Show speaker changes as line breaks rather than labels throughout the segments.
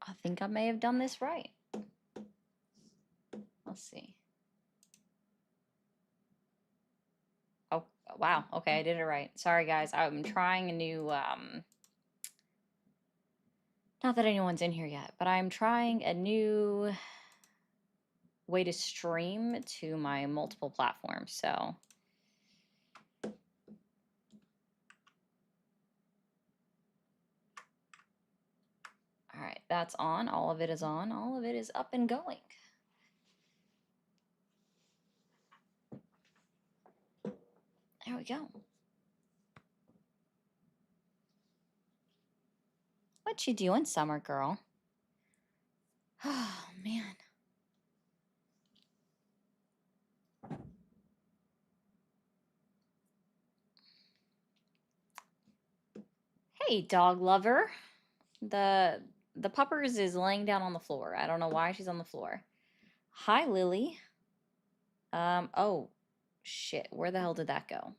I think I may have done this right. Let's see. Oh, wow. Okay, I did it right. Sorry, guys. I'm trying a new, not that anyone's in here yet, but I'm trying a new way to stream to my multiple platforms, so. All right, that's on. All of it is on. All of it is up and going. There we go. What you doing, summer girl? Oh, man. Hey, dog lover. The puppers is laying down on the floor. I don't know why she's on the floor. Hi, Lily. Oh, shit. Where the hell did that go?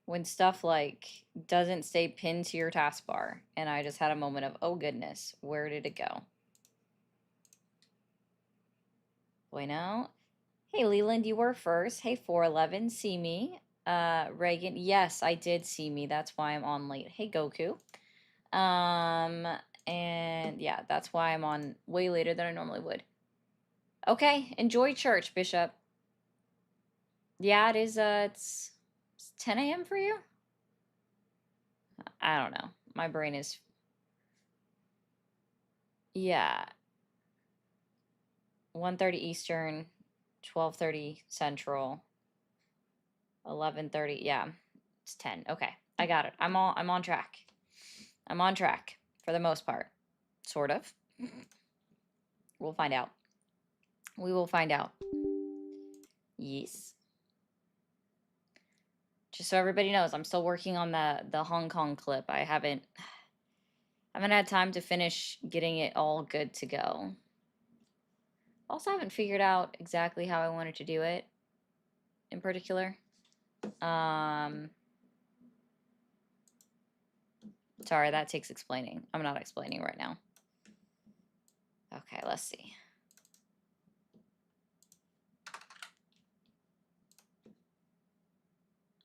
When stuff like doesn't stay pinned to your taskbar, and I just had a moment of, oh goodness, where did it go? Bueno. Hey, Leland, you were first. Hey, 411, see me. Reagan, yes, I did see me. That's why I'm on late. Hey, Goku. And yeah, that's why I'm on way later than I normally would. Okay, enjoy church, Bishop. Yeah, it is, it's 10 a.m. for you? I don't know. My brain is... Yeah. 1:30 Eastern, 12:30 Central, 11:30. Yeah, it's 10. Okay, I got it. I'm on track. I'm on track for the most part, sort of. We'll find out. We will find out. Yes. Just so everybody knows, I'm still working on the Hong Kong clip. I haven't had time to finish getting it all good to go. Also, haven't figured out exactly how I wanted to do it in particular. Sorry, that takes explaining. I'm not explaining right now. Okay, let's see.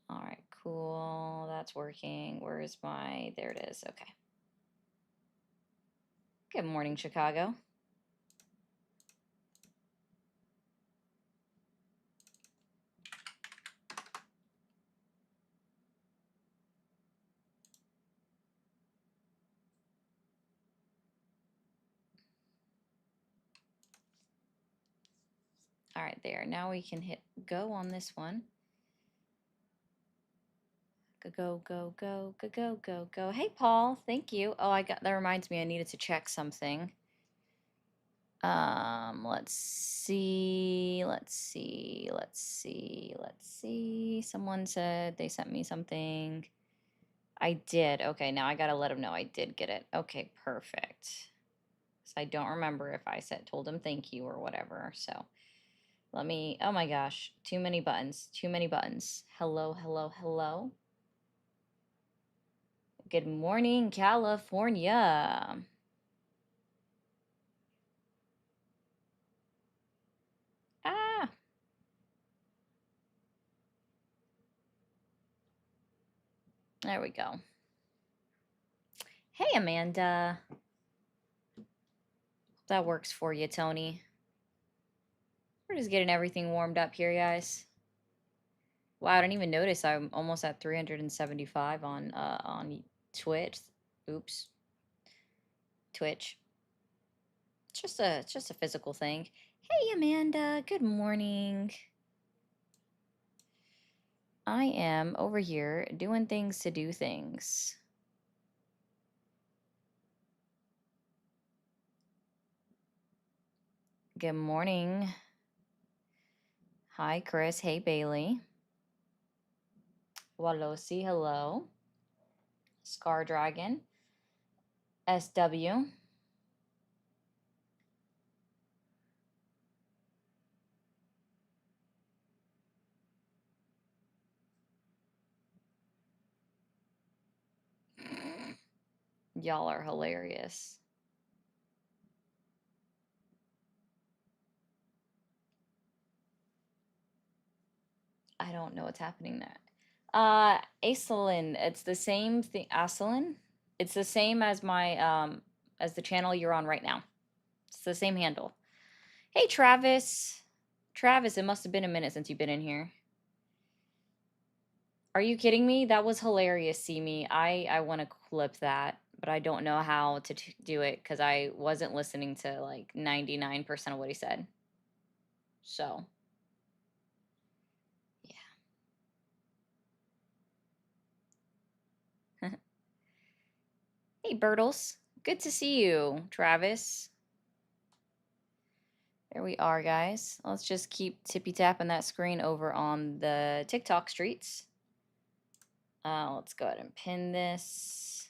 All right, cool. That's working. Where is my... There it is. Okay. Good morning, Chicago. All right, there. Now we can hit go on this one. Go, go, go, go, go, go, go. Hey, Paul. Thank you. Oh, that reminds me I needed to check something. Let's see. Someone said they sent me something. I did. Okay, now I gotta let them know I did get it. Okay, perfect. So I don't remember if I told him thank you or whatever. So let me, oh my gosh, too many buttons, too many buttons. Hello, hello, hello. Good morning, California. Ah. There we go. Hey, Amanda. That works for you, Tony. We're just getting everything warmed up here, guys. Wow, I didn't even notice I'm almost at 375 on Twitch. Oops. Twitch. It's just a physical thing. Hey, Amanda. Good morning. I am over here doing things to do things. Good morning. Hi, Chris. Hey, Bailey. Walosi, hello. Scar Dragon. SW. Y'all are hilarious. I don't know what's happening there. Aislinn, it's the same thing. Aislinn? It's the same as my as the channel you're on right now. It's the same handle. Hey Travis. Travis, it must have been a minute since you've been in here. Are you kidding me? That was hilarious, see me. I want to clip that, but I don't know how to do it because I wasn't listening to like 99% of what he said. So, yeah. Hey, Bertles. Good to see you, Travis. There we are, guys. Let's just keep tippy-tapping that screen over on the TikTok streets. Let's go ahead and pin this.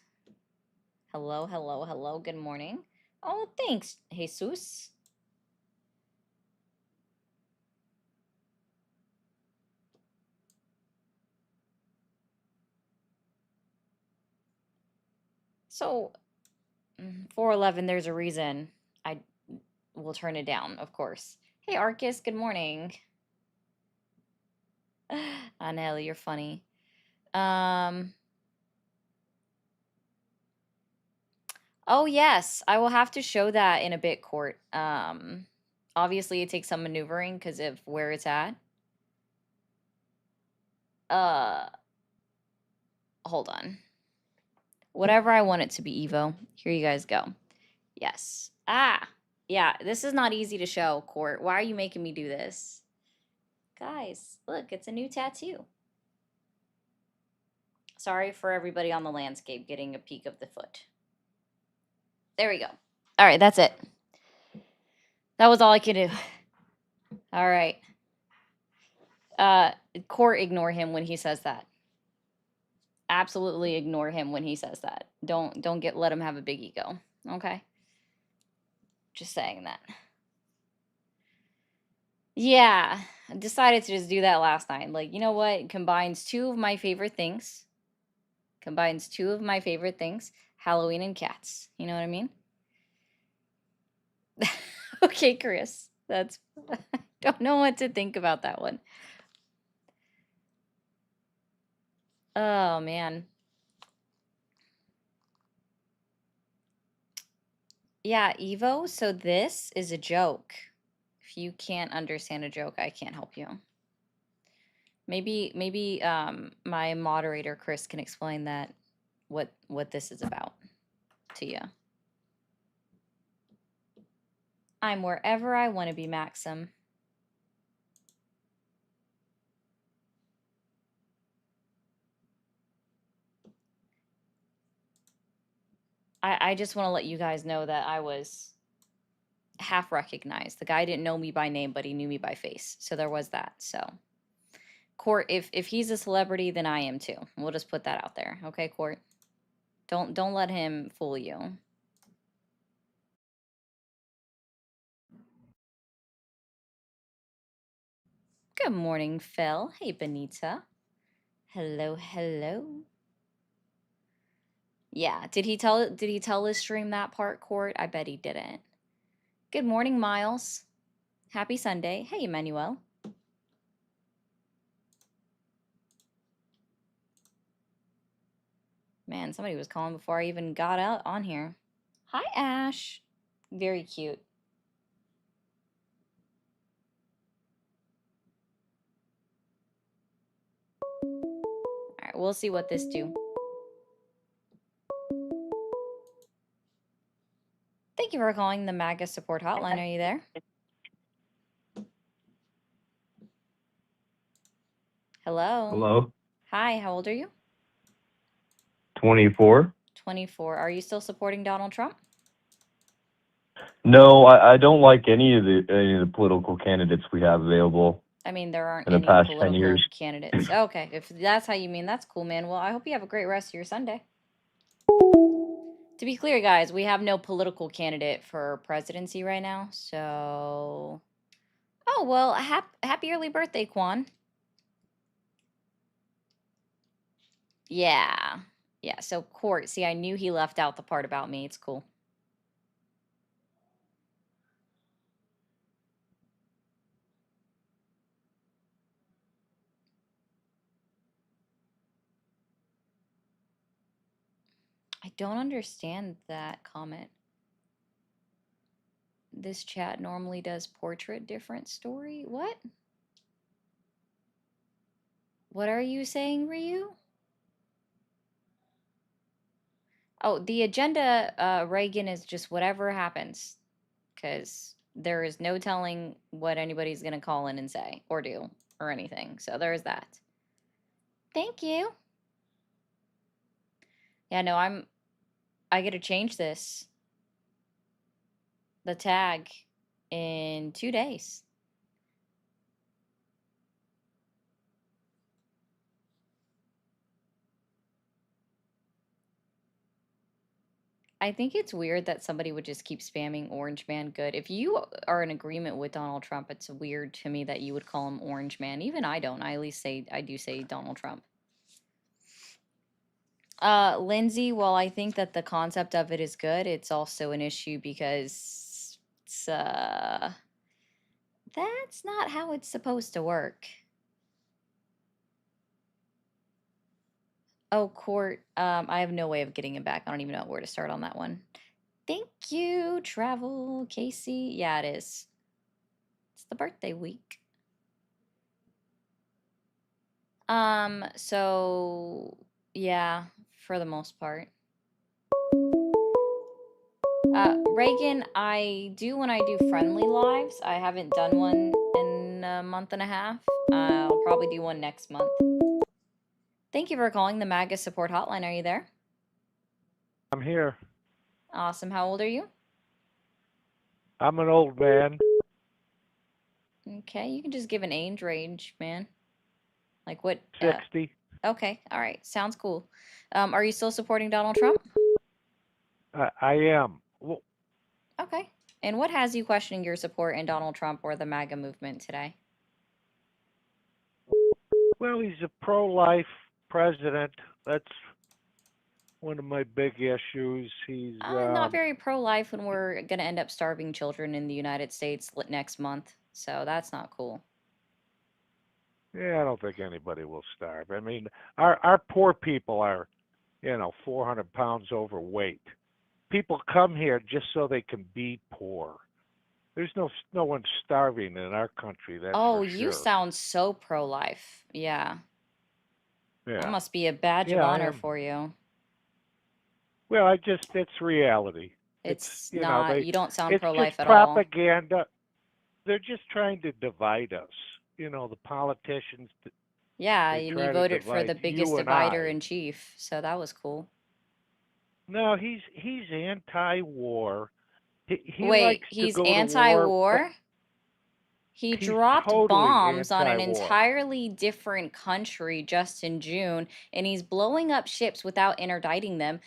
Hello, hello, hello. Good morning. Oh, thanks, Jesus. So, 411, there's a reason I will turn it down, of course. Hey, Arcus, good morning. Annelle, you're funny. Oh, yes, I will have to show that in a bit, Court. Obviously, it takes some maneuvering because of where it's at. Hold on. Whatever I want it to be, Evo. Here you guys go. Yes. Yeah, this is not easy to show, Court. Why are you making me do this? Guys, look, it's a new tattoo. Sorry for everybody on the landscape getting a peek of the foot. There we go. All right, that's it. That was all I could do. All right. Court, ignore him when he says that. Absolutely ignore him when he says that. Don't let him have a big ego. Okay? Just saying that. Yeah, I decided to just do that last night. Like, you know what? It combines two of my favorite things. Halloween and cats. You know what I mean? Okay, Chris. That's I don't know what to think about that one. Oh man. Yeah, Evo, so this is a joke. If you can't understand a joke, I can't help you. Maybe my moderator Chris can explain that what this is about to you. I'm wherever I want to be, Maxim. I just want to let you guys know that I was half recognized. The guy didn't know me by name, but he knew me by face. So there was that. So Court, if he's a celebrity, then I am too. We'll just put that out there. Okay, Court? Don't let him fool you. Good morning, Phil. Hey, Benita. Hello, hello. Yeah, did he tell his stream that part, Court? I bet he didn't. Good morning, Miles. Happy Sunday. Hey, Emmanuel. Man, somebody was calling before I even got out on here. Hi, Ash. Very cute. All right, we'll see what this do. Thank you for calling the MAGA support hotline. Are you there? Hello.
Hello.
Hi, how old are you?
24.
24. Are you still supporting Donald Trump?
No, I don't like any of the political candidates we have available.
I mean, there aren't
in the
any
past 10
political
years.
candidates. Okay, if that's how you mean, that's cool, man. Well, I hope you have a great rest of your Sunday. To be clear, guys, we have no political candidate for presidency right now, so... Oh, well, happy early birthday, Quan. Yeah. Yeah, so Court. See, I knew he left out the part about me. It's cool. I don't understand that comment. This chat normally does portrait different story. What? What are you saying, Ryu? Oh, the agenda, Reagan, is just whatever happens. Because there is no telling what anybody's going to call in and say or do or anything. So there's that. Thank you. Yeah, no, I get to change this, the tag, in 2 days. I think it's weird that somebody would just keep spamming Orange Man good. If you are in agreement with Donald Trump, it's weird to me that you would call him Orange Man. Even I don't. I at least say I do say Donald Trump. Lindsay, while I think that the concept of it is good, it's also an issue because it's that's not how it's supposed to work. Oh, Court, I have no way of getting him back. I don't even know where to start on that one. Thank you, Travel Casey. Yeah, it is. It's the birthday week. So yeah, for the most part. Reagan, I do when I do friendly lives. I haven't done one in a month and a half. I'll probably do one next month. Thank you for calling the MAGA support hotline. Are you there?
I'm here.
Awesome. How old are you?
I'm an old man.
Okay, you can just give an age range, man. Like what?
60.
Okay, all right. Sounds cool. Are you still supporting Donald Trump?
I am.
Okay. And what has you questioning your support in Donald Trump or the MAGA movement today?
Well, he's a pro-life president. That's one of my big issues. He's
Not very pro-life when we're gonna end up starving children in the United States next month. So that's not cool.
yeah, I don't think anybody will starve. I mean, our poor people are, 400 pounds overweight. People come here just so they can be poor. There's no one starving in our country, that's
Oh,
for
you
sure.
sound so pro-life. Yeah. That
Yeah.
must be a badge of
Yeah, I
honor
am.
for you.
Well, it's reality. It's,
It's not, you don't sound
it's just
pro-life at all.
propaganda. They're just trying to divide us. The politicians,
Yeah,
they
and you
try to
voted for
divide
the biggest
you and
divider
I.
in chief, so that was cool.
No, he's anti-war. He
Wait,
likes to
he's
go to war, but
anti-war? He
he's
dropped
totally
bombs on an
anti-war.
entirely different country just in June, and he's blowing up ships without interdicting them,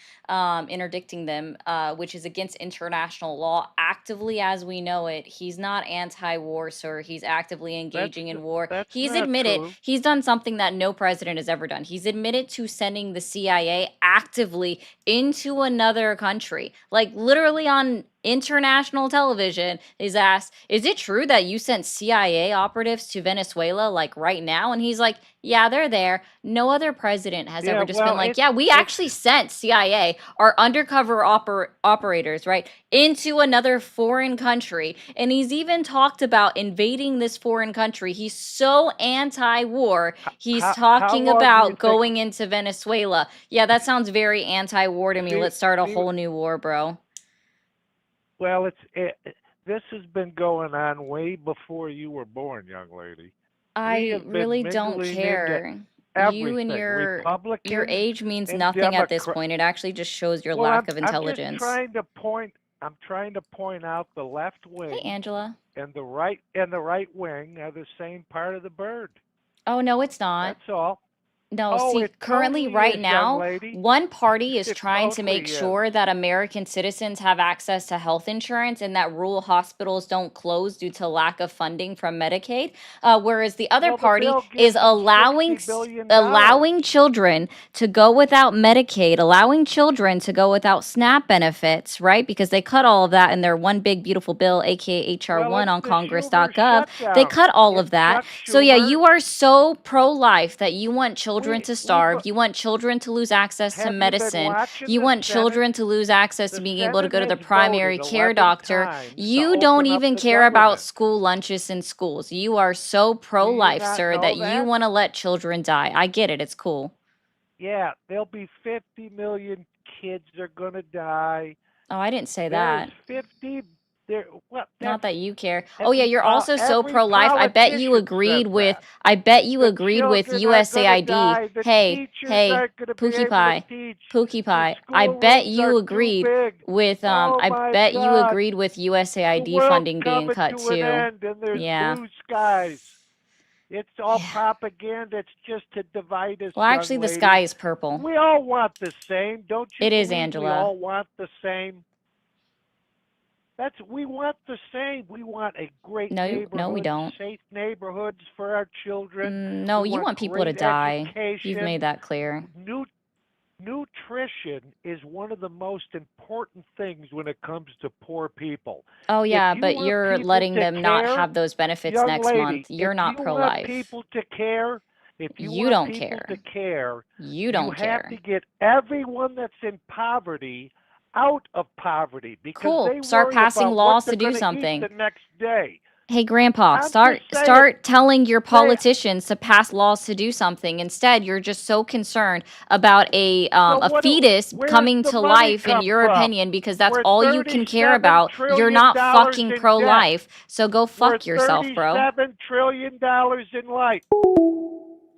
which is against international law actively as we know it. He's not anti-war, sir. He's actively
That's
engaging in war.
that's
He's
not
admitted
true.
he's done something that no president has ever done. He's admitted to sending the CIA actively into another country, like literally on international television. Is asked, is it true that you sent CIA operatives to Venezuela like right now? And he's like, yeah, they're there. No other president has
Yeah,
ever just been
well,
like, yeah, we
it's
actually sent CIA, our undercover operators, right, into another foreign country. And he's even talked about invading this foreign country. He's so anti-war. He's
how
talking
long do you
about
think?
going into Venezuela. Yeah, that sounds very anti-war to me.
See,
Let's start a
see,
whole new war, bro.
well, this has been going on way before you were born, young lady. We
I
have been
really don't
mingling into
care. You and
everything.
your
Republicans
age means
and
nothing at this
Democrats.
point. It actually just shows your
Well,
lack of
I'm just
intelligence.
trying to point. I'm trying to point out the left
Hey,
wing
Angela.
and the right wing are the same part of the bird.
Oh, no, it's not.
That's all.
No,
Oh,
see,
it
currently,
totally
right
is, young
now,
lady.
one party is
It
trying to make
totally is.
sure that American citizens have access to health insurance and that rural hospitals don't close due to lack of funding from Medicaid. Whereas the other
Well, the
party
bill
is
gives them $60 billion.
allowing children to go without Medicaid, allowing children to go without SNAP benefits, right? Because they cut all of that in their one big beautiful bill, aka
Well,
HR1
it's
on
the Schumer
Congress.gov. They
shutdown.
cut all of
It's
that.
Chuck
So yeah,
Schumer.
you are so pro-life that you want children to
We've
starve. You want children to lose access to
have you been
medicine.
watching
You
the
want
Senate?
children to lose access to
The
being able to
Senate
go to
has
the primary
voted
care
11
doctor.
times to
You don't
open up
even
the
care about
government.
school lunches in schools. You are so
Do you
pro-life,
not
sir,
know
that you
that?
want to let children die. I get it. It's cool.
Yeah, there'll be 50 million kids are going to die.
Oh, I didn't say
There's
that.
50 there well
Not
that's
that you care. Oh yeah, you're also so
every
pro-life.
politician says that.
I bet you
The
agreed with
children are going to
USAID.
die. The
Hey,
teachers
hey,
aren't going to be
Pookie
able to
Pie.
teach.
Pookie
The
Pie.
schoolrooms are too big. Oh
I
my
bet you
God.
agreed with
The
USAID
world's
funding being
coming
cut
to an
too.
end and there's
Yeah.
blue skies. It's all
Yeah.
propaganda. It's just to divide us,
Well, actually
young
the sky
lady.
is purple.
We all want the same. Don't you
It is,
believe we
Angela.
all want the same? We want the same. We want a great
No, we
neighborhood,
don't.
safe neighborhoods for our children.
No,
We
you
want
want people to
great
die. You've
education.
made that clear.
Nutrition is one of the most important things when it comes to poor people.
Oh
If
yeah,
you
but
want
you're
people
letting
to
them not
care,
have those benefits
young
next
lady,
month. You're not pro-life.
if you
You
want
don't
people to
care.
care,
You
you
don't
have
care.
to get everyone that's in poverty out of poverty because
Cool.
they
Start
worry
passing
about what
laws
they're
to do
going to eat
something.
the next day.
Hey, Grandpa,
I'm just saying,
start telling your
say
politicians to pass laws to do something. Instead, you're just so concerned about
so.
a
What?
fetus
Where's
coming
the
to
money
life, in
come
your
from?
opinion, because that's
We're
all you can care
$37
about. You're
trillion
not
dollars
fucking
in debt.
pro-life, so go
We're
fuck yourself, bro.
$37 trillion in life.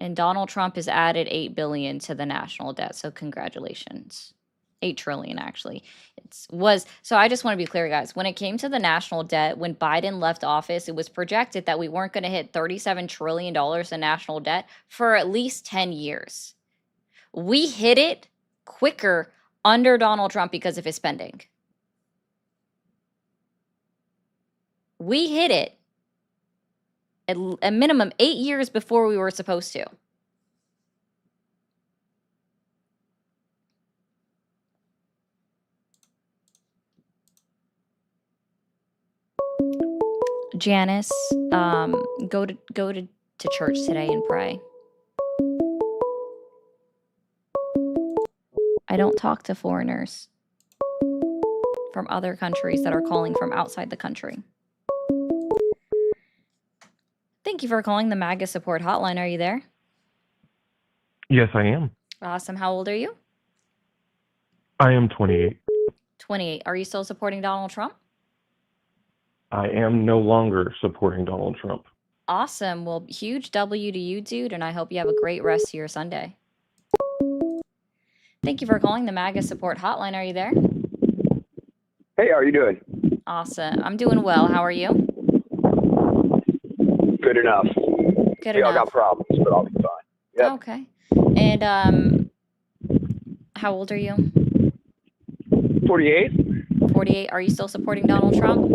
And Donald Trump has added 8 billion to the national debt, so congratulations. 8 trillion actually. So I just want to be clear, guys. When it came to the national debt, when Biden left office, it was projected that we weren't going to hit $37 trillion in national debt for at least 10 years. We hit it quicker under Donald Trump because of his spending. We hit it at a minimum 8 years before we were supposed to. Janice, go to church today and pray. I don't talk to foreigners from other countries that are calling from outside the country. Thank you for calling the MAGA support hotline. Are you there?
Yes, I am.
Awesome. How old are you?
I am 28.
28. Are you still supporting Donald Trump?
I am no longer supporting Donald Trump.
Awesome. Well, huge W to you, dude, and I hope you have a great rest of your Sunday. Thank you for calling the MAGA support hotline. Are you there?
Hey, how are you doing?
Awesome. I'm doing well. How are you?
Good enough.
Good
We all
enough.
got problems, but I'll be fine. Yep.
Okay. And how old are you?
48.
48. Are you still supporting Donald Trump?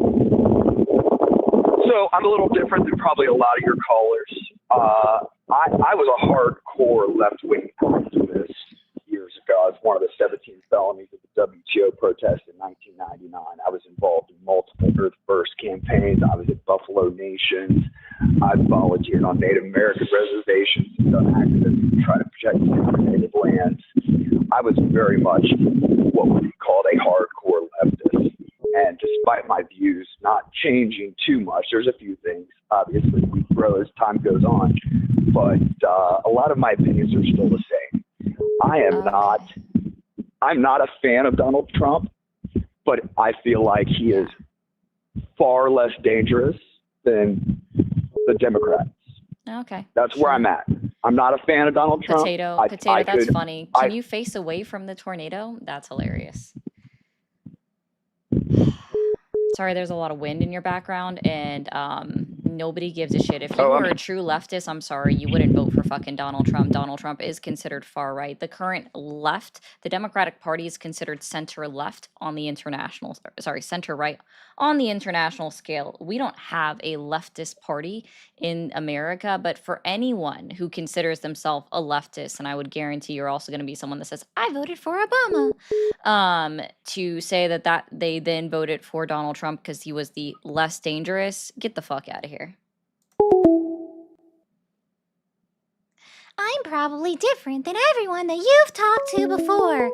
So I'm a little different than probably a lot of your callers. I was a hardcore left-wing activist years ago. I was one of the 17 felonies of the WTO protest in 1999. I was involved in multiple Earth First campaigns. I was at Buffalo Nations. I volunteered on Native American reservations and done activism to try to protect native lands. I was very much what would be called a hardcore leftist. And despite my views not changing too much, there's a few things, obviously, we grow as time goes on. But a lot of my opinions are still the same. I'm not a fan of Donald Trump, but I feel like he is far less dangerous than the Democrats.
Okay.
That's where I'm at. I'm not a fan of Donald Trump.
Potato, that's funny. Can you face away from the tornado? That's hilarious. Sorry, there's a lot of wind in your background, and Nobody gives a shit. If you
Oh,
were a true leftist, I'm sorry, you wouldn't vote for fucking Donald Trump. Donald Trump is considered far right. The current left, the Democratic Party is considered center left on the international, sorry, center right on the international scale. We don't have a leftist party in America, but for anyone who considers themselves a leftist, and I would guarantee you're also going to be someone that says, I voted for Obama, to say that they then voted for Donald Trump because he was the less dangerous, get the fuck out of here. I'm probably different than everyone that you've talked to before.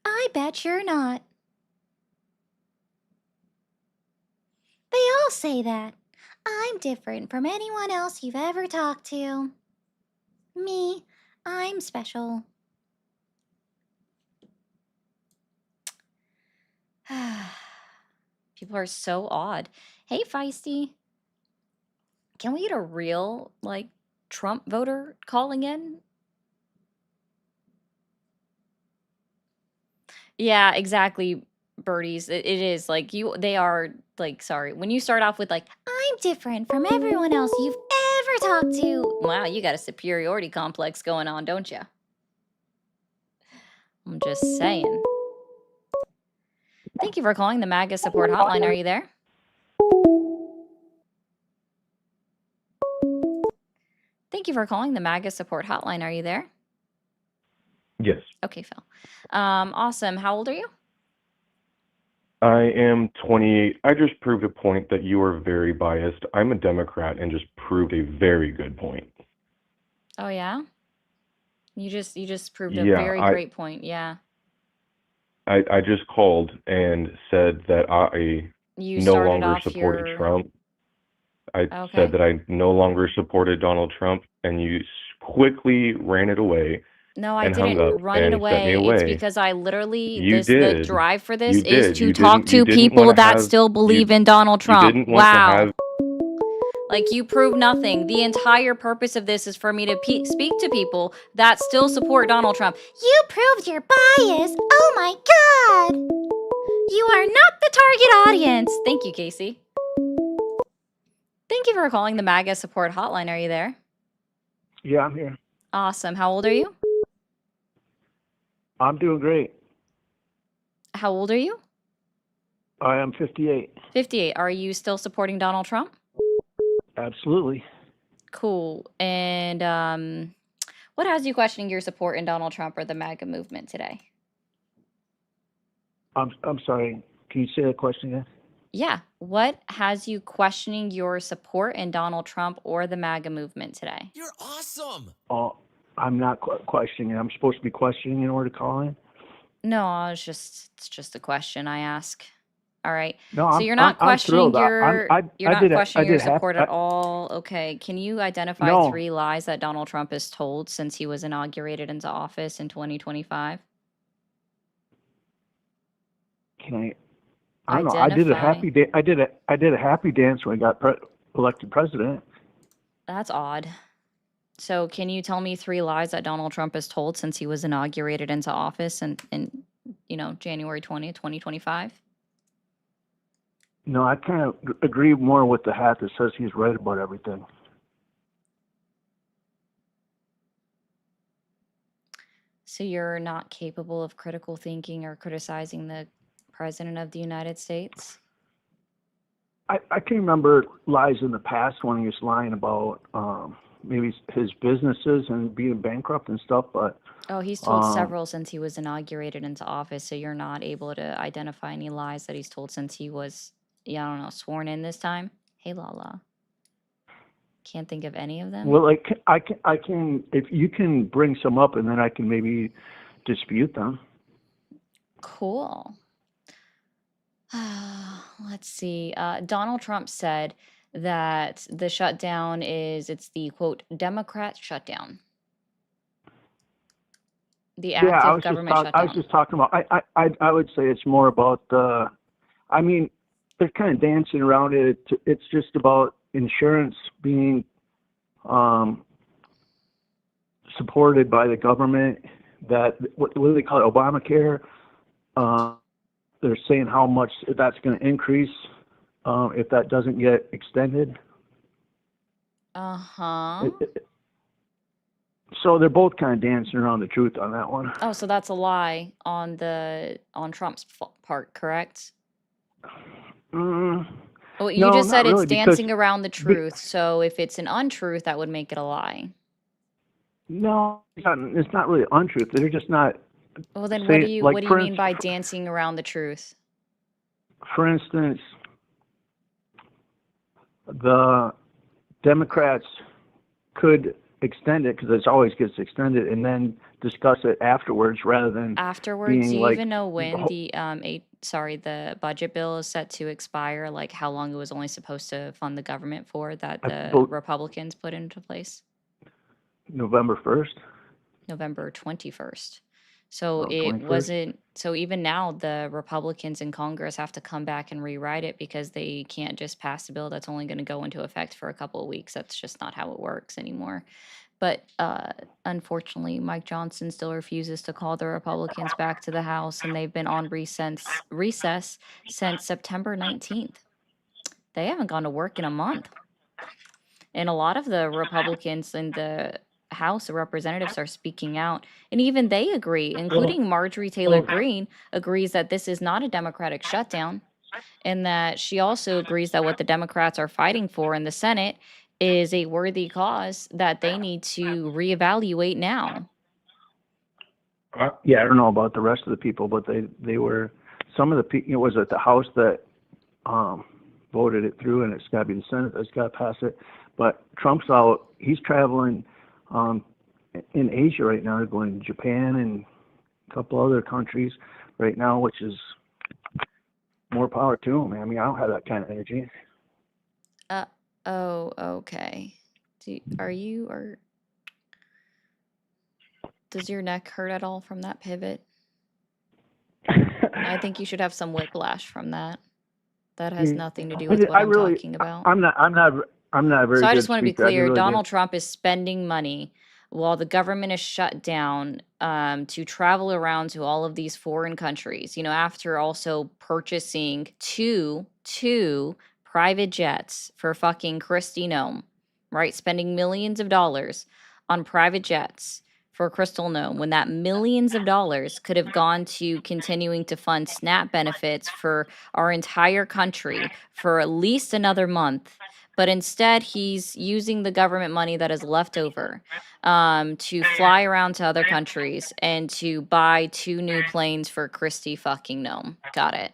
I bet you're not. They all say that. I'm different from anyone else you've ever talked to. Me, I'm special. People are so odd. Hey, Feisty. Can we get a real, like, Trump voter calling in? Yeah, exactly, birdies. It is like they are like, sorry. When you start off with like, I'm different from everyone else you've ever talked to. Wow, you got a superiority complex going on, don't you? I'm just saying. Thank you for calling the MAGA support hotline. Are you there? Thank you for calling the MAGA support hotline. Are you there?
Yes.
Okay, Phil. Awesome. How old are you?
I am 28. I just proved a point that you are very biased. I'm a Democrat and just proved a very good point.
Oh yeah? You just proved a
Yeah,
very great point. Yeah.
I just called and said that I
You
no
started
longer
off
supported
your
Trump. I
okay.
said that I no longer supported Donald Trump, and you quickly ran it away
No, I
and hung
didn't
up
run it
and sent me
away. It's
away.
because I literally
You
the
did.
drive for this
You
is
did.
to talk to
You didn't want
people
to
that
have
still believe
you
in Donald
you
Trump.
didn't want to
Wow.
have
Like, you prove nothing. The entire purpose of this is for me to speak to people that still support Donald Trump. You proved your bias. Oh my God. You are not the target audience. Thank you, Casey. Thank you for calling the MAGA support hotline. Are you there?
Yeah, I'm here.
Awesome. How old are you?
I'm doing great.
How old are you?
I am 58.
58. Are you still supporting Donald Trump?
Absolutely.
Cool. And what has you questioning your support in Donald Trump or the MAGA movement today?
I'm sorry. Can you say that question again?
Yeah. What has you questioning your support in Donald Trump or the MAGA movement today?
You're awesome.
Oh, I'm not questioning it. I'm supposed to be questioning in order to call in.
No, it's just a question I ask. All right.
No,
So you're not
I'm
questioning
thrilled.
you're not
I
questioning your
did have
support at all. Okay. Can you identify
no.
3 lies that Donald Trump has told since he was inaugurated into office in 2025?
Can I don't know.
Identify.
I did a happy dance when I got elected president.
That's odd. So can you tell me 3 lies that Donald Trump has told since he was inaugurated into office in January 20th, 2025?
No, I kind of agree more with the hat that says he's right about everything.
So you're not capable of critical thinking or criticizing the president of the United States?
I can remember lies in the past when he was lying about maybe his businesses and being bankrupt and stuff, but
Oh, he's told several since he was inaugurated into office, so you're not able to identify any lies that he's told since he was, I don't know, sworn in this time? Hey, Lala. Can't think of any of them?
well, like I can if you can bring some up and then I can maybe dispute them.
Cool. Let's see. Donald Trump said that the shutdown it's the quote, Democrat shutdown, the
Yeah,
active government
I was
shutdown.
just talking about. I would say it's more about the. I mean, they're kind of dancing around it. It's just about insurance being supported by the government. That what do they call it? Obamacare. They're saying how much that's going to increase if that doesn't get extended.
Uh-huh.
So they're both kind of dancing around the truth on that one.
Oh, so that's a lie on Trump's part, correct?
Mm,
Well, you
no,
just
not
said it's
really, because
dancing around the
be,
truth. So if it's an untruth, that would make it a lie.
no, it's not really untruth. They're just not
Well, then
saying, like,
what do you mean by dancing around the truth?
for instance, the Democrats could extend it because it always gets extended, and then discuss it afterwards rather than
Afterwards,
being
do you
like
even know when the budget bill is set to expire? Like how long it was only supposed to fund the government for that the Republicans put into place?
November 1st.
November 21st. So
Oh,
it
21st.
wasn't, so even now the Republicans in Congress have to come back and rewrite it because they can't just pass a bill that's only going to go into effect for a couple of weeks. That's just not how it works anymore. But unfortunately, Mike Johnson still refuses to call the Republicans back to the House, and they've been on recess since September 19th. They haven't gone to work in a month. And a lot of the Republicans in the House of Representatives are speaking out, and even they agree, including Marjorie Taylor Greene, agrees that this is not a Democratic shutdown, and that she also agrees that what the Democrats are fighting for in the Senate is a worthy cause that they need to reevaluate now.
Yeah, I don't know about the rest of the people, but they were, some of the people, it was at the House that voted it through, and it's got to be the Senate that's got to pass it. But Trump's out. He's traveling in Asia right now. They're going to Japan and a couple other countries right now, which is more power to him. I mean, I don't have that kind of energy.
Oh, okay. Does your neck hurt at all from that pivot? I think you should have some whiplash from that. That has nothing to do with what I'm talking about.
I'm not a very
So I
good
just want to be
speaker.
clear, Donald Trump is spending money while the government is shut down to travel around to all of these foreign countries, after also purchasing two private jets for fucking Kristi Noem, right? Spending millions of dollars on private jets for Crystal Noem, when that millions of dollars could have gone to continuing to fund SNAP benefits for our entire country for at least another month. But instead, he's using the government money that is left over to fly around to other countries and to buy 2 new planes for Kristi fucking Noem. Got it.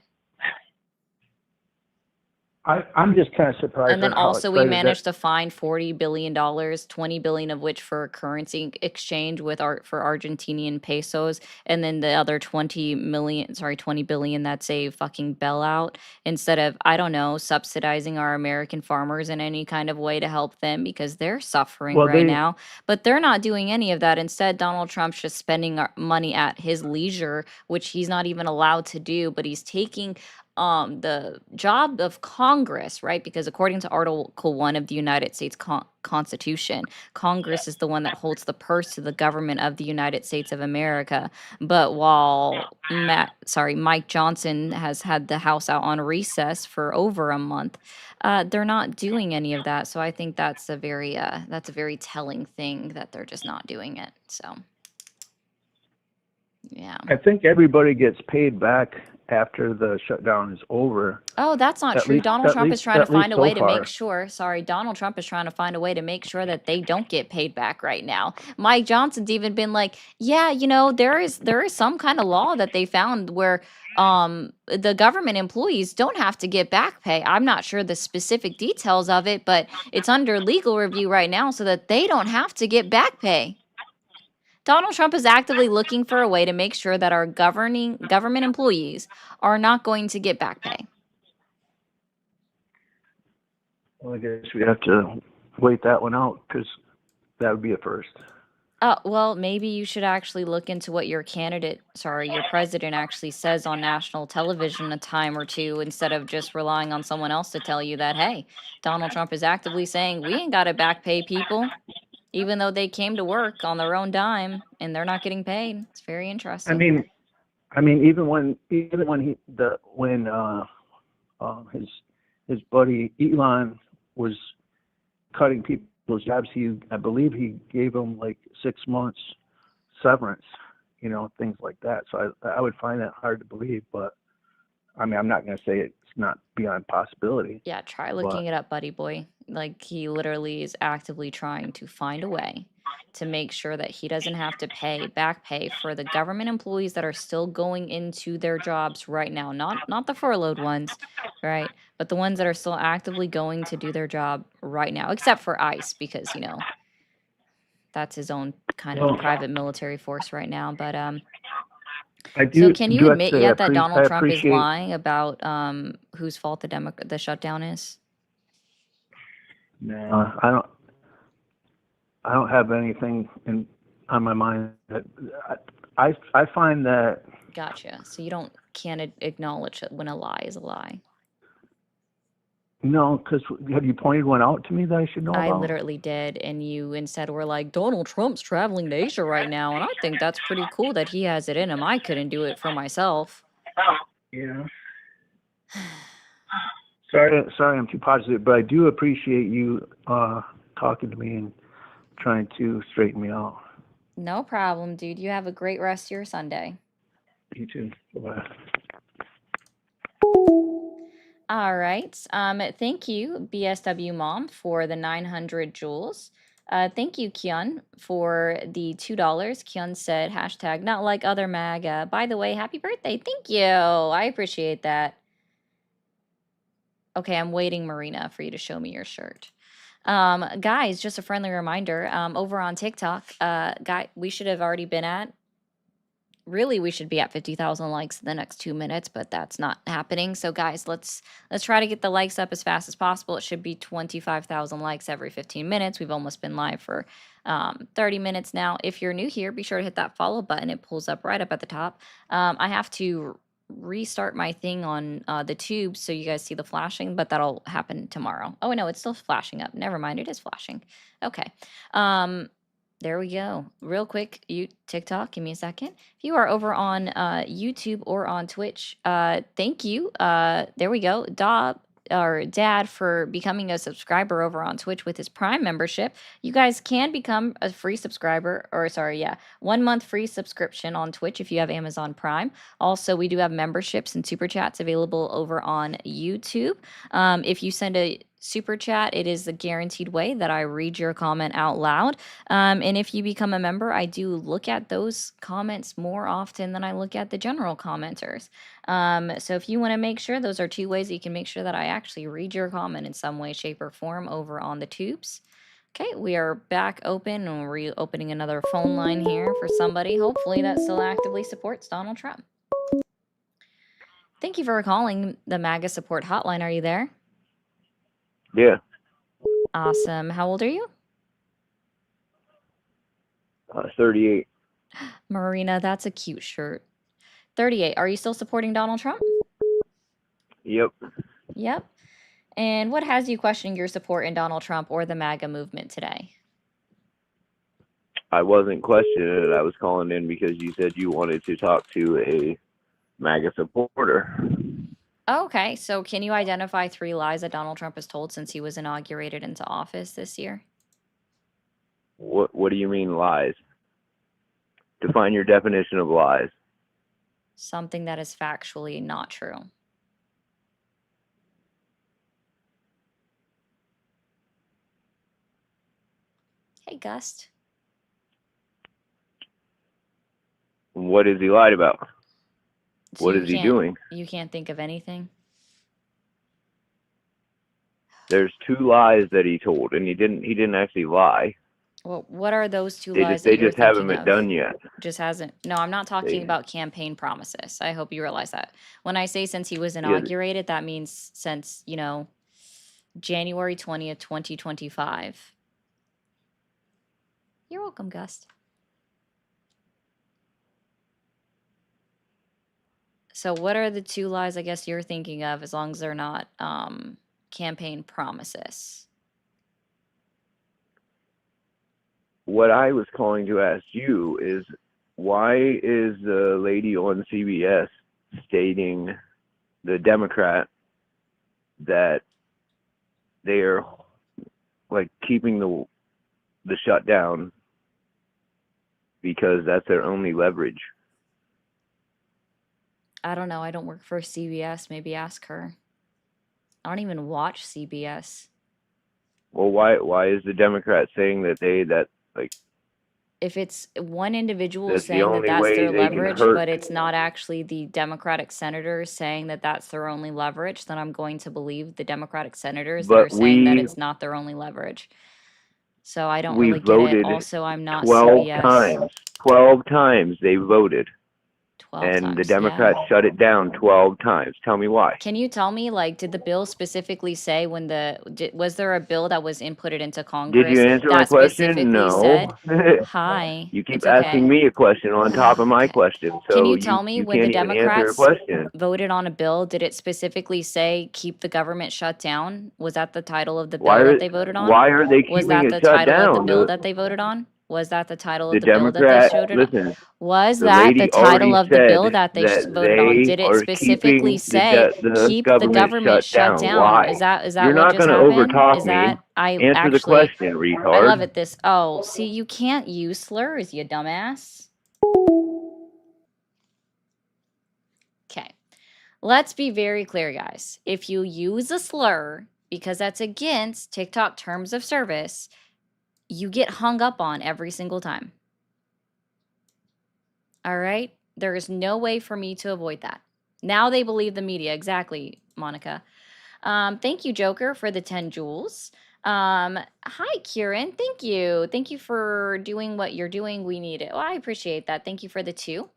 I'm just kind of surprised.
And then also we managed to find $40 billion, $20 billion of which for currency exchange for Argentinian pesos, and then the other 20 billion that's a fucking bailout, instead of, I don't know, subsidizing our American farmers in any kind of way to help them because they're suffering now. But they're not doing any of that. Instead, Donald Trump's just spending our money at his leisure, which he's not even allowed to do, but he's taking the job of Congress, right? Because according to Article 1 of the United States Constitution, Congress is the one that holds the purse to the government of the United States of America. But while Mike Johnson has had the House out on recess for over a month, they're not doing any of that. So I think that's a very telling thing that they're just not doing it. So yeah.
I think everybody gets paid back after the shutdown is over.
Oh, that's not true. Donald Trump is trying to find a way to make sure. Donald Trump is trying to find a way to make sure that they don't get paid back right now. Mike Johnson's even been like, yeah, there is some kind of law that they found where the government employees don't have to get back pay. I'm not sure the specific details of it, but it's under legal review right now so that they don't have to get back pay. Donald Trump is actively looking for a way to make sure that our government employees are not going to get back pay.
Well, I guess we have to wait that one out because that would be a first.
Well, maybe you should actually look into what your president actually says on national television a time or two, instead of just relying on someone else to tell you that, hey, Donald Trump is actively saying we ain't got to back pay people, even though they came to work on their own dime and they're not getting paid. It's very interesting.
I mean, even when his his buddy Elon was cutting people's jobs. I believe he gave them like 6 months severance, things like that. So I would find that hard to believe, but I mean, I'm not going to say it's not beyond possibility,
Yeah, try
but
looking it up, buddy boy. Like, he literally is actively trying to find a way to make sure that he doesn't have to back pay for the government employees that are still going into their jobs right now. Not the furloughed ones, right? But the ones that are still actively going to do their job right now, except for ICE, because, that's his own kind of
well,
private military force right now. But
I
so
do
can you
do have to
admit
say
yet that
I
Donald Trump is
appreciate.
lying about whose fault the shutdown is?
No, I don't have anything on my mind that I find that.
Gotcha. So you can't acknowledge it when a lie is a lie.
No, because have you pointed one out to me that I should know
I
about?
literally did, and you instead were like, Donald Trump's traveling to Asia right now, and I think that's pretty cool that he has it in him. I couldn't do it for myself.
Yeah. Sorry, I'm too positive, but I do appreciate you talking to me and trying to straighten me out.
No problem, dude. You have a great rest of your Sunday.
You too. Bye.
All right. Thank you, BSW Mom, for the 900 joules. Thank you, Kyun, for the $2. Kyun said, hashtag not like other MAGA. By the way, happy birthday. Thank you. I appreciate that. Okay, I'm waiting, Marina, for you to show me your shirt. Guys, just a friendly reminder, over on TikTok, we should have already been at, really, we should be at 50,000 likes in the next 2 minutes, but that's not happening. So guys, let's try to get the likes up as fast as possible. It should be 25,000 likes every 15 minutes. We've almost been live for 30 minutes now. If you're new here, be sure to hit that follow button. It pulls up right up at the top. I have to restart my thing on the tube so you guys see the flashing, but that'll happen tomorrow. Oh no, it's still flashing up. Never mind, it is flashing. Okay. There we go. Real quick, TikTok, give me a second. If you are over on YouTube or on Twitch, thank you. There we go. Dad for becoming a subscriber over on Twitch with his Prime membership. You guys can become a free subscriber, 1 month free subscription on Twitch if you have Amazon Prime. Also, we do have memberships and super chats available over on YouTube. If you send a super chat, it is a guaranteed way that I read your comment out loud. And if you become a member, I do look at those comments more often than I look at the general commenters. So if you want to make sure, those are 2 ways that you can make sure that I actually read your comment in some way, shape, or form over on the tubes. Okay, we are back open, and we're reopening another phone line here for somebody, hopefully, that still actively supports Donald Trump. Thank you for calling the MAGA support hotline. Are you there?
Yeah.
Awesome. How old are you?
38.
Marina, that's a cute shirt. 38. Are you still supporting Donald Trump?
Yep.
Yep. And what has you questioning your support in Donald Trump or the MAGA movement today?
I wasn't questioning it. I was calling in because you said you wanted to talk to a MAGA supporter.
Okay, so can you identify 3 lies that Donald Trump has told since he was inaugurated into office this year?
What do you mean lies? Define your definition of lies.
Something that is factually not true. Hey, Gust.
What has he lied about?
So
What is he doing?
You can't think of anything?
There's 2 lies that he told, and he didn't actually lie.
Well, what are those 2
They
lies that you're
just haven't
thinking
been
of?
done yet.
Just hasn't. No, I'm not talking about campaign promises. I hope you realize that. When I say since he was inaugurated, that means since, January 20th, 2025. You're welcome, Gust. So what are the 2 lies I guess you're thinking of, as long as they're not campaign promises?
What I was calling to ask you is, why is the lady on CBS stating, the Democrat, that they are like keeping the shutdown because that's their only leverage.
I don't know. I don't work for CBS. Maybe ask her. I don't even watch CBS.
Well, why is the Democrat saying that like
If it's one individual
that's the
saying that
only
that's
way
their
they can
leverage,
hurt?
but it's not actually the Democratic senators saying that that's their only leverage, then I'm going to believe the Democratic senators that are
But
saying that it's not their only leverage. So I don't
we
really get it.
voted
Also, I'm not
12
CBS.
times. 12 times they voted.
12
And
times,
the Democrats shut it down 12 times. Tell me why.
Can you tell me, like, did the bill specifically say when was there a bill that was inputted into Congress
Did you answer my
that specifically
question?
said,
No.
hi,
You keep
it's
asking
okay.
me a question on top of my
Okay.
question,
Can
so
you tell me
you
when the
can't even answer a
Democrats
question.
voted on a bill, did it specifically say keep the government shut down? Was that the title of the
Why
bill
are
that they voted on?
why are they
Was
keeping
that
it
the
shut
title of the
down?
bill that they voted on? Was that the title
The
of the bill that they
Democrat,
voted on?
listen,
Was
the
that the
lady
title
already
of the bill
said
that they
that
voted on?
they
Did it
are
specifically
keeping
say
the
keep the
government
government
shut
shut
down.
down?
Why?
Is that
You're
what
not
just
going to
happened?
overtalk
Is
me.
that I
Answer the
actually
question,
I love
retard.
it this. Oh, see, you can't use slurs, you dumbass. Okay. Let's be very clear, guys. If you use a slur because that's against TikTok terms of service, you get hung up on every single time. All right? There is no way for me to avoid that. Now they believe the media. Exactly, Monica. Thank you, Joker, for the 10 jewels. Hi, Kieran. Thank you. Thank you for doing what you're doing. We need it. Well, I appreciate that. Thank you for the 2.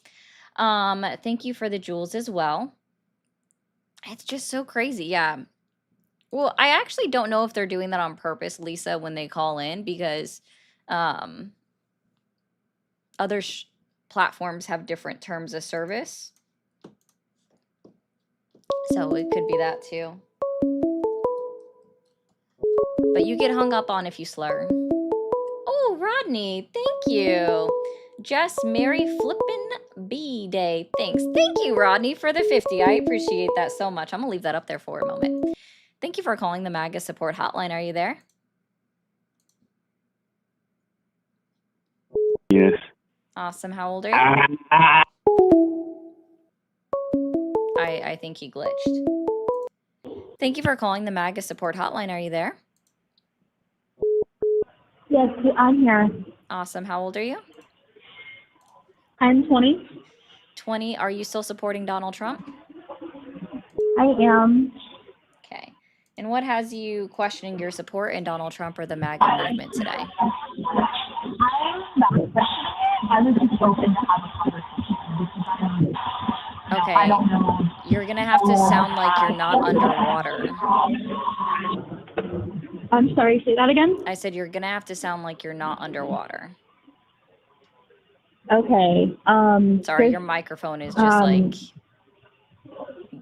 Thank you for the jewels as well. It's just so crazy. Yeah. Well, I actually don't know if they're doing that on purpose, Lisa, when they call in, because um, other platforms have different terms of service. So it could be that too. But you get hung up on if you slur. Oh, Rodney, thank you. Just Merry Flippin' B Day. Thanks. Thank you, Rodney, for the 50. I appreciate that so much. I'm going to leave that up there for a moment. Thank you for calling the MAGA support hotline. Are you there?
Yes.
Awesome. How old are you? I think he glitched. Thank you for calling the MAGA support hotline. Are you there?
Yes, I'm here.
Awesome. How old are you?
I'm 20.
20. Are you still supporting Donald Trump?
I am.
Okay. And what has you questioning your support in Donald Trump or the MAGA movement today?
I was just open to have a conversation.
Okay.
I don't know.
You're going to have to sound like you're not underwater.
I'm sorry, say that again?
I said you're going to have to sound like you're not underwater.
Okay.
Sorry, your microphone is just like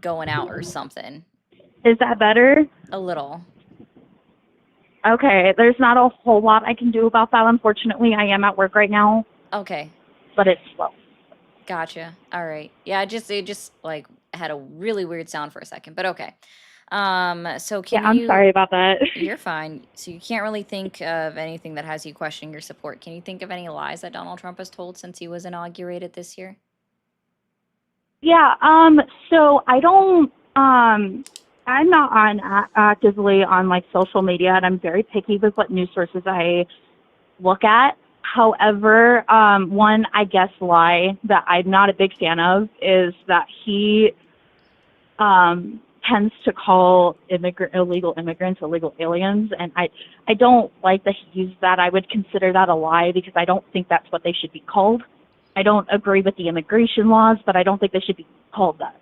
going out or something.
Is that better?
A little.
Okay. There's not a whole lot I can do about that, unfortunately. I am at work right now.
Okay.
But it's slow.
Gotcha. All right. Yeah, it just like had a really weird sound for a second, but okay. So can
I'm sorry about that.
You're fine. So you can't really think of anything that has you questioning your support. Can you think of any lies that Donald Trump has told since he was inaugurated this year?
Yeah, so I don't, I'm not on actively on like social media, and I'm very picky with what news sources I look at. However, one, I guess, lie that I'm not a big fan of is that he tends to call illegal immigrants illegal aliens, and I don't like that he used that. I would consider that a lie because I don't think that's what they should be called. I don't agree with the immigration laws, but I don't think they should be called that.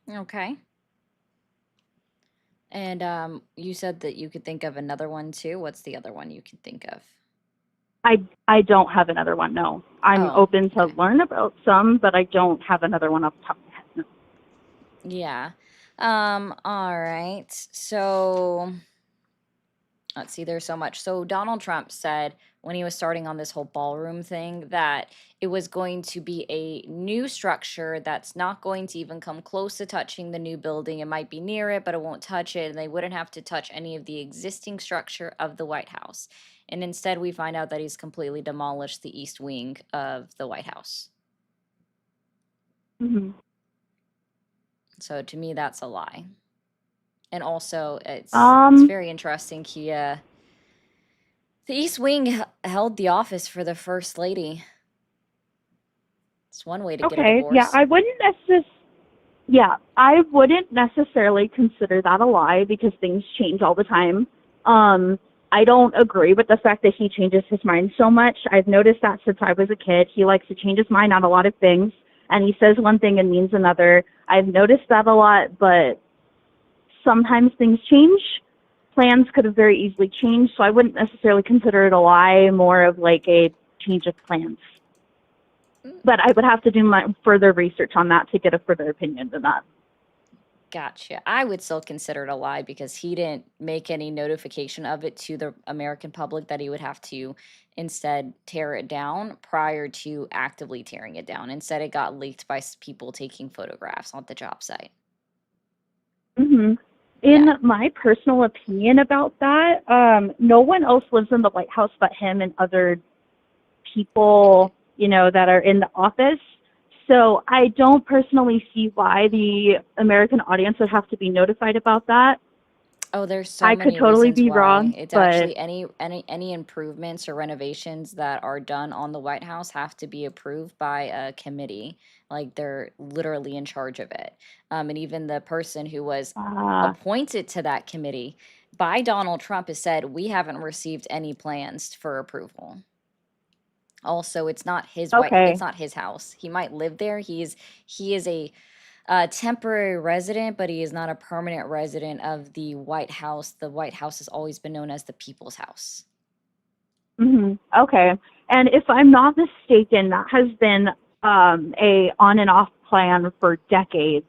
Okay. And you said that you could think of another one too. What's the other one you can think of?
I don't have another one, no. I'm open to learn about some, but I don't have another one off the top of my head. No.
Yeah. All right. So let's see, there's so much. So Donald Trump said, when he was starting on this whole ballroom thing, that it was going to be a new structure that's not going to even come close to touching the new building. It might be near it, but it won't touch it, and they wouldn't have to touch any of the existing structure of the White House. And instead, we find out that he's completely demolished the east wing of the White House.
Hmm.
So to me, that's a lie. And also, it's
Um,
very interesting. The East Wing held the office for the First Lady. It's one way to get a
okay, yeah,
divorce.
I wouldn't necessarily consider that a lie because things change all the time. I don't agree with the fact that he changes his mind so much. I've noticed that since I was a kid. He likes to change his mind on a lot of things, and he says one thing and means another. I've noticed that a lot, but sometimes things change. Plans could have very easily changed, so I wouldn't necessarily consider it a lie, more of like a change of plans. But I would have to do my further research on that to get a further opinion than that.
Gotcha. I would still consider it a lie because he didn't make any notification of it to the American public that he would have to instead tear it down prior to actively tearing it down. Instead, it got leaked by people taking photographs on the job site.
Hmm. In my personal opinion about that, no one else lives in the White House but him and other people, that are in the office. So I don't personally see why the American audience would have to be notified about that.
Oh, there's so
I could
many
totally
reasons
be
why.
wrong,
It's
but
actually any improvements or renovations that are done on the White House have to be approved by a committee. Like they're literally in charge of it. And even the person who was appointed to that committee by Donald Trump has said, we haven't received any plans for approval. Also, it's not his
okay.
it's not his house. He might live there. He is a temporary resident, but he is not a permanent resident of the White House. The White House has always been known as the People's House.
Okay. And if I'm not mistaken, that has been a on and off plan for decades.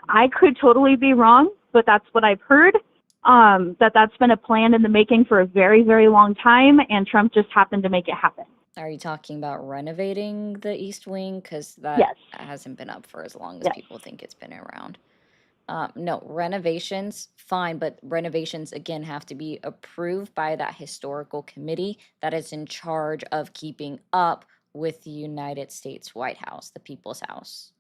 I could totally be wrong, but that's what I've heard. That's been a plan in the making for a very, very long time, and Trump just happened to make it happen.
Are you talking about renovating the East Wing? Because that
Yes.
hasn't been up for as long as
Yes.
people think it's been around. No, renovations, fine, but renovations again have to be approved by that historical committee that is in charge of keeping up with the United States White House, the People's House.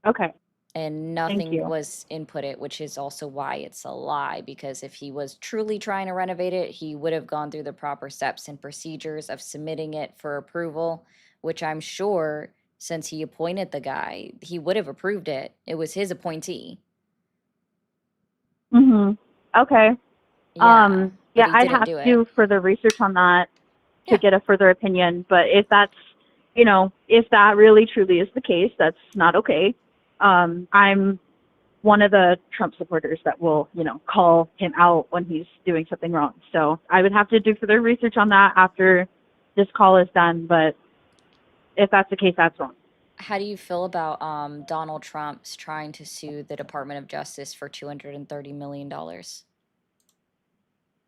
Okay.
And
Thank
nothing
you.
was inputted, which is also why it's a lie, because if he was truly trying to renovate it, he would have gone through the proper steps and procedures of submitting it for approval, which I'm sure since he appointed the guy, he would have approved it. It was his appointee.
Okay.
Yeah, but he
I'd
didn't
have
do
to
it.
do further research on that to
Yeah.
get a further opinion. But if that's, if that really truly is the case, that's not okay. I'm one of the Trump supporters that will, call him out when he's doing something wrong. So I would have to do further research on that after this call is done. But if that's the case, that's wrong.
How do you feel about Donald Trump's trying to sue the Department of Justice for $230 million?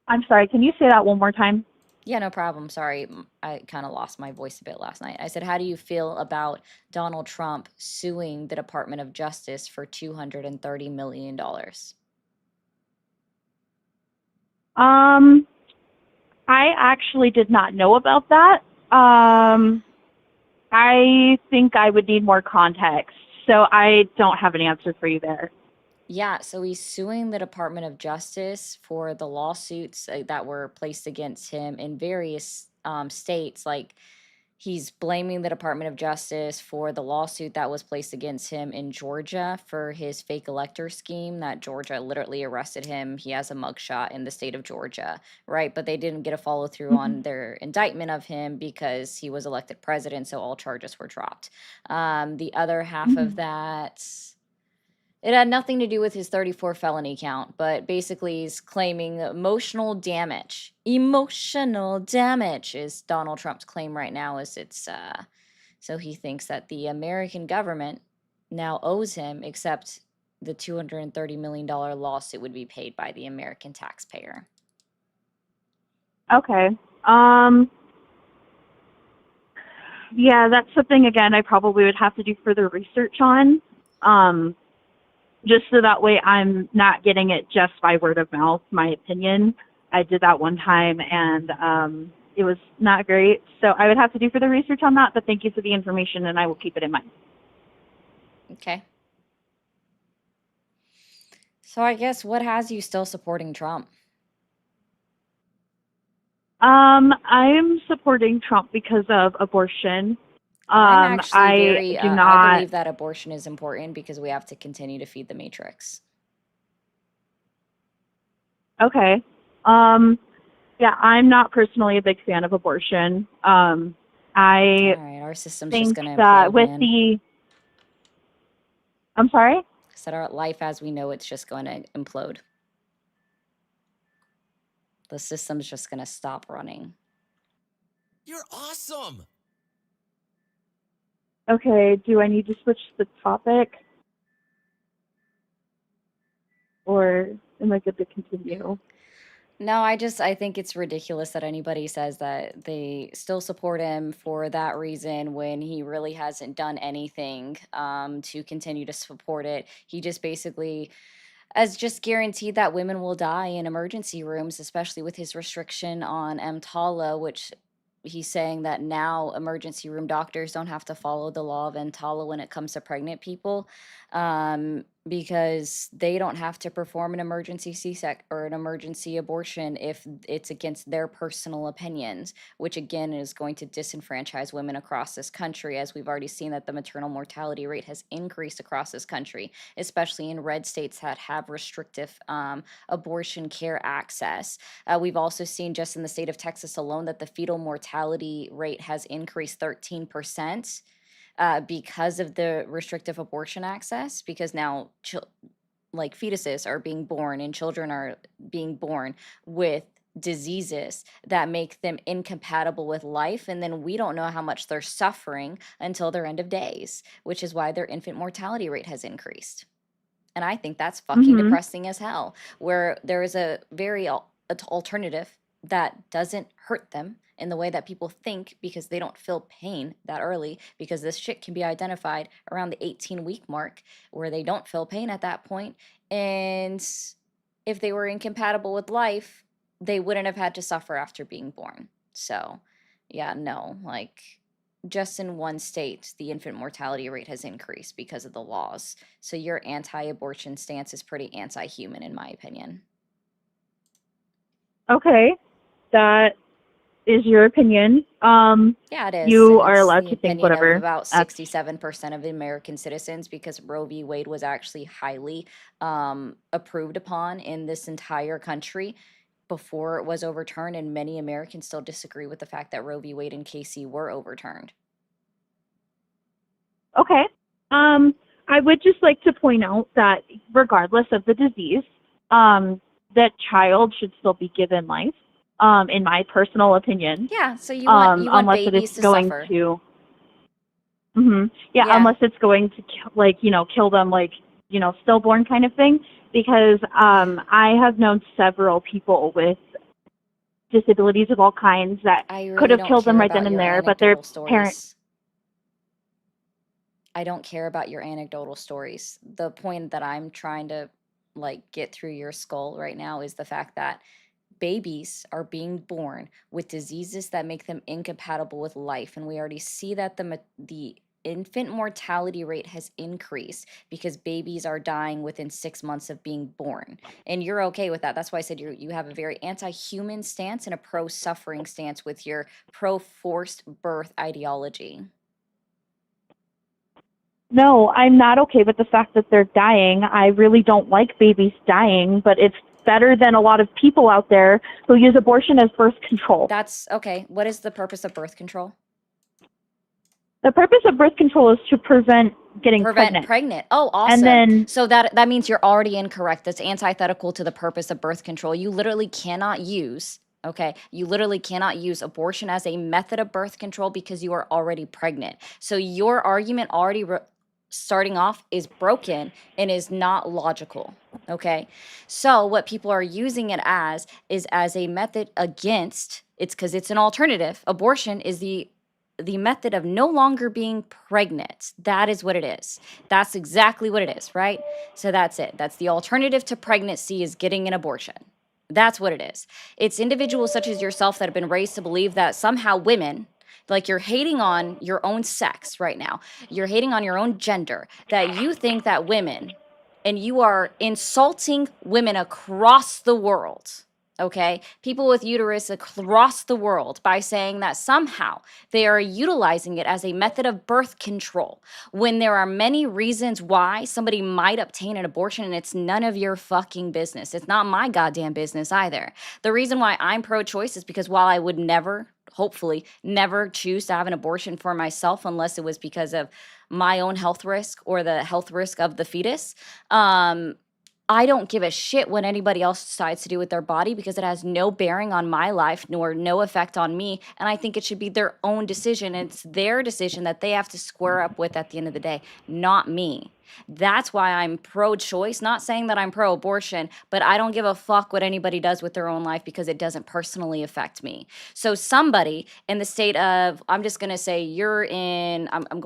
I'm sorry, can you say that one more time?
Yeah, no problem. Sorry, I kind of lost my voice a bit last night. I said, how do you feel about Donald Trump suing the Department of Justice for $230 million?
I actually did not know about that. I think I would need more context, so I don't have an answer for you there.
Yeah, so he's suing the Department of Justice for the lawsuits that were placed against him in various states. Like he's blaming the Department of Justice for the lawsuit that was placed against him in Georgia for his fake elector scheme that Georgia literally arrested him. He has a mugshot in the state of Georgia, right? But they didn't get a follow through on their indictment of him because he was elected president, so all charges were dropped. The other half of that, it had nothing to do with his 34 felony count, but basically he's claiming emotional damage. Emotional damage is Donald Trump's claim right now. So he thinks that the American government now owes him, except the $230 million lawsuit would be paid by the American taxpayer.
Okay. Um, yeah, that's something again I probably would have to do further research on. Um, just so that way I'm not getting it just by word of mouth, my opinion. I did that one time and it was not great. So I would have to do further research on that, but thank you for the information and I will keep it in mind.
Okay. So I guess what has you still supporting Trump?
I'm supporting Trump because of abortion.
I'm actually
I do
I
not.
believe that abortion is important because we have to continue to feed the matrix.
Okay. Yeah, I'm not personally a big fan of abortion.
All
I
right, our system's just
think
going to
that
implode,
with
man.
I'm sorry?
Said our life as we know it's just going to implode. The system's just going to stop running.
You're awesome.
Okay, do I need to switch the topic? Or am I good to continue?
No, I think it's ridiculous that anybody says that they still support him for that reason when he really hasn't done anything to continue to support it. He just basically has just guaranteed that women will die in emergency rooms, especially with his restriction on EMTALA, which he's saying that now emergency room doctors don't have to follow the law of EMTALA when it comes to pregnant people, because they don't have to perform an emergency C-sec or an emergency abortion if it's against their personal opinions, which again is going to disenfranchise women across this country, as we've already seen that the maternal mortality rate has increased across this country, especially in red states that have restrictive abortion care access. We've also seen just in the state of Texas alone that the fetal mortality rate has increased 13%. Because of the restrictive abortion access, because now like fetuses are being born and children are being born with diseases that make them incompatible with life, and then we don't know how much they're suffering until their end of days, which is why their infant mortality rate has increased. And I think that's fucking
Mm-hmm.
depressing as hell, where there is a very alternative that doesn't hurt them in the way that people think, because they don't feel pain that early, because this shit can be identified around the 18-week mark where they don't feel pain at that point. And if they were incompatible with life, they wouldn't have had to suffer after being born. So, yeah, no, like just in one state, the infant mortality rate has increased because of the laws. So your anti-abortion stance is pretty anti-human, in my opinion.
Okay, that is your opinion.
Yeah, it is.
You
And
are
it's
allowed
the
to think
opinion of
whatever.
about
That's
67% of American citizens, because Roe v. Wade was actually highly approved upon in this entire country before it was overturned, and many Americans still disagree with the fact that Roe v. Wade and Casey were overturned.
okay. I would just like to point out that regardless of the disease, that child should still be given life. In my personal opinion.
Yeah, so you want
Unless it
babies
is
to
going
suffer.
to. Yeah,
Yeah.
unless it's going to kill them, stillborn kind of thing. Because I have known several people with disabilities of all kinds that
I
could
really
have
don't
killed them
care
right then
about
and
your
there, but their
anecdotal
parents.
stories. I don't care about your anecdotal stories. The point that I'm trying to get through your skull right now is the fact that babies are being born with diseases that make them incompatible with life, and we already see that the infant mortality rate has increased because babies are dying within 6 months of being born, and you're okay with that. That's why I said you have a very anti-human stance and a pro-suffering stance with your pro-forced birth ideology.
No, I'm not okay with the fact that they're dying. I really don't like babies dying, but it's better than a lot of people out there who use abortion as birth control.
That's okay. What is the purpose of birth control?
The purpose of birth control is to prevent getting
pregnant. Oh, awesome.
And then,
so that means you're already incorrect. That's antithetical to the purpose of birth control. You literally cannot use abortion as a method of birth control because you are already pregnant. So your argument already starting off is broken and is not logical. Okay. So what people are using it as is as a method against It's because it's an alternative. Abortion is the method of no longer being pregnant. That is what it is. That's exactly what it is, right? So that's it. That's the alternative to pregnancy is getting an abortion. That's what it is. It's individuals such as yourself that have been raised to believe that somehow women, like you're hating on your own sex right now, you're hating on your own gender, that you think that women, and you are insulting women across the world. Okay, people with uterus across the world by saying that somehow they are utilizing it as a method of birth control when there are many reasons why somebody might obtain an abortion and it's none of your fucking business. It's not my goddamn business either. The reason why I'm pro choice is because while I would never, hopefully, never choose to have an abortion for myself unless it was because of my own health risk or the health risk of the fetus, I don't give a shit what anybody else decides to do with their body because it has no bearing on my life nor no effect on me. And I think it should be their own decision. It's their decision that they have to square up with at the end of the day, not me. That's why I'm pro choice, not saying that I'm pro abortion, but I don't give a fuck what anybody does with their own life because it doesn't personally affect me. So somebody in the state of, I'm just going to say you're in, I'm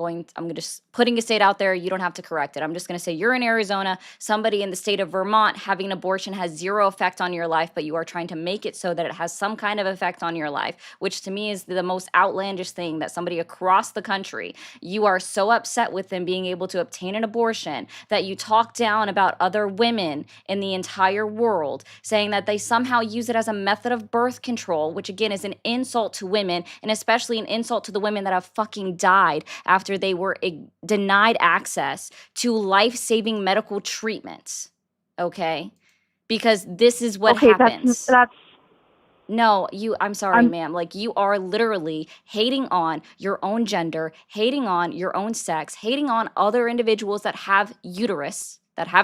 just putting a state out there. You don't have to correct it. I'm just going to say you're in Arizona. Somebody in the state of Vermont having an abortion has zero effect on your life, but you are trying to make it so that it has some kind of effect on your life, which to me is the most outlandish thing that somebody across the country, you are so upset with them being able to obtain an abortion that you talk down about other women in the entire world, saying that they somehow use it as a method of birth control, which again is an insult to women and especially an insult to the women that have fucking died after they were denied access to life-saving medical treatments. Okay? Because this is what
Okay,
happens.
that's
No, I'm sorry,
I'm
ma'am. Like you are literally hating on your own gender, hating on your own sex, hating on other individuals that have a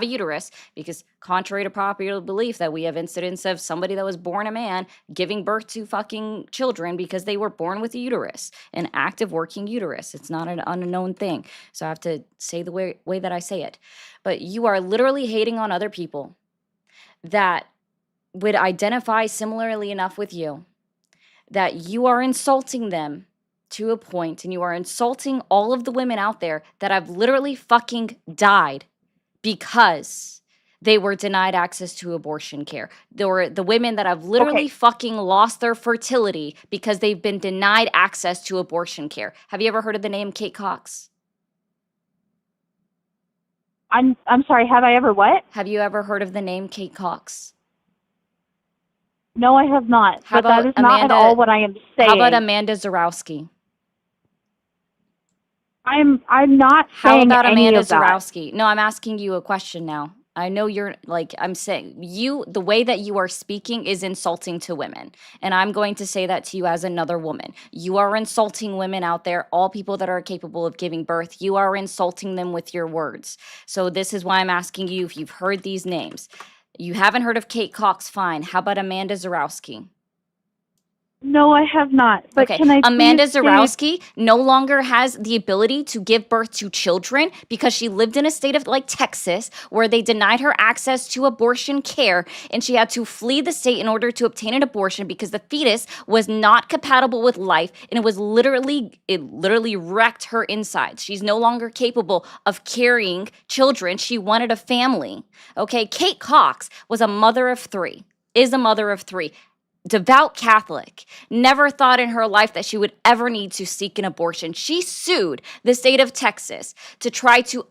uterus, because contrary to popular belief that we have incidents of somebody that was born a man giving birth to fucking children because they were born with a uterus, an active working uterus. It's not an unknown thing. So I have to say the way that I say it. But you are literally hating on other people that would identify similarly enough with you, that you are insulting them to a point, and you are insulting all of the women out there that have literally fucking died because they were denied access to abortion care. There were the women that have literally
okay.
fucking lost their fertility because they've been denied access to abortion care. Have you ever heard of the name Kate Cox?
I'm sorry, have I ever what?
Have you ever heard of the name Kate Cox?
No, I have not.
How
But that
about
is not at all what I am
How about
saying.
Amanda Zarowski?
I'm not
How
saying
about
any
Amanda
of that.
Zarowski? No, I'm asking you a question now. I know you're like, I'm saying the way that you are speaking is insulting to women. And I'm going to say that to you as another woman. You are insulting women out there, all people that are capable of giving birth. You are insulting them with your words. So this is why I'm asking you if you've heard these names. You haven't heard of Kate Cox, fine. How about Amanda Zarowski?
No, I have not. But
Okay,
can I
Amanda
please say,
Zarowski no longer has the ability to give birth to children because she lived in a state of like Texas where they denied her access to abortion care, and she had to flee the state in order to obtain an abortion because the fetus was not compatible with life, and it literally wrecked her insides. She's no longer capable of carrying children. She wanted a family. Okay, Kate Cox was a mother of three, is a mother of three. Devout Catholic, never thought in her life that she would ever need to seek an abortion. She sued the state of Texas to try to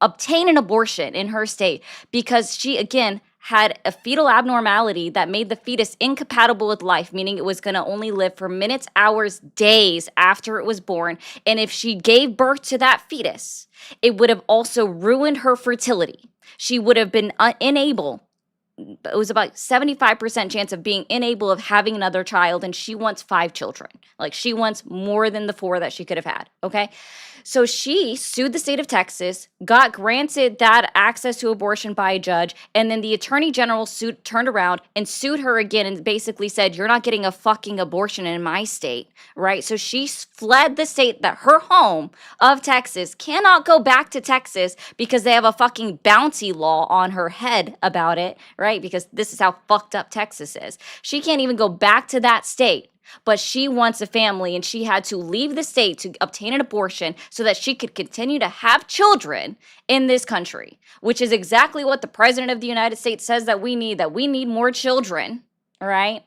obtain an abortion in her state because she, again, had a fetal abnormality that made the fetus incompatible with life, meaning it was going to only live for minutes, hours, days after it was born. And if she gave birth to that fetus, it would have also ruined her fertility. She would have been unable. It was about 75% chance of being unable of having another child, and she wants 5 children. Like, she wants more than the 4 that she could have had, okay? So she sued the state of Texas, got granted that access to abortion by a judge, and then the attorney general turned around and sued her again and basically said, you're not getting a fucking abortion in my state, right? So she fled the state, that her home of Texas, cannot go back to Texas because they have a fucking bounty law on her head about it, right? Because this is how fucked up Texas is. She can't even go back to that state but she wants a family, and she had to leave the state to obtain an abortion so that she could continue to have children in this country, which is exactly what the president of the United States says that we need more children, all right?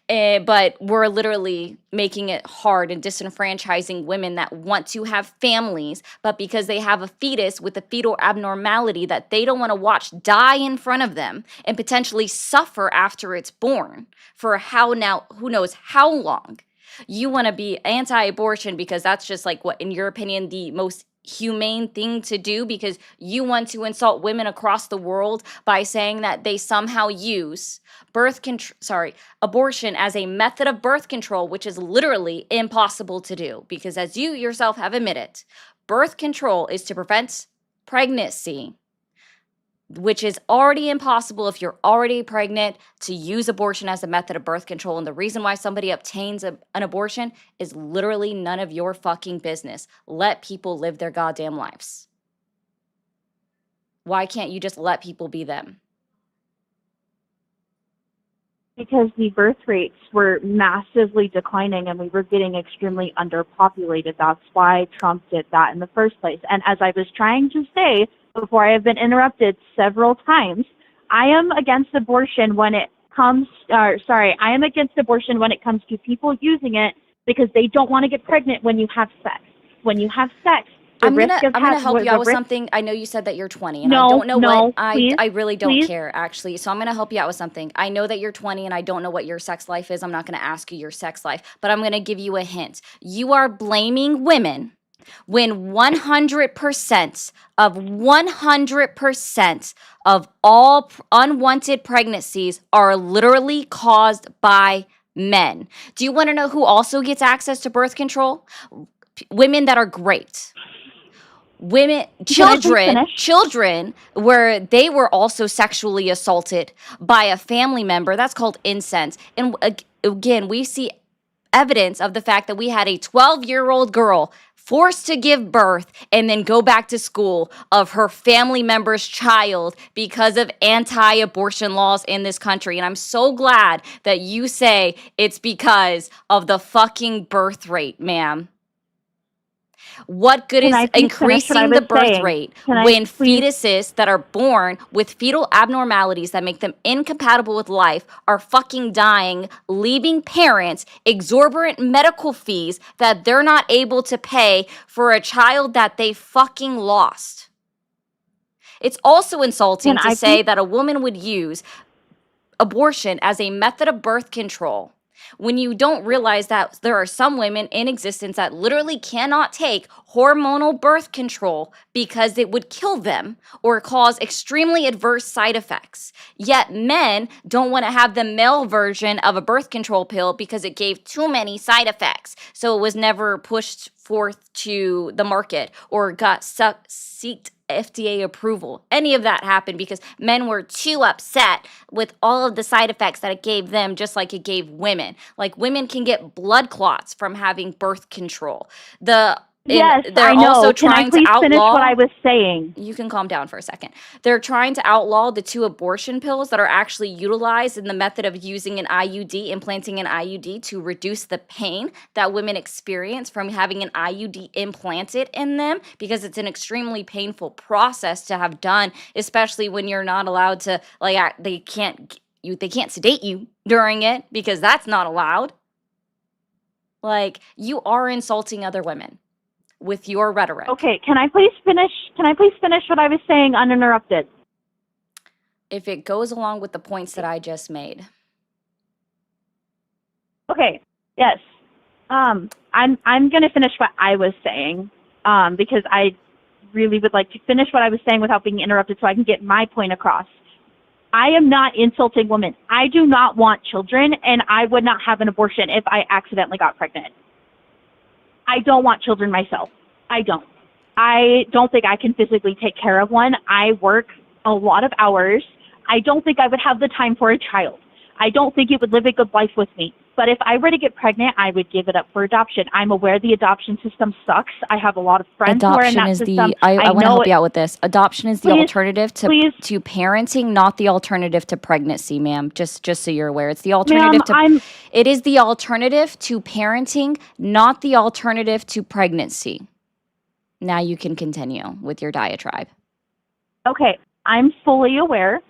But we're literally making it hard and disenfranchising women that want to have families, but because they have a fetus with a fetal abnormality that they don't want to watch die in front of them and potentially suffer after it's born for who knows how long. You want to be anti-abortion because that's just like what, in your opinion, the most humane thing to do, because you want to insult women across the world by saying that they somehow use abortion as a method of birth control, which is literally impossible to do, because as you yourself have admitted, birth control is to prevent pregnancy, which is already impossible if you're already pregnant, to use abortion as a method of birth control. And the reason why somebody obtains an abortion is literally none of your fucking business. Let people live their goddamn lives. Why can't you just let people be them?
Because the birth rates were massively declining and we were getting extremely underpopulated. That's why Trump did that in the first place. And as I was trying to say before, I have been interrupted several times, I am against abortion when it comes, I am against abortion when it comes to people using it because they don't want to get pregnant when you have sex. When you have sex,
I'm gonna help you out with something. I know you said that you're 20, and I don't know what I really don't care, actually. So I'm gonna help you out with something. I know that you're 20, and I don't know what your sex life is. I'm not gonna ask you your sex life, but I'm gonna give you a hint. You are blaming women when 100% of all unwanted pregnancies are literally caused by men. Do you want to know who also gets access to birth control? Women that are great. Children where they were also sexually assaulted by a family member. That's called incest. And again, we see evidence of the fact that we had a 12-year-old girl forced to give birth and then go back to school of her family member's child because of anti-abortion laws in this country. And I'm so glad that you say it's because of the fucking birth rate, ma'am. What good is increasing the birth rate when fetuses that are born with fetal abnormalities that make them incompatible with life are fucking dying, leaving parents exorbitant medical fees that they're not able to pay for a child that they fucking lost? It's also insulting to say that a woman would use abortion as a method of birth control when you don't realize that there are some women in existence that literally cannot take hormonal birth control because it would kill them or cause extremely adverse side effects. Yet men don't want to have the male version of a birth control pill because it gave too many side effects. So it was never pushed forth to the market or got seeked FDA approval. Any of that happened because men were too upset with all of the side effects that it gave them, just like it gave women. Like, women can get blood clots from having birth control.
Yes,
they're
I know.
also
Can
trying
I please
to outlaw.
finish what I was saying?
You can calm down for a second. They're trying to outlaw the 2 abortion pills that are actually utilized in the method of using an IUD, implanting an IUD to reduce the pain that women experience from having an IUD implanted in them, because it's an extremely painful process to have done, especially when you're not allowed to, they can't sedate you during it because that's not allowed. Like, you are insulting other women with your rhetoric.
Okay, can I please finish what I was saying uninterrupted?
If it goes along with the points that I just made.
Okay, yes. I'm going to finish what I was saying because I really would like to finish what I was saying without being interrupted so I can get my point across. I am not insulting women. I do not want children, and I would not have an abortion if I accidentally got pregnant. I don't want children myself. I don't think I can physically take care of one. I work a lot of hours. I don't think I would have the time for a child. I don't think it would live a good life with me. But if I were to get pregnant, I would give it up for adoption. I'm aware the adoption system sucks. I have a lot of friends who are in
Adoption
that
is
system.
I want to
know
help
it.
you out with this. Adoption is the
Please,
alternative
please,
to parenting, not the alternative to pregnancy, ma'am. Just so you're aware. It's the
ma'am,
alternative to it is the alternative to parenting, not the alternative to pregnancy. Now you can continue with your diatribe.
okay. I'm fully aware.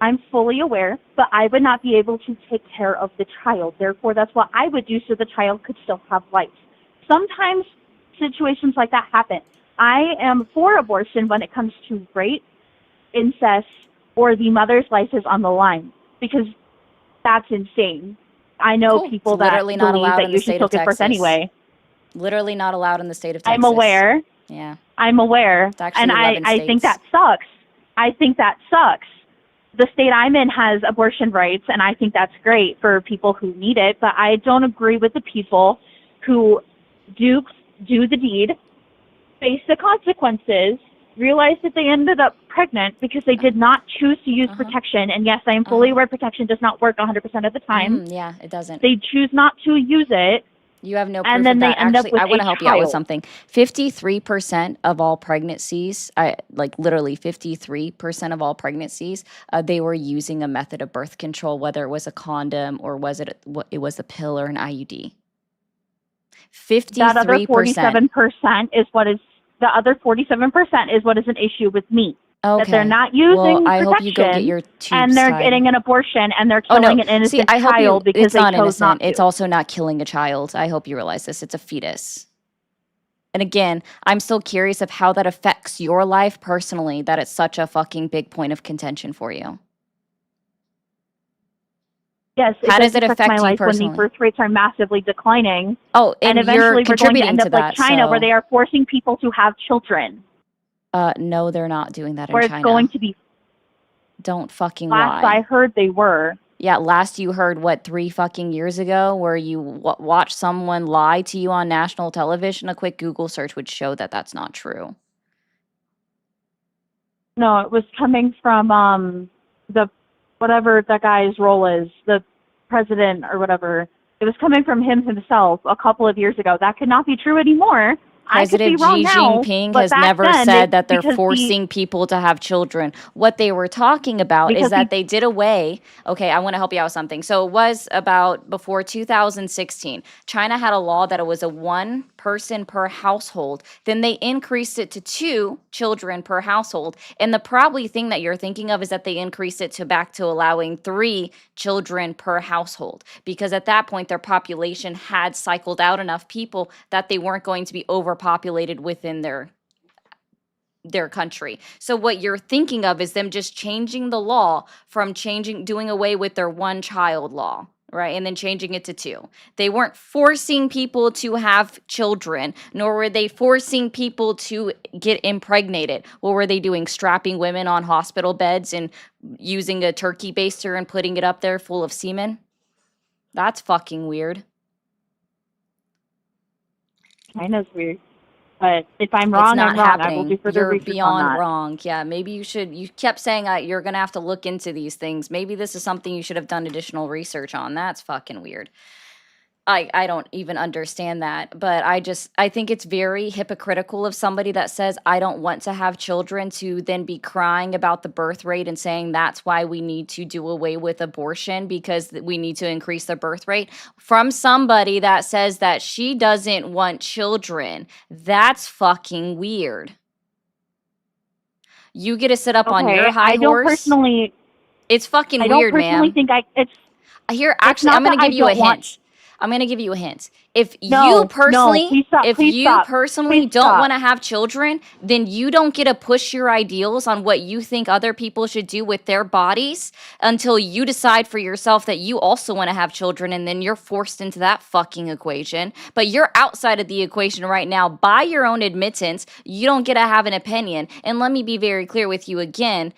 But I would not be able to take care of the child. Therefore, that's what I would do so the child could still have life. Sometimes situations like that happen. I am for abortion when it comes to rape, incest, or the mother's life is on the line, because that's insane. I know
Cool.
people
It's
that
literally not
believe
allowed
that
in
you
the
should
state
still
of
give birth
Texas.
anyway.
Literally not allowed in the state of
I'm
Texas.
aware.
Yeah.
I'm aware.
It's actually
And
11
I think
states.
that sucks. I think that sucks. The state I'm in has abortion rights, and I think that's great for people who need it, but I don't agree with the people who do the deed, face the consequences, realize that they ended up pregnant because they did not choose to use protection. And yes, I am fully aware protection does not work 100% of the time.
Yeah, it doesn't.
They choose not to use it.
You have no proof
And then
of
they
that.
end up
Actually,
with
I want to
a
help you out with
child.
something. 53% of all pregnancies, literally 53% of all pregnancies, they were using a method of birth control, whether it was a condom or it was a pill or an IUD. 53%.
That other 47% is what is the other 47% is what is an issue with me. That they're
Okay.
not using
Well, I
protection,
hope you go get your tubes
and they're
tied.
getting an abortion, and they're
Oh
killing
no.
an innocent
See, I hope you.
child because
It's
they
not
chose
innocent.
not to.
It's also not killing a child. I hope you realize this. It's a fetus. And again, I'm still curious of how that affects your life personally. That it's such a fucking big point of contention for you.
Yes, it
How
does
does it
affect my
affect you
life when the
personally?
birth rates are massively declining.
Oh,
And
and you're
eventually we're going to
contributing
end
to
up like
that.
China, where
So,
they are forcing people to have children,
no, they're not doing that in
where it's going
China.
to be,
Don't fucking
last I
lie.
heard they were.
Yeah, last you heard what 3 fucking years ago, where you watched someone lie to you on national television. A quick Google search would show that that's not true.
No, it was coming from the whatever that guy's role is, the president or whatever. It was coming from him himself a couple of years ago. That could not be true anymore. I could be
President
wrong
Xi
now,
Jinping
but
has
back
never
then,
said that they're
because
forcing people to have children. What they were talking about is that they did away. Okay, I want to help you out with something. So it was about before 2016. China had a law that it was a 1 person per household. Then they increased it to 2 children per household. And the probably thing that you're thinking of is that they increased it to back to allowing 3 children per household, because at that point their population had cycled out enough people that they weren't going to be overpopulated within their country. So what you're thinking of is them just changing the law from doing away with their 1 child law, right? And then changing it to 2. They weren't forcing people to have children, nor were they forcing people to get impregnated. What were they doing? Strapping women on hospital beds and using a turkey baster and putting it up there full of semen? That's fucking weird.
China's weird. But if I'm
It's
wrong,
not
I'm wrong. I will
happening.
do further
You're
research on
beyond
that.
wrong. Yeah, maybe you should. You kept saying you're going to have to look into these things. Maybe this is something you should have done additional research on. That's fucking weird. I don't even understand that, but I think it's very hypocritical of somebody that says I don't want to have children to then be crying about the birth rate and saying that's why we need to do away with abortion because we need to increase the birth rate, from somebody that says that she doesn't want children. That's fucking weird. You get to sit up on your high
I don't
horse.
personally.
It's fucking
I don't
weird,
personally
ma'am.
think
Here, actually, I'm going to give you a hint. I'm going to give you a hint. If you personally don't want to have children, then you don't get to push your ideals on what you think other people should do with their bodies until you decide for yourself that you also want to have children, and then you're forced into that fucking equation. But you're outside of the equation right now by your own admittance. You don't get to have an opinion. And let me be very clear with you again.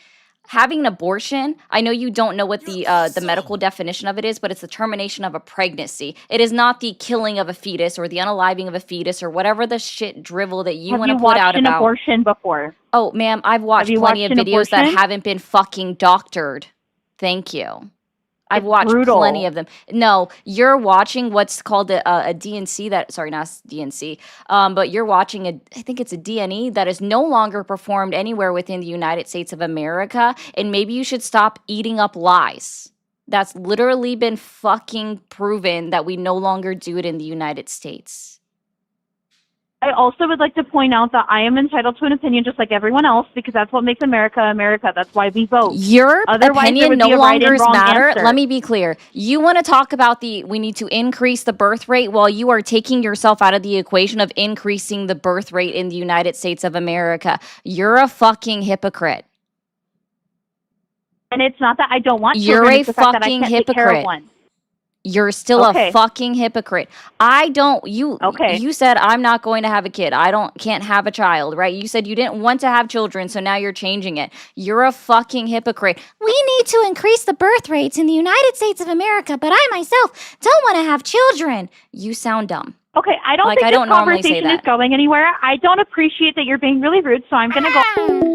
Having an abortion, I know you don't know what the medical definition of it is, but it's the termination of a pregnancy. It is not the killing of a fetus or the unaliving of a fetus or whatever the shit drivel that you want to put out about.
Have you watched an abortion before?
Oh, ma'am, I've watched plenty of videos that haven't been fucking doctored. Thank you. I've
It's
watched plenty
brutal.
of them. No, you're watching what's called a DNC that, sorry, not DNC, but you're watching I think it's a DNE that is no longer performed anywhere within the United States of America. And maybe you should stop eating up lies. That's literally been fucking proven that we no longer do it in the United States.
I also would like to point out that I am entitled to an opinion just like everyone else because that's what makes America America. That's why we vote.
Your
Otherwise, there
opinion
would
no
be a right
longer
and wrong
matter.
answer.
Let me be clear. You want to talk about we need to increase the birth rate while you are taking yourself out of the equation of increasing the birth rate in the United States of America. You're a fucking hypocrite.
And it's not that I don't want
You're
children.
a
It's the fact that I
fucking
can't take care of
hypocrite.
one.
You're still a
Okay.
fucking hypocrite.
Okay.
You said I'm not going to have a kid. Can't have a child, right? You said you didn't want to have children, so now you're changing it. You're a fucking hypocrite. We need to increase the birth rates in the United States of America, but I myself don't want to have children. You sound dumb.
Okay, I don't
Like,
think
I
this
don't normally say
conversation is
that.
going anywhere. I don't appreciate that you're being really rude, so I'm going to go.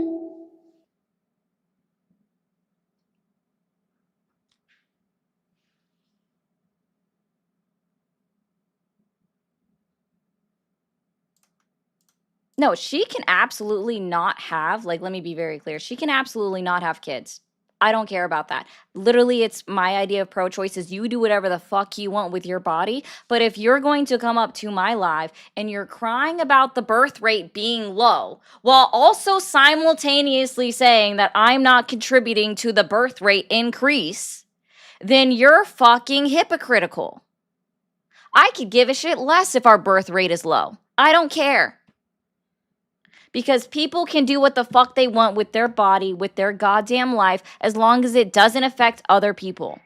No, she can absolutely not have, like, let me be very clear. She can absolutely not have kids. I don't care about that. Literally, it's my idea of pro choice is you do whatever the fuck you want with your body. But if you're going to come up to my live and you're crying about the birth rate being low while also simultaneously saying that I'm not contributing to the birth rate increase, then you're fucking hypocritical. I could give a shit less if our birth rate is low. I don't care. Because people can do what the fuck they want with their body, with their goddamn life, as long as it doesn't affect other people.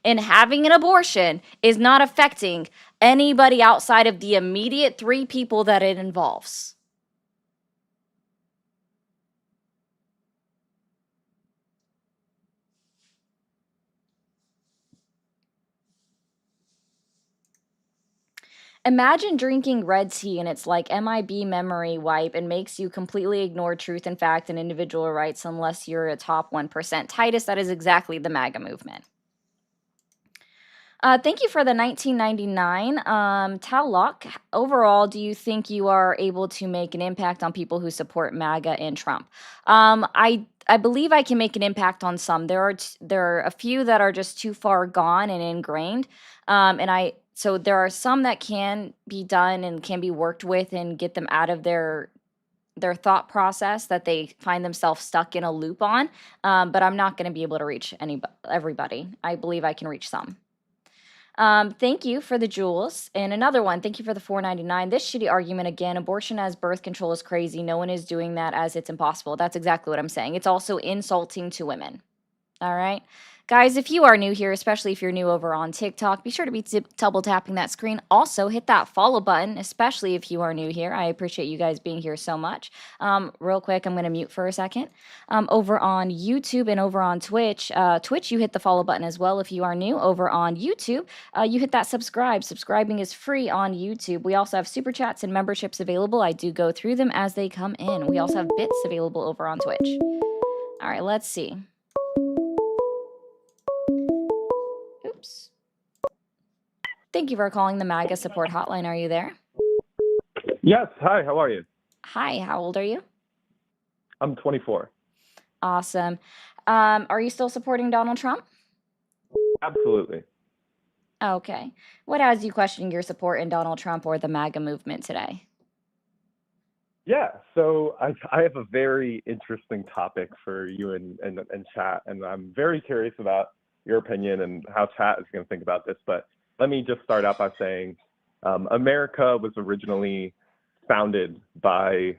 And having an abortion is not affecting anybody outside of the immediate 3 people that it involves. Imagine drinking red tea and it's like MIB memory wipe and makes you completely ignore truth and fact and individual rights unless you're a top 1%. Titus, that is exactly the MAGA movement. Thank you for the 1999. Talok, overall, do you think you are able to make an impact on people who support MAGA and Trump? I believe I can make an impact on some. There are a few that are just too far gone and ingrained. So there are some that can be done and can be worked with and get them out of their thought process that they find themselves stuck in a loop on. But I'm not going to be able to reach everybody. I believe I can reach some. Thank you for the jewels. And another one, thank you for the $4.99. This shitty argument again, abortion as birth control is crazy. No one is doing that as it's impossible. That's exactly what I'm saying. It's also insulting to women. All right. Guys, if you are new here, especially if you're new over on TikTok, be sure to be double tapping that screen. Also, hit that follow button, especially if you are new here. I appreciate you guys being here so much. Real quick, I'm going to mute for a second. Over on YouTube and over on Twitch, you hit the follow button as well if you are new. Over on YouTube, you hit that subscribe. Subscribing is free on YouTube. We also have super chats and memberships available. I do go through them as they come in. We also have bits available over on Twitch. All right, let's see. Oops. Thank you for calling the MAGA support hotline. Are you there?
Yes. Hi, how are you?
Hi, how old are you?
I'm 24.
Awesome. Are you still supporting Donald Trump?
Absolutely.
Okay. What has you questioning your support in Donald Trump or the MAGA movement today?
Yeah, so I have a very interesting topic for you and chat, and I'm very curious about your opinion and how chat is going to think about this. But let me just start out by saying America was originally founded by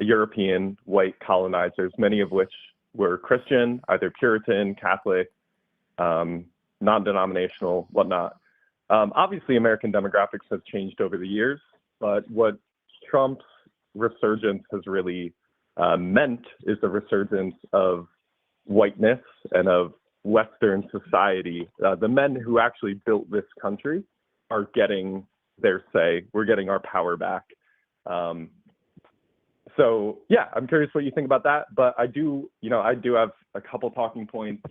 European white colonizers, many of which were Christian, either Puritan, Catholic, non-denominational, whatnot. Obviously, American demographics have changed over the years, but what Trump's resurgence has really meant is the resurgence of whiteness and of Western society. The men who actually built this country are getting their say. We're getting our power back. So yeah, I'm curious what you think about that. But I do have a couple talking points.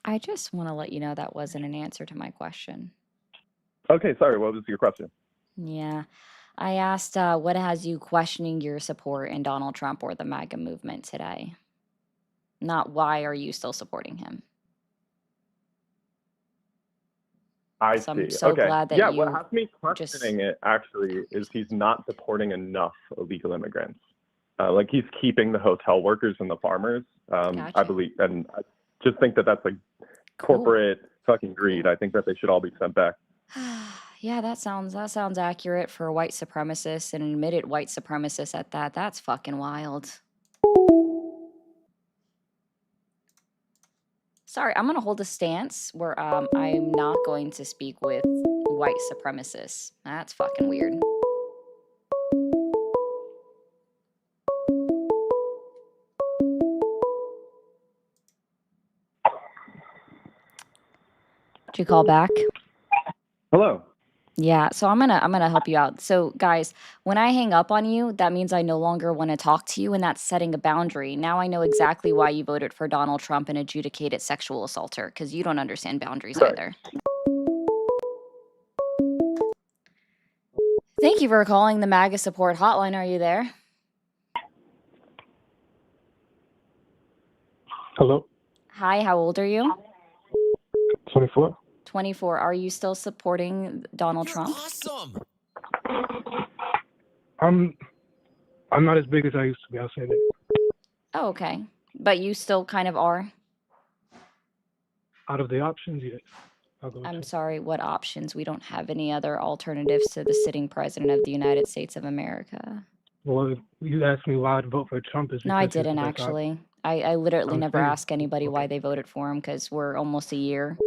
I just want to let you know that wasn't an answer to my question.
Okay, sorry. What was your question?
Yeah. I asked what has you questioning your support in Donald Trump or the MAGA movement today? Not why are you still supporting him?
I
So I'm
see.
so
Okay.
glad that
Yeah, what
you
has me
just
questioning it actually is he's not deporting enough illegal immigrants. Like he's keeping the hotel workers and the farmers. I
gotcha.
believe, and I just think that that's like
Cool.
corporate fucking greed.
Cool.
I think that they should all be sent back.
Yeah, that sounds accurate for a white supremacist, and admitted white supremacist at that. That's fucking wild. Sorry, I'm gonna hold a stance where I'm not going to speak with white supremacists. That's fucking weird. Did you call back?
Hello.
Yeah, so I'm gonna help you out. So guys, when I hang up on you, that means I no longer want to talk to you, and that's setting a boundary. Now I know exactly why you voted for Donald Trump and adjudicated sexual assaulter, because you don't understand boundaries
Right.
either. Thank you for calling the MAGA support hotline. Are you there?
Hello,
Hi, how old are you?
24.
24. Are you still supporting Donald
You're
Trump?
awesome.
I'm not as big as I used to be. I'll say that.
Oh, okay. But you still kind of are?
Out of the options, yes. I'll go with
I'm
Trump.
sorry, what options? We don't have any other alternatives to the sitting president of the United States of America.
Well, if you asked me why I'd vote for Trump is
No, I
because he's the
didn't
best option.
actually. I literally
I'm
never
saying,
ask anybody why
okay.
they voted for him, because we're almost a year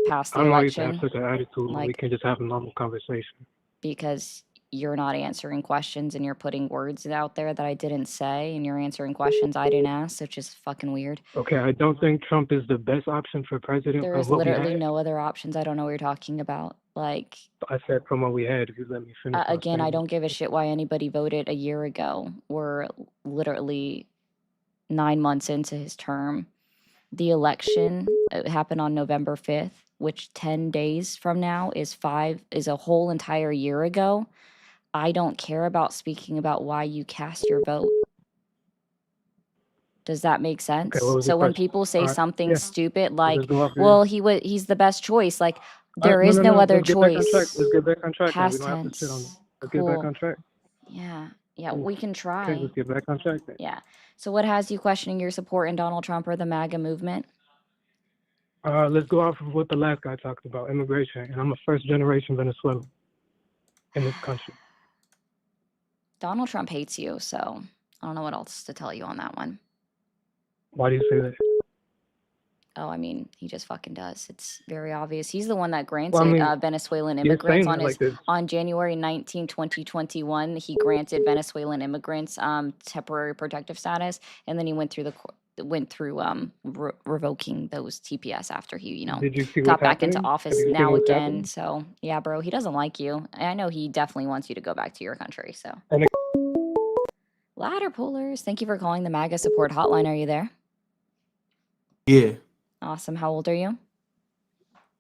past
I
the
don't know you to have
election.
such an attitude when we
Like,
can just have a normal conversation.
because you're not answering questions and you're putting words out there that I didn't say, and you're answering questions I didn't ask, which is fucking weird.
Okay, I don't think Trump is the best option for president
There
from
is
what we
literally
had.
no other options. I don't know what you're talking about. Like,
I said from what we had, if you let me finish my
again, I
statement.
don't give a shit why anybody voted a year ago. We're literally 9 months into his term. The election happened on November 5th, which 10 days from now is a whole entire year ago. I don't care about speaking about why you cast your vote. Does that make sense?
Okay, what was
So
your
when
question?
people say
All right,
something
yeah,
stupid
let's
like,
go off here.
well, he's the best choice, like
All right,
there is no other
let's get back on track.
choice.
Let's get back on track now. We
Past
don't have to sit on it.
tense.
Let's get back
Cool.
on track.
Yeah,
Cool.
we can
Okay,
try.
let's get back on track then.
Yeah. So what has you questioning your support in Donald Trump or the MAGA movement?
Let's go off of what the last guy talked about, immigration. And I'm a first generation Venezuelan in this country.
Donald Trump hates you, so I don't know what else to tell you on that one.
Why do you say that?
Oh, I mean, he just fucking does. It's very obvious. He's the one that granted
Well, I mean,
Venezuelan
you're
immigrants
saying
on
that like this.
on January 19, 2021. He granted Venezuelan immigrants temporary protective status, and then he went through revoking those TPS after he,
Did you see
got
what's
back into
happening? Have
office
you seen
now
what's
again.
happening?
So yeah, bro, he doesn't like you. And I know he definitely wants you to go back to your country. So
And
ladder pullers, thank you for calling the MAGA support hotline. Are you there?
Yeah,
Awesome. How old are you?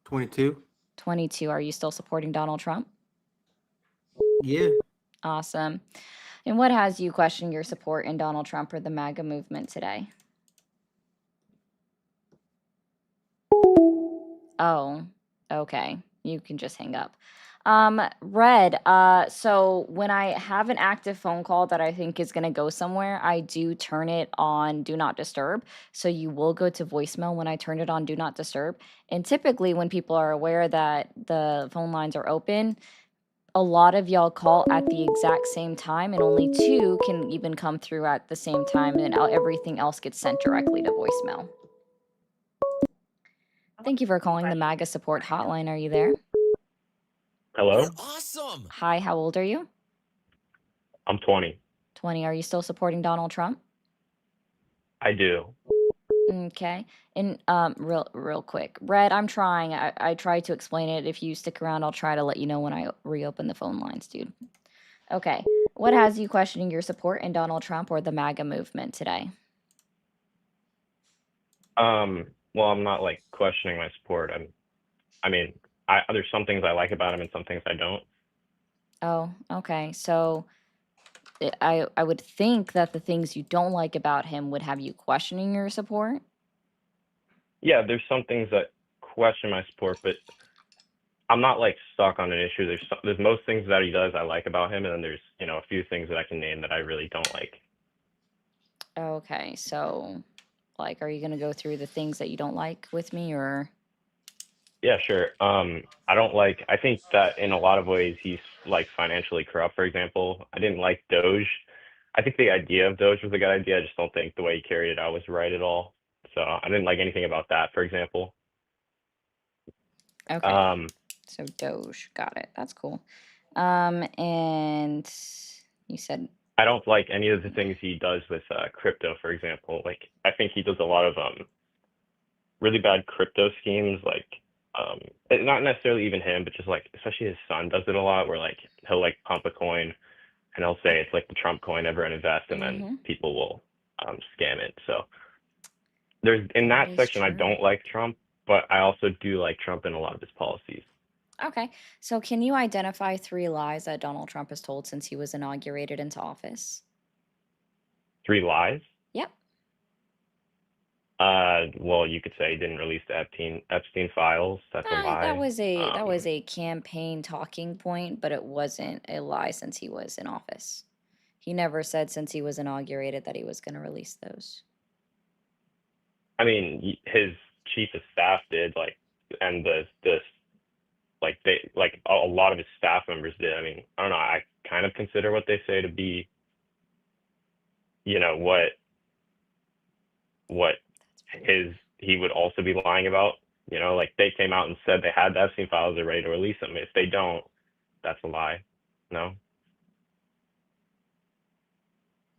22.
22. Are you still supporting Donald Trump?
Yeah.
Awesome. And what has you questioning your support in Donald Trump or the MAGA movement today? Oh, okay. You can just hang up. Red, so when I have an active phone call that I think is going to go somewhere, I do turn it on Do Not Disturb. So you will go to voicemail when I turn it on Do Not Disturb. And typically when people are aware that the phone lines are open, a lot of y'all call at the exact same time, and only 2 can even come through at the same time, and everything else gets sent directly to voicemail. Thank you for calling the MAGA support hotline. Are you there?
Hello?
You're awesome.
Hi, how old are you?
I'm 20.
20. Are you still supporting Donald Trump?
I do.
Okay. And real quick, Red, I'm trying. I tried to explain it. If you stick around, I'll try to let you know when I reopen the phone lines, dude. Okay. What has you questioning your support in Donald Trump or the MAGA movement today?
well, I'm not like questioning my support. I mean, there's some things I like about him and some things I don't.
Oh, okay. So I would think that the things you don't like about him would have you questioning your support.
Yeah, there's some things that question my support, but I'm not like stuck on an issue. There's most things that he does I like about him, and then there's a few things that I can name that I really don't like.
Okay, so like, are you gonna go through the things that you don't like with me, or?
Yeah, sure. I don't like. I think that in a lot of ways he's like financially corrupt. For example, I didn't like Doge. I think the idea of Doge was a good idea. I just don't think the way he carried it out was right at all. So I didn't like anything about that. For example.
Okay,
Um,
so Doge, got it. That's cool. And you said
I don't like any of the things he does with crypto. For example, like I think he does a lot of really bad crypto schemes. Like not necessarily even him, but just like especially his son does it a lot. Where like he'll like pump a coin and he'll say it's like the Trump coin, everyone invest, and then
mm-hmm.
people will scam it. So there's in
That
that
is
section I
true.
don't like Trump, but I also do like Trump in a lot of his policies.
Okay, so can you identify 3 lies that Donald Trump has told since he was inaugurated into office?
3 lies.
Yep.
Well, you could say he didn't release the Epstein files. That's a
That
lie.
was a campaign talking point, but it wasn't a lie since he was in office. He never said since he was inaugurated that he was going to release those.
I mean, his chief of staff did like, and the like they like a lot of his staff members did. I mean, I don't know. I kind of consider what they say to be, what he would also be lying about. Like they came out and said they had the Epstein files, they're ready to release them. If they don't, that's a lie. No.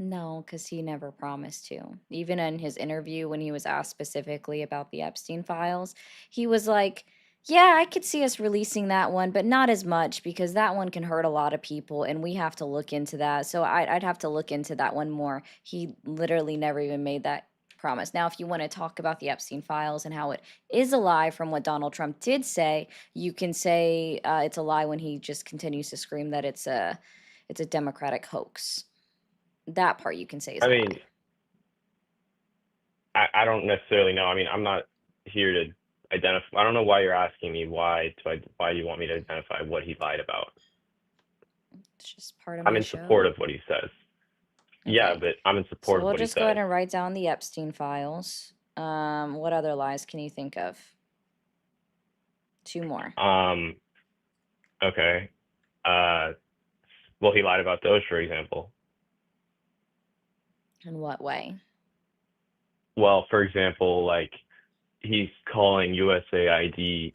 No, because he never promised to. Even in his interview, when he was asked specifically about the Epstein files, he was like, yeah, I could see us releasing that one, but not as much because that one can hurt a lot of people and we have to look into that. So I'd have to look into that one more. He literally never even made that promise. Now, if you want to talk about the Epstein files and how it is a lie from what Donald Trump did say, you can say it's a lie when he just continues to scream that it's a Democratic hoax. That part you can say is
I
a
mean,
lie.
I don't necessarily know. I mean, I'm not here to identify. I don't know why you're asking me why you want me to identify what he lied about.
It's just part of
I'm
my
in
show.
support of what he says. Yeah,
Okay.
but I'm in
So
support of
we'll
what he
just go ahead
says.
and write down the Epstein files. What other lies can you think of? 2 more.
Okay. Uh, well, he lied about those, for example.
In what way?
Well, for example, like he's calling USAID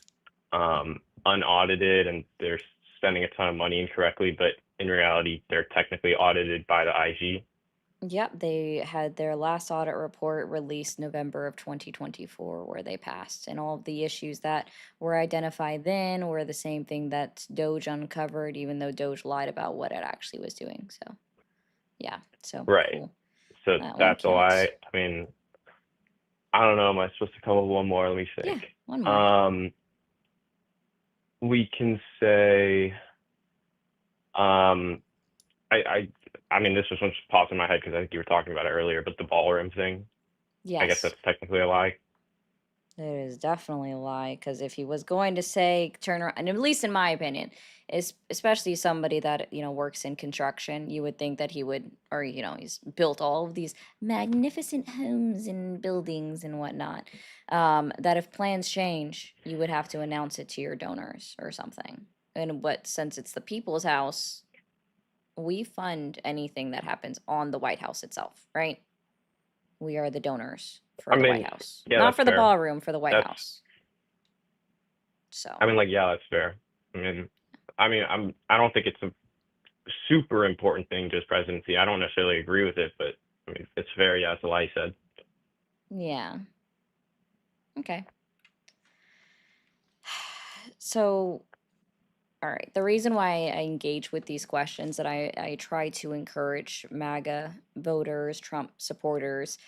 unaudited and they're spending a ton of money incorrectly, but in reality, they're technically audited by the IG.
Yep, they had their last audit report released November of 2024 where they passed, and all of the issues that were identified then were the same thing that Doge uncovered, even though Doge lied about what it actually was doing. So, yeah, so
Right.
cool.
So
That one
that's a lie.
counts.
I mean, I don't know. Am I supposed to come up with one more? Let me
Yeah,
think.
one more.
We can say, um, I mean, this was one just popped in my head because I think you were talking about it earlier, but the ballroom thing, I guess
Yes.
that's technically a lie.
It is definitely a lie because if he was going to say turn around, and at least in my opinion, is especially somebody that works in construction, you would think that he would, or he's built all of these magnificent homes and buildings and whatnot. That if plans change, you would have to announce it to your donors or something. And but since it's the people's house, we fund anything that happens on the White House itself, right? We are the donors for
I
the White
mean,
House,
yeah,
not
that's
for the
fair.
ballroom, for the White
That's,
House. So,
I mean, like, yeah, that's fair. I don't think it's a super important thing, just presidency. I don't necessarily agree with it, but I mean, it's fair. Yeah, it's a lie, he said.
yeah. Okay. So, all right. The reason why I engage with these questions that I try to encourage MAGA voters, Trump supporters,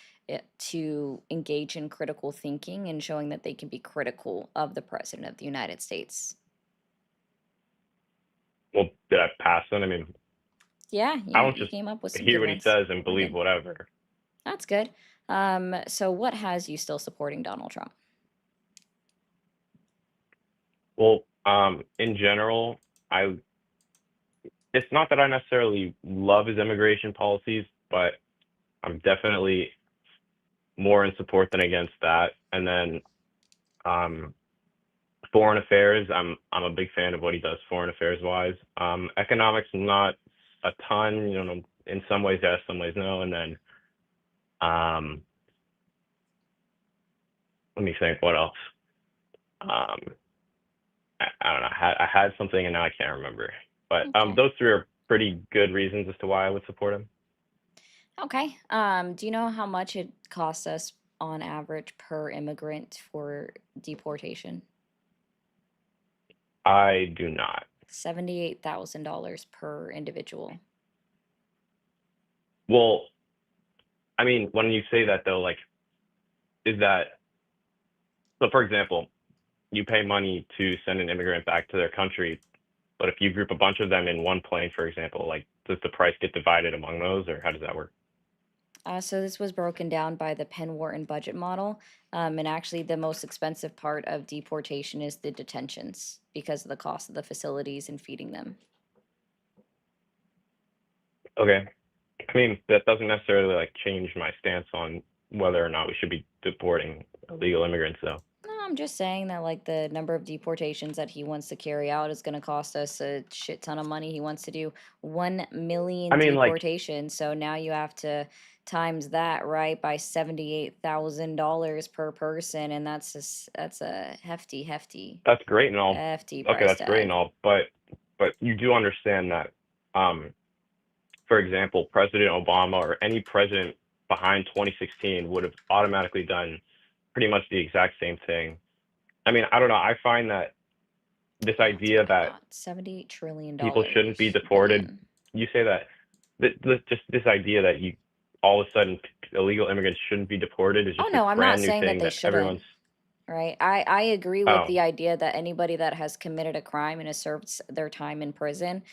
to engage in critical thinking and showing that they can be critical of the president of the United States.
Well, did I pass then? I mean,
Yeah,
I
you,
don't
you
just
came up with some
hear
good
what he
ones.
says and
We're
believe
good.
whatever.
That's good. So what has you still supporting Donald Trump?
Well, in general, it's not that I necessarily love his immigration policies, but I'm definitely more in support than against that. And then um, foreign affairs, I'm a big fan of what he does foreign affairs wise. Economics, not a ton. You know, in some ways yes, some ways no. And then um, let me think, what else? Um, I don't know. I had something and now I can't remember. But
Okay.
those three are pretty good reasons as to why I would support him.
Okay. Do you know how much it costs us on average per immigrant for deportation?
I do not.
$78,000 per individual.
Well, I mean, when you say that though, like, is that so? For example, you pay money to send an immigrant back to their country, but if you group a bunch of them in one plane, for example, like, does the price get divided among those, or how does that work?
So this was broken down by the Penn Wharton budget model. And actually, the most expensive part of deportation is the detentions because of the cost of the facilities and feeding them.
Okay. I mean, that doesn't necessarily like change my stance on whether or not we should be deporting illegal immigrants, though.
No, I'm just saying that like the number of deportations that he wants to carry out is going to cost us a shit ton of money. He wants to do 1
I
million
mean, like,
deportations. So now you have to times that, right, by $78,000 per person, and that's a
that's great and all.
hefty
Okay,
price
that's great and
tag.
all, but you do understand that, um, for example, President Obama or any president behind 2016 would have automatically done pretty much the exact same thing. I mean, I don't know. I find that this
Yeah, that's a
idea that
lot. $78 trillion
people shouldn't be deported,
billion.
you say that, just this idea that you all of a sudden illegal immigrants shouldn't be deported is
Oh
just this
no, I'm not
brand new
saying that
thing
they
that
shouldn't.
everyone's,
Right. I agree with
oh,
the idea that anybody that has committed a crime and has served their time in prison,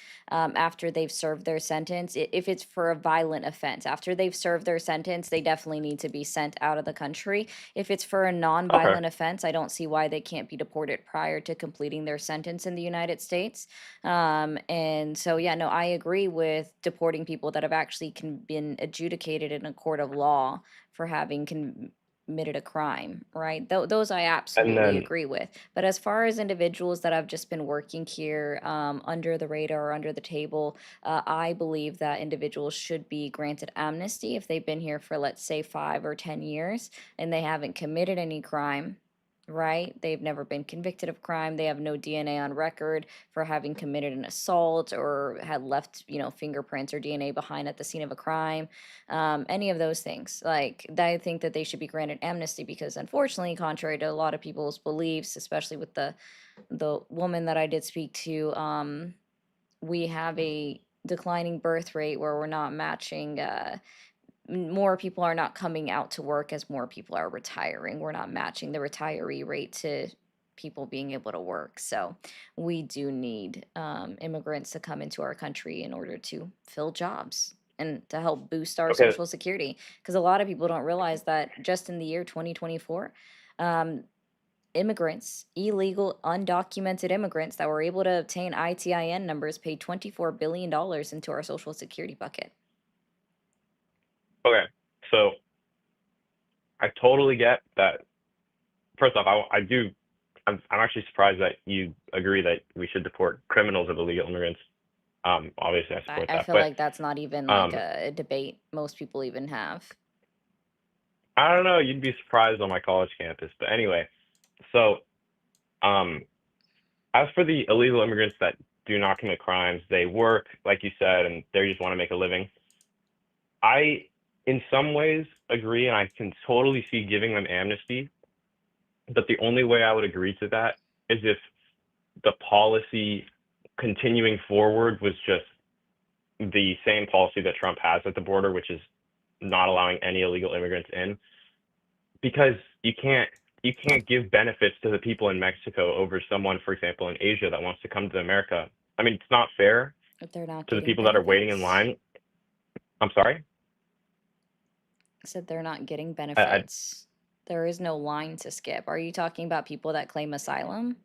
after they've served their sentence, if it's for a violent offense, after they've served their sentence, they definitely need to be sent out of the country. If it's for a
okay.
non-violent offense, I don't see why they can't be deported prior to completing their sentence in the United States. And so, yeah, no, I agree with deporting people that have actually been adjudicated in a court of law for having committed a crime, right? Those I
And
absolutely
then,
agree with. But as far as individuals that have just been working here under the radar or under the table, I believe that individuals should be granted amnesty if they've been here for, let's say, 5 or 10 years and they haven't committed any crime. Right? They've never been convicted of crime. They have no DNA on record for having committed an assault or had left, fingerprints or DNA behind at the scene of a crime, any of those things. Like, I think that they should be granted amnesty because, unfortunately, contrary to a lot of people's beliefs, especially with the woman that I did speak to, we have a declining birth rate where we're not matching. More people are not coming out to work as more people are retiring. We're not matching the retiree rate to people being able to work. So we do need immigrants to come into our country in order to fill jobs and to help boost our
okay,
social security. Because a lot of people don't realize that just in the year 2024, um, immigrants, illegal, undocumented immigrants that were able to obtain ITIN numbers paid $24 billion into our social security bucket.
okay. So I totally get that. First off, I do, I'm actually surprised that you agree that we should deport criminals of illegal immigrants. Obviously, I
I,
support
I
that,
feel
but
like that's not even like
um,
a debate most people even have.
I don't know. You'd be surprised on my college campus, but anyway. So, um, as for the illegal immigrants that do not commit crimes, they work, like you said, and they just want to make a living. I, in some ways, agree, and I can totally see giving them amnesty. But the only way I would agree to that is if the policy continuing forward was just the same policy that Trump has at the border, which is not allowing any illegal immigrants in, because you can't give benefits to the people in Mexico over someone, for example, in Asia that wants to come to America. I mean, it's not fair
If they're not
to the
getting
people that are waiting in
benefits.
line. I'm sorry.
Said they're not getting
I,
benefits. There is no line to skip. Are you talking about people that claim asylum?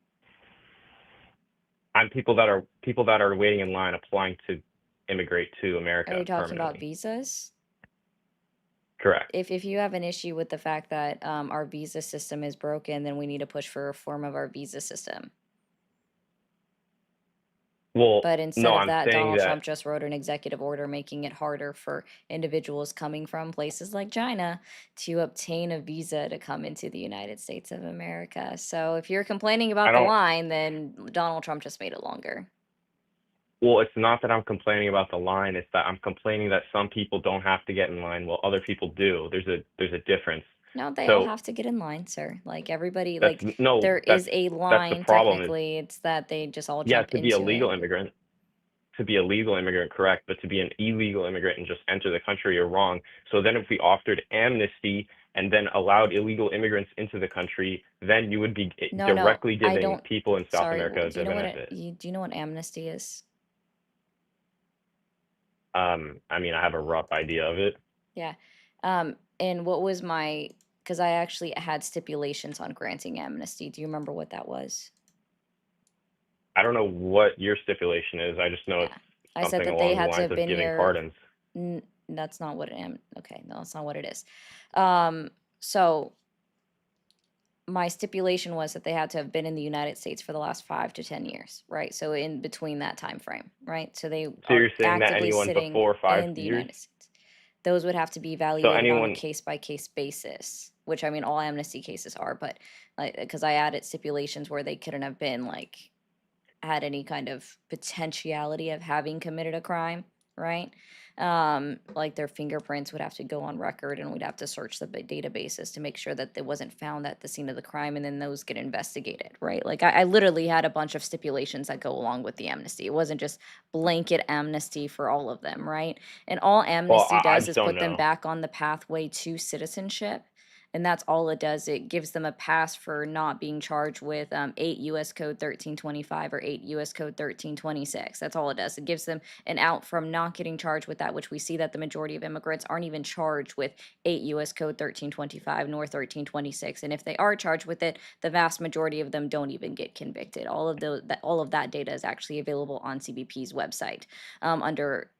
I'm people that are waiting in line applying to immigrate to
Are
America
you talking about
permanently.
visas?
Correct.
If you have an issue with the fact that our visa system is broken, then we need to push for reform of our visa system.
Well,
But instead
no,
of
I'm
that,
saying
Donald
that
Trump just wrote an executive order making it harder for individuals coming from places like China to obtain a visa to come into the United States of America. So if you're complaining
I
about the
don't.
line, then Donald Trump just made it longer.
Well, it's not that I'm complaining about the line. It's that I'm complaining that some people don't have to get in line while other people do. There's a difference.
No, they all
So
have to get in line, sir. Like everybody,
that's
like
no,
there is a
that's the
line
problem. Is
technically. It's that they just all
yeah,
jump
to be a
into
legal
it.
immigrant, correct, but to be an illegal immigrant and just enter the country, you're wrong. So then if we offered amnesty and then allowed illegal immigrants into the country, then you would be
No, no,
directly
I
giving
don't.
people in South
Sorry,
America
do you
the
know
benefit.
do you know what amnesty is?
I mean, I have a rough idea of it.
Yeah. And what was my, because I actually had stipulations on granting amnesty. Do you remember what that was?
I don't know what your stipulation is. I just know it's
Yeah. I said
something
that they
along the
had to
lines
have
of
been
giving
here.
pardons.
That's not what okay, no, that's not what it is. So my stipulation was that they had to have been in the United States for the last 5 to 10 years, right? So in between that time frame, right? So they
So
are
you're saying that
actively
anyone
sitting
before five
in the
years?
United States. Those would have to be
So
evaluated on a
anyone,
case by case basis, which I mean, all amnesty cases are, but because I added stipulations where they couldn't have been like had any kind of potentiality of having committed a crime, right? Like their fingerprints would have to go on record and we'd have to search the databases to make sure that it wasn't found at the scene of the crime and then those get investigated, right? Like I literally had a bunch of stipulations that go along with the amnesty. It wasn't just blanket amnesty for all of them, right? And all
well,
amnesty
I
does
just
is
don't
put them
know.
back on the pathway to citizenship. And that's all it does. It gives them a pass for not being charged with 8 U.S. Code 1325 or 8 U.S. Code 1326. That's all it does. It gives them an out from not getting charged with that, which we see that the majority of immigrants aren't even charged with 8 U.S. Code 1325 nor 1326. And if they are charged with it, the vast majority of them don't even get convicted. All of that data is actually available on CBP's website under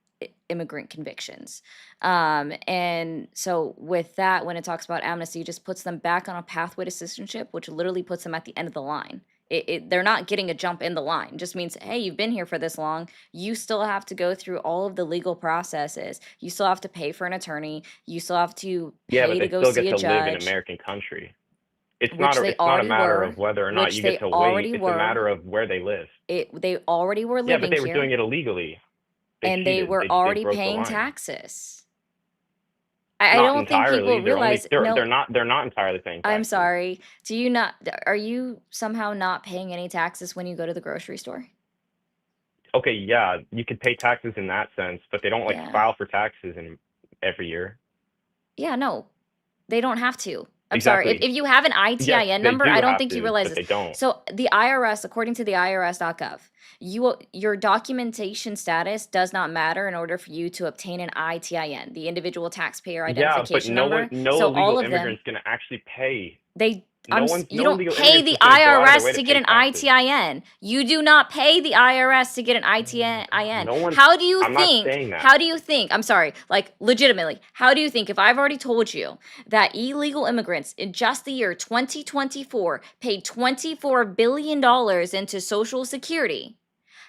immigrant convictions. And so with that, when it talks about amnesty, it just puts them back on a pathway to citizenship, which literally puts them at the end of the line. They're not getting a jump in the line. It just means, hey, you've been here for this long. You still have to go through all of the legal processes. You still have to pay for an attorney. You still have to
Yeah, but
pay to
they
go
still
see
get
a
to live in
judge,
American country. It's not
which
a
they
it's not a
already
matter of
were,
whether or not
which
you
they
get to wait.
already
It's a
were.
matter of where they live.
They already were
Yeah, but
living
they were doing
here,
it illegally. They
and they
cheated.
were
They
already
broke the
paying
line.
taxes. I
Not
don't think people
entirely. They're only
realize.
they're
No,
they're not entirely paying
I'm
taxes.
sorry. Do you not? Are you somehow not paying any taxes when you go to the grocery store?
Okay, yeah, you could pay taxes in that sense, but they don't like
Yeah.
file for taxes in every year.
Yeah, no, they don't have to. I'm sorry.
Exactly.
If you have an
Yes,
ITIN
they
number, I
do
don't
have
think you
to,
realize
but
this.
they don't.
So the IRS, according to the IRS.gov, your documentation status does not matter in order for you to obtain an ITIN, the individual taxpayer
Yeah, but
identification number.
no
So all
illegal
of them,
immigrant's gonna actually pay.
they you
No
don't
illegal
pay
immigrant's
the
just gonna go out of their
IRS
way
to
to
get
pay
an
taxes.
ITIN. You do not pay the IRS to get an ITIN.
No one.
How do you
I'm not
think?
saying that.
How do you think? I'm sorry, like legitimately. How do you think if I've already told you that illegal immigrants in just the year 2024 paid $24 billion into Social Security?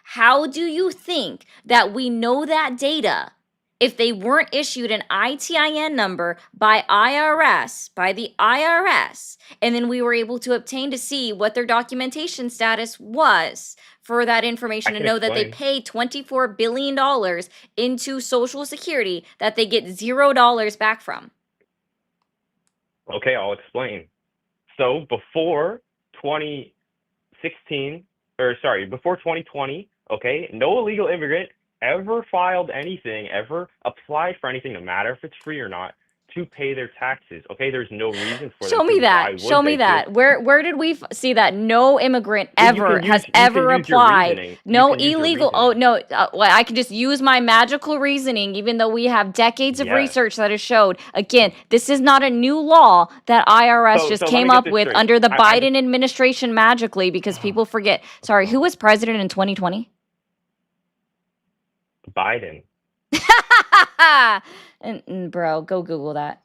How do you think that we know that data if they weren't issued an ITIN number by the IRS, and then we were able to obtain to see what their documentation status was for that
I
information to
can
know that they
explain.
paid $24 billion into Social Security that they get $0 back from?
Okay, I'll explain. So before 2016, or sorry, before 2020, okay, no illegal immigrant ever filed anything, ever applied for anything, no matter if it's free or not, to pay their taxes. Okay, there's no reason for them
Show me
to. Why
that. Show
would
me
they to?
that. Where did we see that? No immigrant
Well, you
ever
can use
has ever
your
applied.
reasoning. You
No
can use your
illegal. Oh
reasoning.
no. Well, I can just use my magical reasoning, even though we have decades of
Yes.
research that has showed. Again, this is not a new law that IRS just
So let
came
me get
up
this
with
straight.
under the
I
Biden administration magically because people forget. Sorry, who was president in 2020?
Biden.
and bro, go Google that.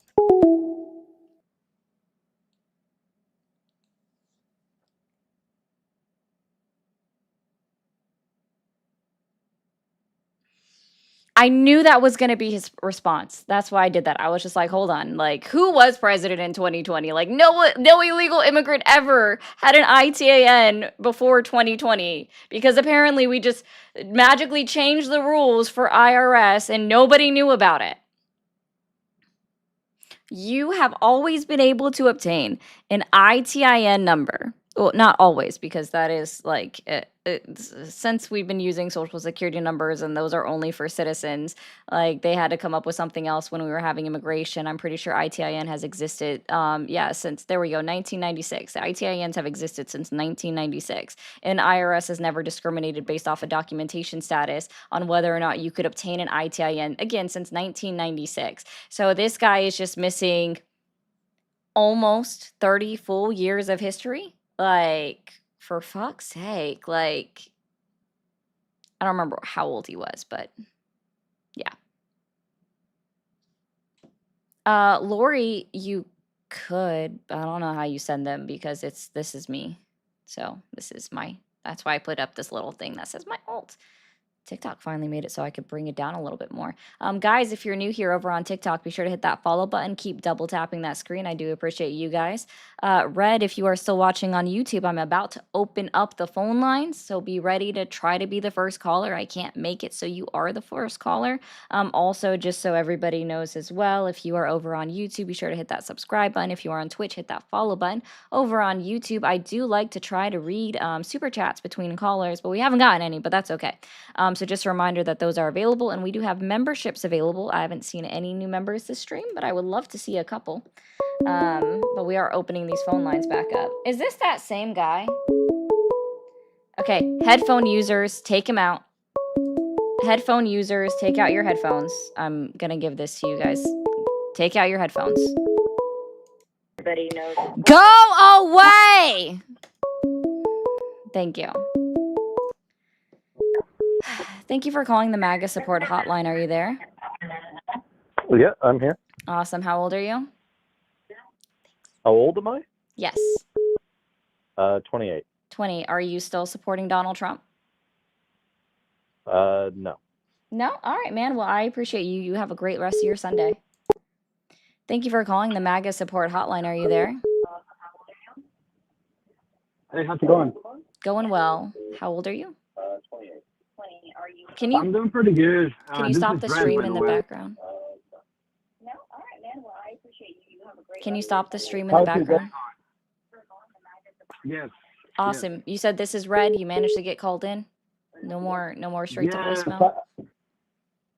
I knew that was going to be his response. That's why I did that. I was just like, hold on. Like, who was president in 2020? Like, no illegal immigrant ever had an ITAN before 2020 because apparently we just magically changed the rules for IRS and nobody knew about it. You have always been able to obtain an ITIN number. Well, not always, because that is like, since we've been using social security numbers and those are only for citizens, like they had to come up with something else when we were having immigration. I'm pretty sure ITIN has existed, since, there we go, 1996. ITINs have existed since 1996. And IRS has never discriminated based off of documentation status on whether or not you could obtain an ITIN, again, since 1996. So this guy is just missing almost 30 full years of history. Like, for fuck's sake. Like, I don't remember how old he was, but yeah. Lori, you could, but I don't know how you send them because this is me. So that's why I put up this little thing that says my alt. TikTok finally made it so I could bring it down a little bit more. Guys, if you're new here over on TikTok, be sure to hit that follow button. Keep double tapping that screen. I do appreciate you guys. Red, if you are still watching on YouTube, I'm about to open up the phone lines, so be ready to try to be the first caller. I can't make it so you are the first caller. Also, just so everybody knows as well, if you are over on YouTube, be sure to hit that subscribe button. If you are on Twitch, hit that follow button. Over on YouTube, I do like to try to read super chats between callers, but we haven't gotten any, but that's okay. So just a reminder that those are available, and we do have memberships available. I haven't seen any new members this stream, but I would love to see a couple. But we are opening these phone lines back up. Is this that same guy? Okay, headphone users, take him out. Headphone users, take out your headphones. I'm gonna give this to you guys. Take out your headphones. Everybody knows. Go away! Thank you. Thank you for calling the MAGA support hotline. Are you there?
Yeah, I'm here.
Awesome. How old are you?
How old am I?
Yes.
28.
20. Are you still supporting Donald Trump?
No.
No? All right, man. Well, I appreciate you. You have a great rest of your Sunday. Thank you for calling the MAGA support hotline. Are you there?
Hey, how's it going?
Going well. How old are you?
28.
Can you?
I'm doing pretty good.
Can you stop the stream in the background? Can you stop the stream in the background?
Yes.
Awesome. You said this is Red. You managed to get called in. No more straight to voicemail.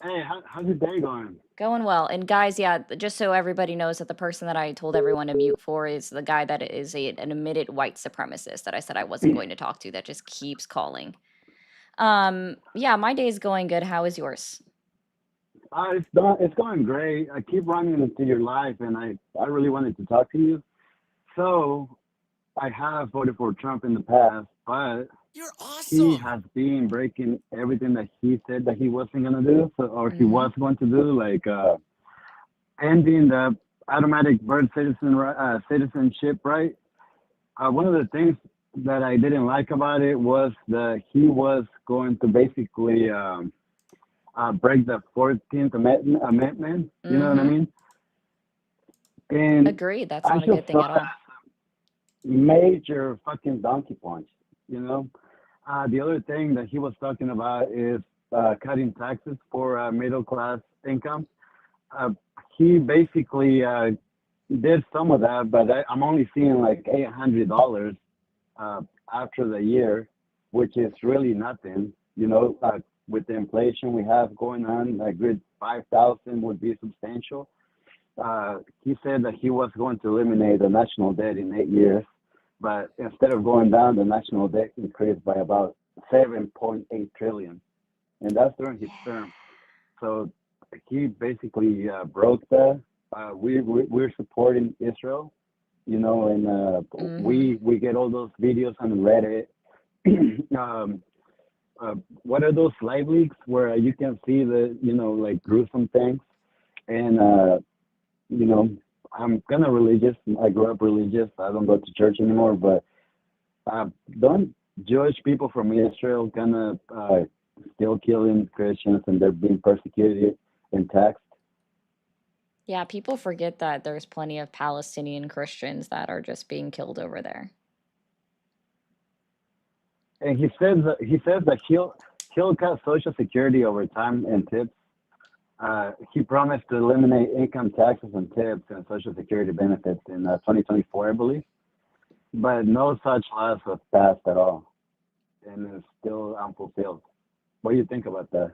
Hey, how's your day going?
Going well. And guys, yeah, just so everybody knows that the person that I told everyone to mute for is the guy that is an admitted white supremacist that I said I wasn't going to talk to, that just keeps calling. Yeah, my day is going good. How is yours?
It's going great. I keep running into your life, and I really wanted to talk to you. So I have voted for Trump in the past, but
you're awesome.
He has been breaking everything that he said that he wasn't going to do, he was going to do, like ending the automatic birth citizenship, right? One of the things that I didn't like about it was that he was going to basically break the 14th Amendment. You know what I mean? And
agreed. That's not a good thing at all.
Major fucking donkey punch, you know? The other thing that he was talking about is cutting taxes for middle class income. He basically did some of that, but I'm only seeing like $800 after the year, which is really nothing. You know, with the inflation we have going on, a good 5,000 would be substantial. He said that he was going to eliminate the national debt in 8 years, but instead of going down, the national debt increased by about 7.8 trillion, and that's during his term. So he basically broke that. We're supporting Israel, and we get all those videos on Reddit. um, what are those live leaks where you can see the like gruesome things? And I'm kind of religious. I grew up religious. I don't go to church anymore, but don't Jewish people from Israel kind of still killing Christians and they're being persecuted and taxed.
Yeah, people forget that there's plenty of Palestinian Christians that are just being killed over there.
And he says that he'll cut Social Security over time and tips. He promised to eliminate income taxes and tips and Social Security benefits in 2024, I believe. But no such laws was passed at all, and it's still unfulfilled. What do you think about that?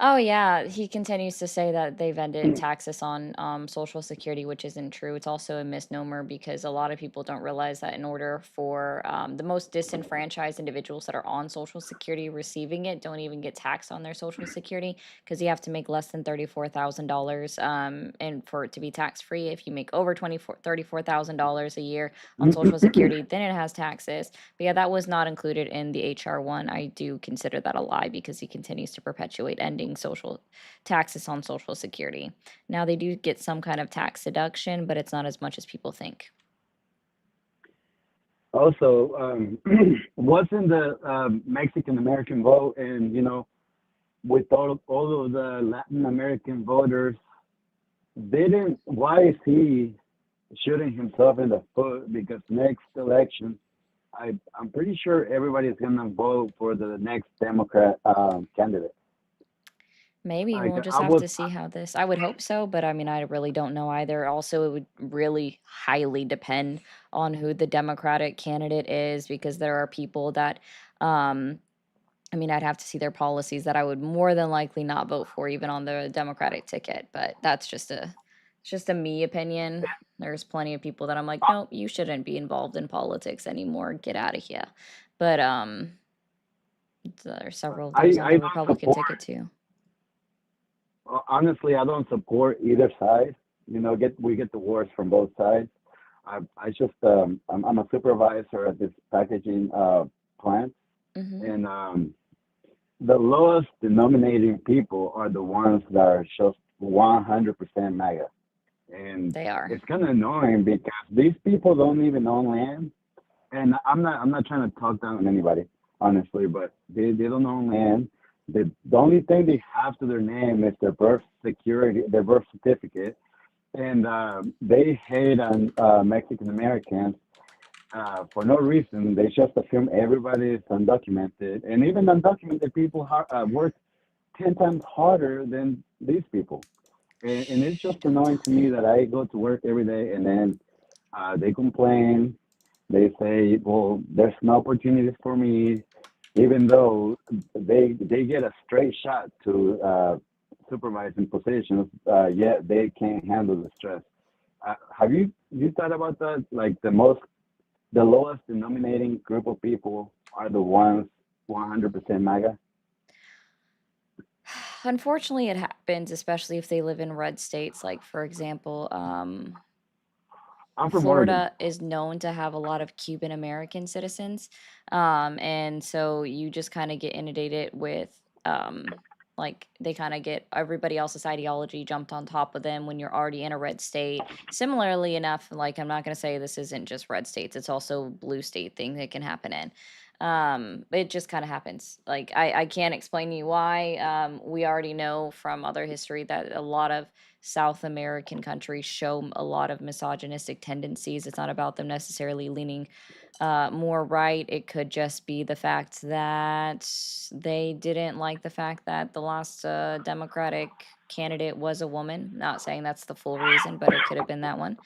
Oh yeah, he continues to say that they've ended taxes on Social Security, which isn't true. It's also a misnomer because a lot of people don't realize that in order for the most disenfranchised individuals that are on Social Security receiving it don't even get taxed on their Social Security because you have to make less than $34,000 and for it to be tax free. If you make over $34,000 a year on Social Security, then it has taxes. But yeah, that was not included in the HR one. I do consider that a lie because he continues to perpetuate ending social taxes on Social Security. Now they do get some kind of tax deduction, but it's not as much as people think.
Also, wasn't the Mexican American vote, and with all of the Latin American voters, didn't why is he shooting himself in the foot? Because next election, I'm pretty sure everybody's gonna vote for the next Democrat candidate.
Maybe
Like
we'll just
I
have
was,
to see how this. I would hope so, but I mean, I really don't know either. Also, it would really highly depend on who the Democratic candidate is because there are people that, um, I mean, I'd have to see their policies that I would more than likely not vote for, even on the Democratic ticket. But that's just a me opinion. There's plenty of people that I'm like, nope, you shouldn't be involved in politics anymore. Get out of here. But there's several of those on
I
the
don't
Republican
support.
ticket too.
Honestly, I don't support either side. We get the wars from both sides. I just I'm a supervisor at this packaging plant,
Hmm.
and the lowest denominating people are the ones that are just 100% MAGA, and
They are.
it's kind of annoying because these people don't even own land. And I'm not trying to talk down on anybody, honestly, but they don't own land. The only thing they have to their name is their birth certificate, and they hate on Mexican Americans for no reason. They just assume everybody is undocumented, and even undocumented people work 10 times harder than these people. And it's just
Don't
annoying
tell
to me
them.
that I go to work every day and then they complain. They say, "Well, there's no opportunities for me," even though they get a straight shot to supervising positions, yet they can't handle the stress. Have you thought about that? Like the lowest denominating group of people are the ones 100% MAGA.
Unfortunately, it happens, especially if they live in red states. Like, for example,
I'm from Oregon.
Florida is known to have a lot of Cuban American citizens. And so you just kind of get inundated with, like, they kind of get everybody else's ideology jumped on top of them when you're already in a red state. Similarly enough, like, I'm not going to say this isn't just red states, it's also blue state thing that can happen in. It just kind of happens. Like, I can't explain to you why. We already know from other history that a lot of South American countries show a lot of misogynistic tendencies. It's not about them necessarily leaning more right. It could just be the fact that they didn't like the fact that the last Democratic candidate was a woman. Not saying that's the full reason, but it could have been that one.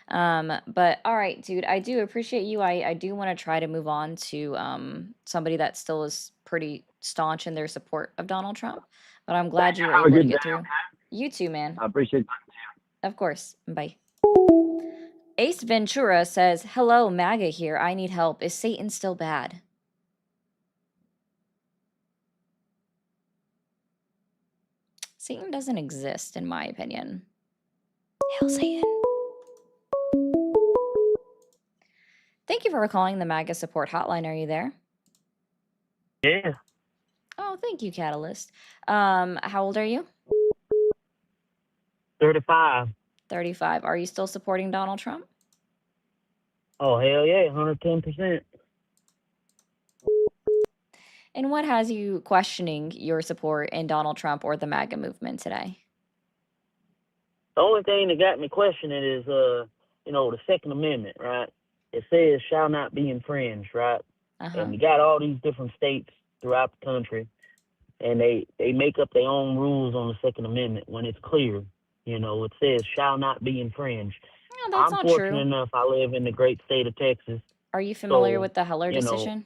But all right, dude, I do appreciate you. I do want to try to move on to somebody that still is pretty staunch in their support of Donald Trump. But I'm glad you were
Have a
able to
good day.
get through. You too, man.
I appreciate it.
Of course. Bye. Ace Ventura says, "Hello, MAGA here. I need help. Is Satan still bad?" Satan doesn't exist, in my opinion. Hail Satan. Thank you for calling the MAGA support hotline. Are you there?
Yeah,
Oh, thank you, Catalyst. How old are you?
35.
35. Are you still supporting Donald Trump?
Oh, hell yeah, 110%.
And what has you questioning your support in Donald Trump or the MAGA movement today?
The only thing that got me questioning is, the Second Amendment, right? It says shall not be infringed, right?
Uh-huh.
And you got all these different states throughout the country, and they make up their own rules on the Second Amendment when it's clear. It says shall not be infringed.
No, that's
I'm
not
fortunate
true.
enough I live in the great state of Texas.
Are you familiar
So,
with the Heller decision?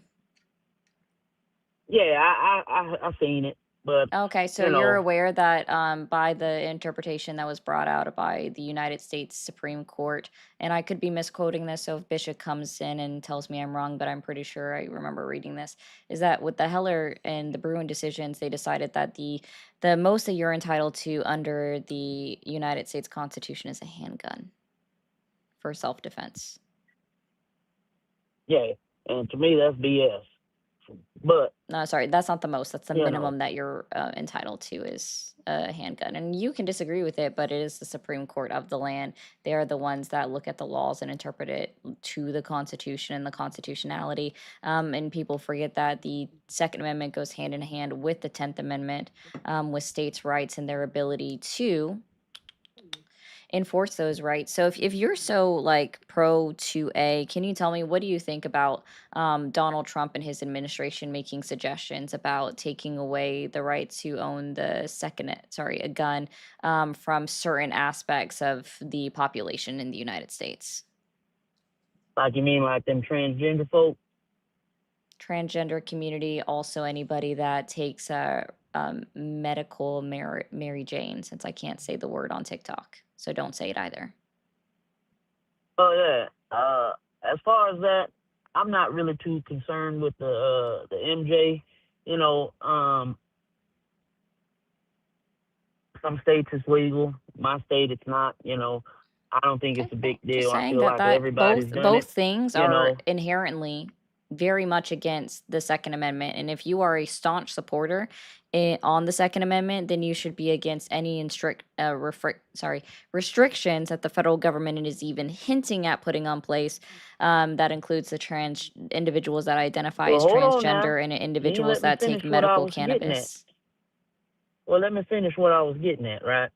Yeah, I seen it, but
Okay, so you're aware that by the interpretation that was brought out by the United States Supreme Court, and I could be misquoting this, so if Bishop comes in and tells me I'm wrong, but I'm pretty sure I remember reading this, is that with the Heller and the Bruin decisions, they decided that the most that you're entitled to under the United States Constitution is a handgun for self-defense.
Yeah, and to me that's BS. But
no, sorry, that's not the most. That's the
You know.
minimum that you're entitled to is a handgun. And you can disagree with it, but it is the Supreme Court of the land. They are the ones that look at the laws and interpret it to the Constitution and the constitutionality. And people forget that the Second Amendment goes hand in hand with the 10th Amendment, with states' rights and their ability to enforce those rights. So if you're so like pro 2A, can you tell me what do you think about Donald Trump and his administration making suggestions about taking away the right to own a gun from certain aspects of the population in the United States?
Like you mean like them transgender folk?
Transgender community, also anybody that takes medical Mary Jane, since I can't say the word on TikTok. So don't say it either.
Oh yeah. As far as that, I'm not really too concerned with the MJ. Some states it's legal. My state it's not. I don't think it's a big deal.
Just
I
saying
feel like everybody's done
both
it.
things are inherently very much against the Second Amendment. And if you are a staunch supporter on the Second Amendment, then you should be against any restrictions that the federal government is even hinting at putting on place. That includes the trans individuals that identify as
Well, hold on now.
transgender and
You didn't
individuals
let me
that
finish
take
what I
medical
was getting at.
cannabis.
Well, let me finish what I was getting at, right?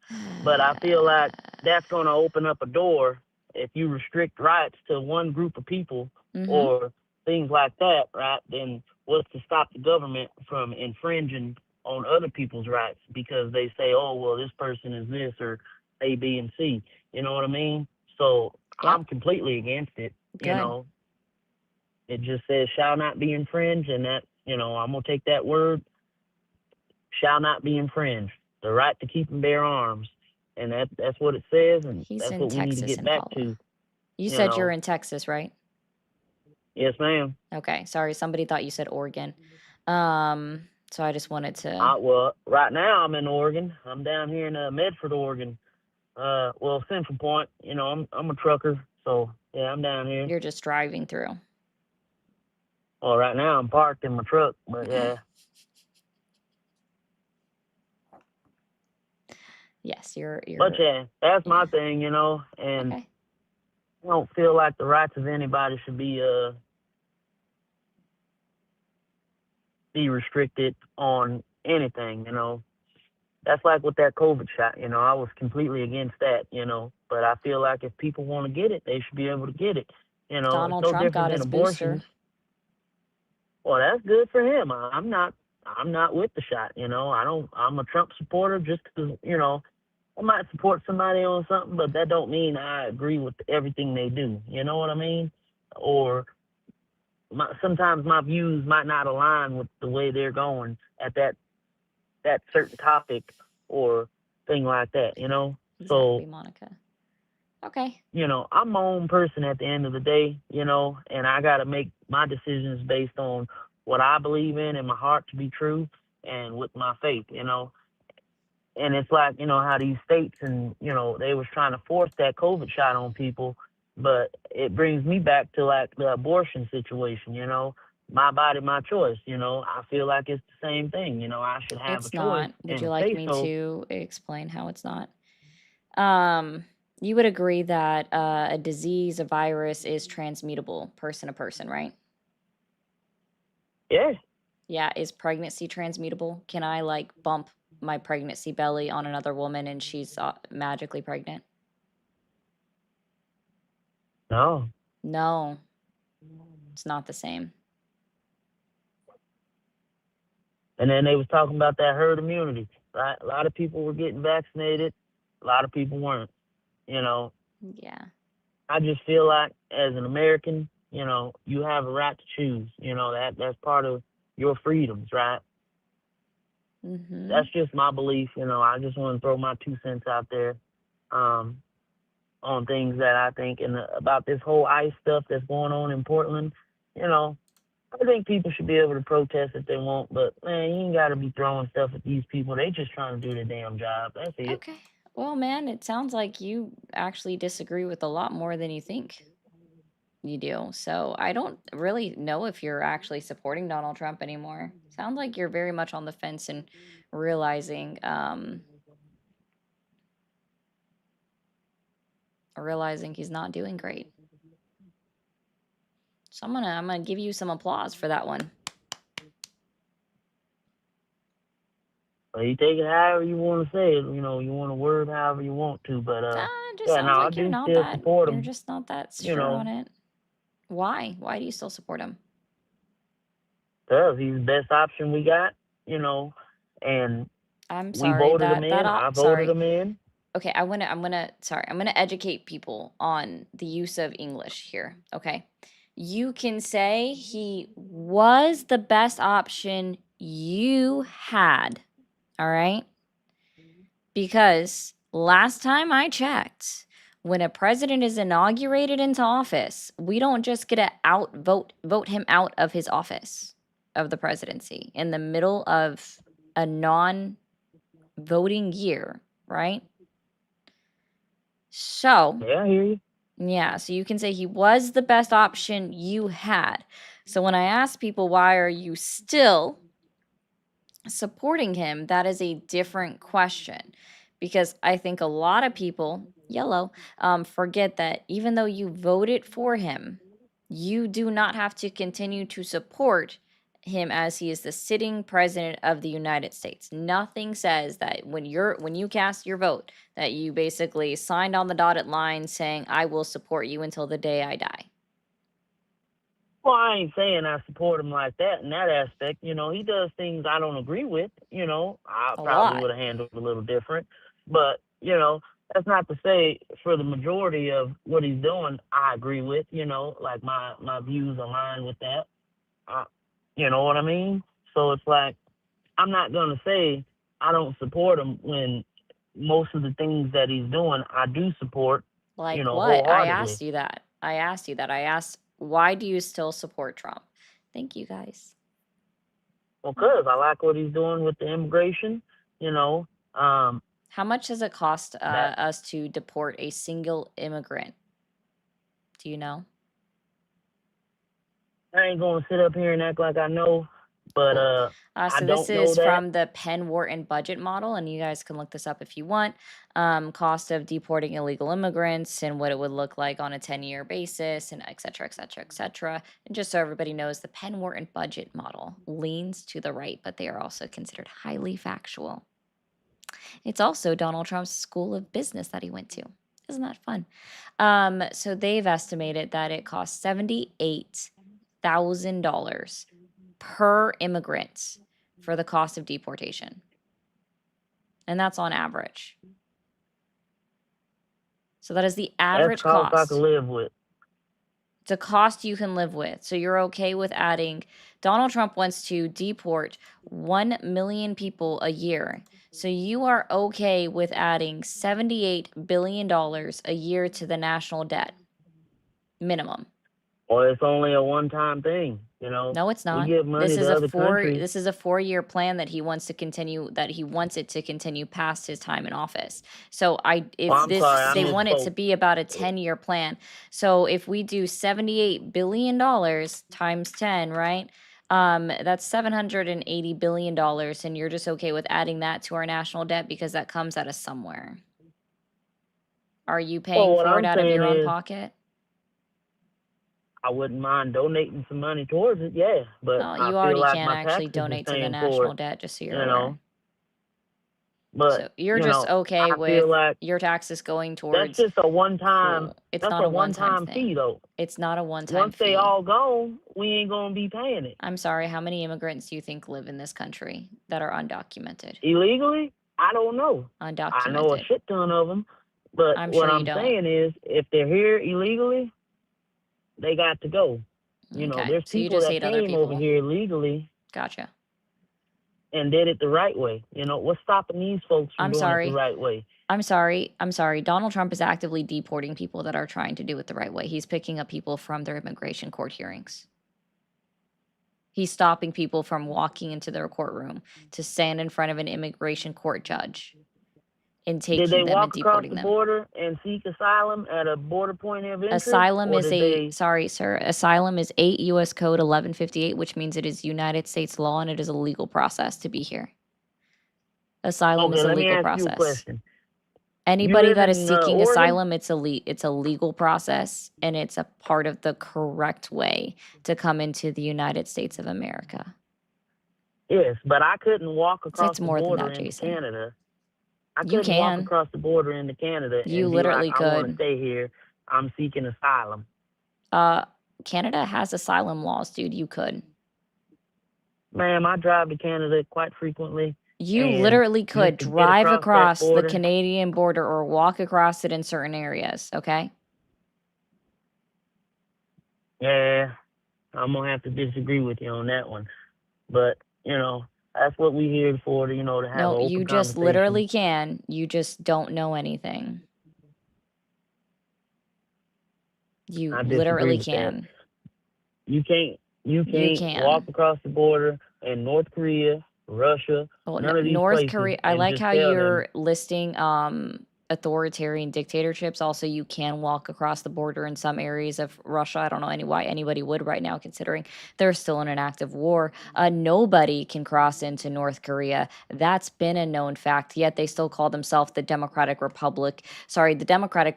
But I feel like that's going to open up a door if you restrict rights to one group of people or things like that, right? Then what's to stop the government from infringing on other people's rights because they say, oh, well, this person is this or A, B, and C. You know what I mean? So I'm completely against it.
Good.
It just says shall not be infringed, and that, I'm going to take that word, shall not be infringed. The right to keep and bear arms. And that's what it says, and
He's
that's
in
what we need to
Texas,
get back
Impala.
to.
You said you're in Texas, right?
Yes, ma'am.
Okay, sorry. Somebody thought you said Oregon. So I just wanted to.
Well, right now I'm in Oregon. I'm down here in Medford, Oregon. Central Point. I'm a trucker, so yeah, I'm down here.
You're just driving through.
Well, right now I'm parked in my truck, but yeah.
Yes, you're.
But yeah, that's my thing, and I don't feel like the rights of anybody should be restricted on anything, that's like with that COVID shot. I was completely against that. But I feel like if people want to get it, they should be able to get it. It's
Donald
no
Trump
different
got
than
his
abortions.
booster.
Well, that's good for him. I'm not with the shot. I'm a Trump supporter just because I might support somebody on something, but that don't mean I agree with everything they do. You know what I mean? Or sometimes my views might not align with the way they're going at that certain topic or thing like that.
Exactly, Monica. Okay.
I'm my own person at the end of the day. And I got to make my decisions based on what I believe in and my heart to be true, and with my faith. And it's like, how these states and, they was trying to force that COVID shot on people. But it brings me back to like the abortion situation, my body, my choice. I feel like it's the same thing. I should have a
It's
choice
not. Would
and
you
a
like
say
me
so.
to explain how it's not? You would agree that a disease, a virus is transmittable person to person, right?
Yeah.
Yeah, is pregnancy transmutable? Can I like bump my pregnancy belly on another woman and she's magically pregnant?
No.
No. It's not the same.
And then they was talking about that herd immunity, right? A lot of people were getting vaccinated. A lot of people weren't.
Yeah.
I just feel like as an American, you have a right to choose. That's part of your freedoms, right?
Mm-hmm.
That's just my belief. I just want to throw my 2 cents out there on things that I think and about this whole ICE stuff that's going on in Portland. I think people should be able to protest if they want, but man, you ain't got to be throwing stuff at these people. They just trying to do their damn job. That's it.
Okay. Well, man, it sounds like you actually disagree with a lot more than you think you do. So I don't really know if you're actually supporting Donald Trump anymore. Sounds like you're very much on the fence and realizing he's not doing great. So I'm gonna give you some applause for that one.
Well, you take it however you want to say it. You want to word however you want to, but
It just
yeah,
sounds
no, I
like you're
do
not
still
that.
support
You're
him.
just not that sure on it. Why? Why do you still support him?
Because he's the best option we got. And
I'm
we
sorry
voted him in. I voted him in.
Okay, I'm gonna educate people on the use of English here. Okay. You can say he was the best option you had. All right? Because last time I checked, when a president is inaugurated into office, we don't just get to vote him out of his office of the presidency in the middle of a non-voting year, right? So,
yeah, I hear you.
Yeah, so you can say he was the best option you had. So when I ask people, why are you still supporting him, that is a different question. Because I think a lot of people, yellow, forget that even though you voted for him, you do not have to continue to support him as he is the sitting president of the United States. Nothing says that when you cast your vote that you basically signed on the dotted line saying I will support you until the day I die.
Well, I ain't saying I support him like that in that aspect. He does things I don't agree with. I probably would have handled it a little different. But, that's not to say for the majority of what he's doing, I agree with, like my views align with that. You know what I mean? So it's like, I'm not going to say I don't support him when most of the things that he's doing, I do support,
Like what?
wholeheartedly.
I asked you that. I asked, why do you still support Trump? Thank you, guys.
Well, because I like what he's doing with the immigration,
How much does it cost us to deport a single immigrant? Do you know?
I ain't going to sit up here and act like I know, but
so
I
this
don't know
is
that.
from the Penn Wharton budget model, and you guys can look this up if you want. Cost of deporting illegal immigrants and what it would look like on a 10-year basis, and et cetera, et cetera, et cetera. And just so everybody knows, the Penn Wharton budget model leans to the right, but they are also considered highly factual. It's also Donald Trump's school of business that he went to. Isn't that fun? So they've estimated that it costs $78,000 per immigrant for the cost of deportation. And that's on average. So that is the
That's
average
cost I
cost.
can live with.
It's a cost you can live with. So you're okay with adding, Donald Trump wants to deport 1 million people a year. So you are okay with adding $78 billion a year to the national debt minimum.
Or it's only a one-time thing, you know.
No, it's
We
not.
give money
This is
to
a
other countries.
this is a 4-year plan that he wants to continue, that he wants it to continue past his time in office. So
Oh, I'm sorry, I
they want it to
misspoke.
be about a 10-year plan. So if we do $78 billion times 10, right? That's $780 billion, and you're just okay with adding that to our national debt because that comes out of somewhere. Are you
Well,
paying
what
for it
I'm
out of
saying
your own
is,
pocket?
I wouldn't mind donating some money towards it, yeah. But
Oh,
I
you
feel
already
like
can
my
actually
taxes is
donate to the
paying for
national
it,
debt, just so
you
you're aware.
know. But
So you're
you
just
know,
okay
I
with
feel like
your taxes going
that's
towards,
just a one-time.
cool. It's
That's
not
a
a one-time
one-time fee,
thing.
though.
It's not a one-time
Once they
fee.
all gone, we ain't gonna be paying it
I'm sorry, how many immigrants do you think live in this country that are undocumented?
illegally. I don't know. I know a
Undocumented.
shit ton of them, but
I'm
what
sure you
I'm
don't.
saying is, if they're here illegally, they got to go. You know,
Okay,
there's
so you
people
just
that
hate other
came over
people.
here illegally
Gotcha.
and did it the right way. You know, what's stopping these folks from
I'm
doing it the
sorry.
right way?
I'm sorry. I'm sorry. Donald Trump is actively deporting people that are trying to do it the right way. He's picking up people from their immigration court hearings. He's stopping people from walking into their courtroom to stand in front of an immigration court judge and
Did they
taking them and
walk across
deporting
the
them.
border and seek asylum at a border point of interest,
Asylum
or
is
did they?
sorry, sir. Asylum is 8 U.S. Code 1158, which means it is United States law and it is a legal process to be here. Asylum
Okay,
is a
let me
legal
ask you a
process.
question. You
Anybody
live
that is
in
seeking
Oregon?
asylum, it's a legal process, and it's a part of the correct way to come into the United States of America.
Yes, but I couldn't walk across
It's
the
more than
border
that,
into
Jason.
Canada. I
You
couldn't walk
can.
across the border into Canada
You
and be like,
literally
I want to
could.
stay here. I'm seeking asylum.
Canada has asylum laws, dude. You could.
Ma'am, I drive to Canada quite frequently.
You
And
literally
just
could
to get
drive
across that
across the
border,
Canadian border or walk across it in certain areas, okay?
yeah, I'm gonna have to disagree with you on that one. But you know, that's what we here for. You know, to have an
No, you
open
just
conversation.
literally can. You just don't know anything. You
I disagree
literally
with that.
can.
You can't
You
walk
can.
across the border in North Korea, Russia,
Well,
none of these
North
places,
Korea, I
and
like
just
how
tell them,
you're listing authoritarian dictatorships. Also, you can walk across the border in some areas of Russia. I don't know why anybody would right now, considering they're still in an active war. Nobody can cross into North Korea. That's been a known fact, yet they still call themselves the Democratic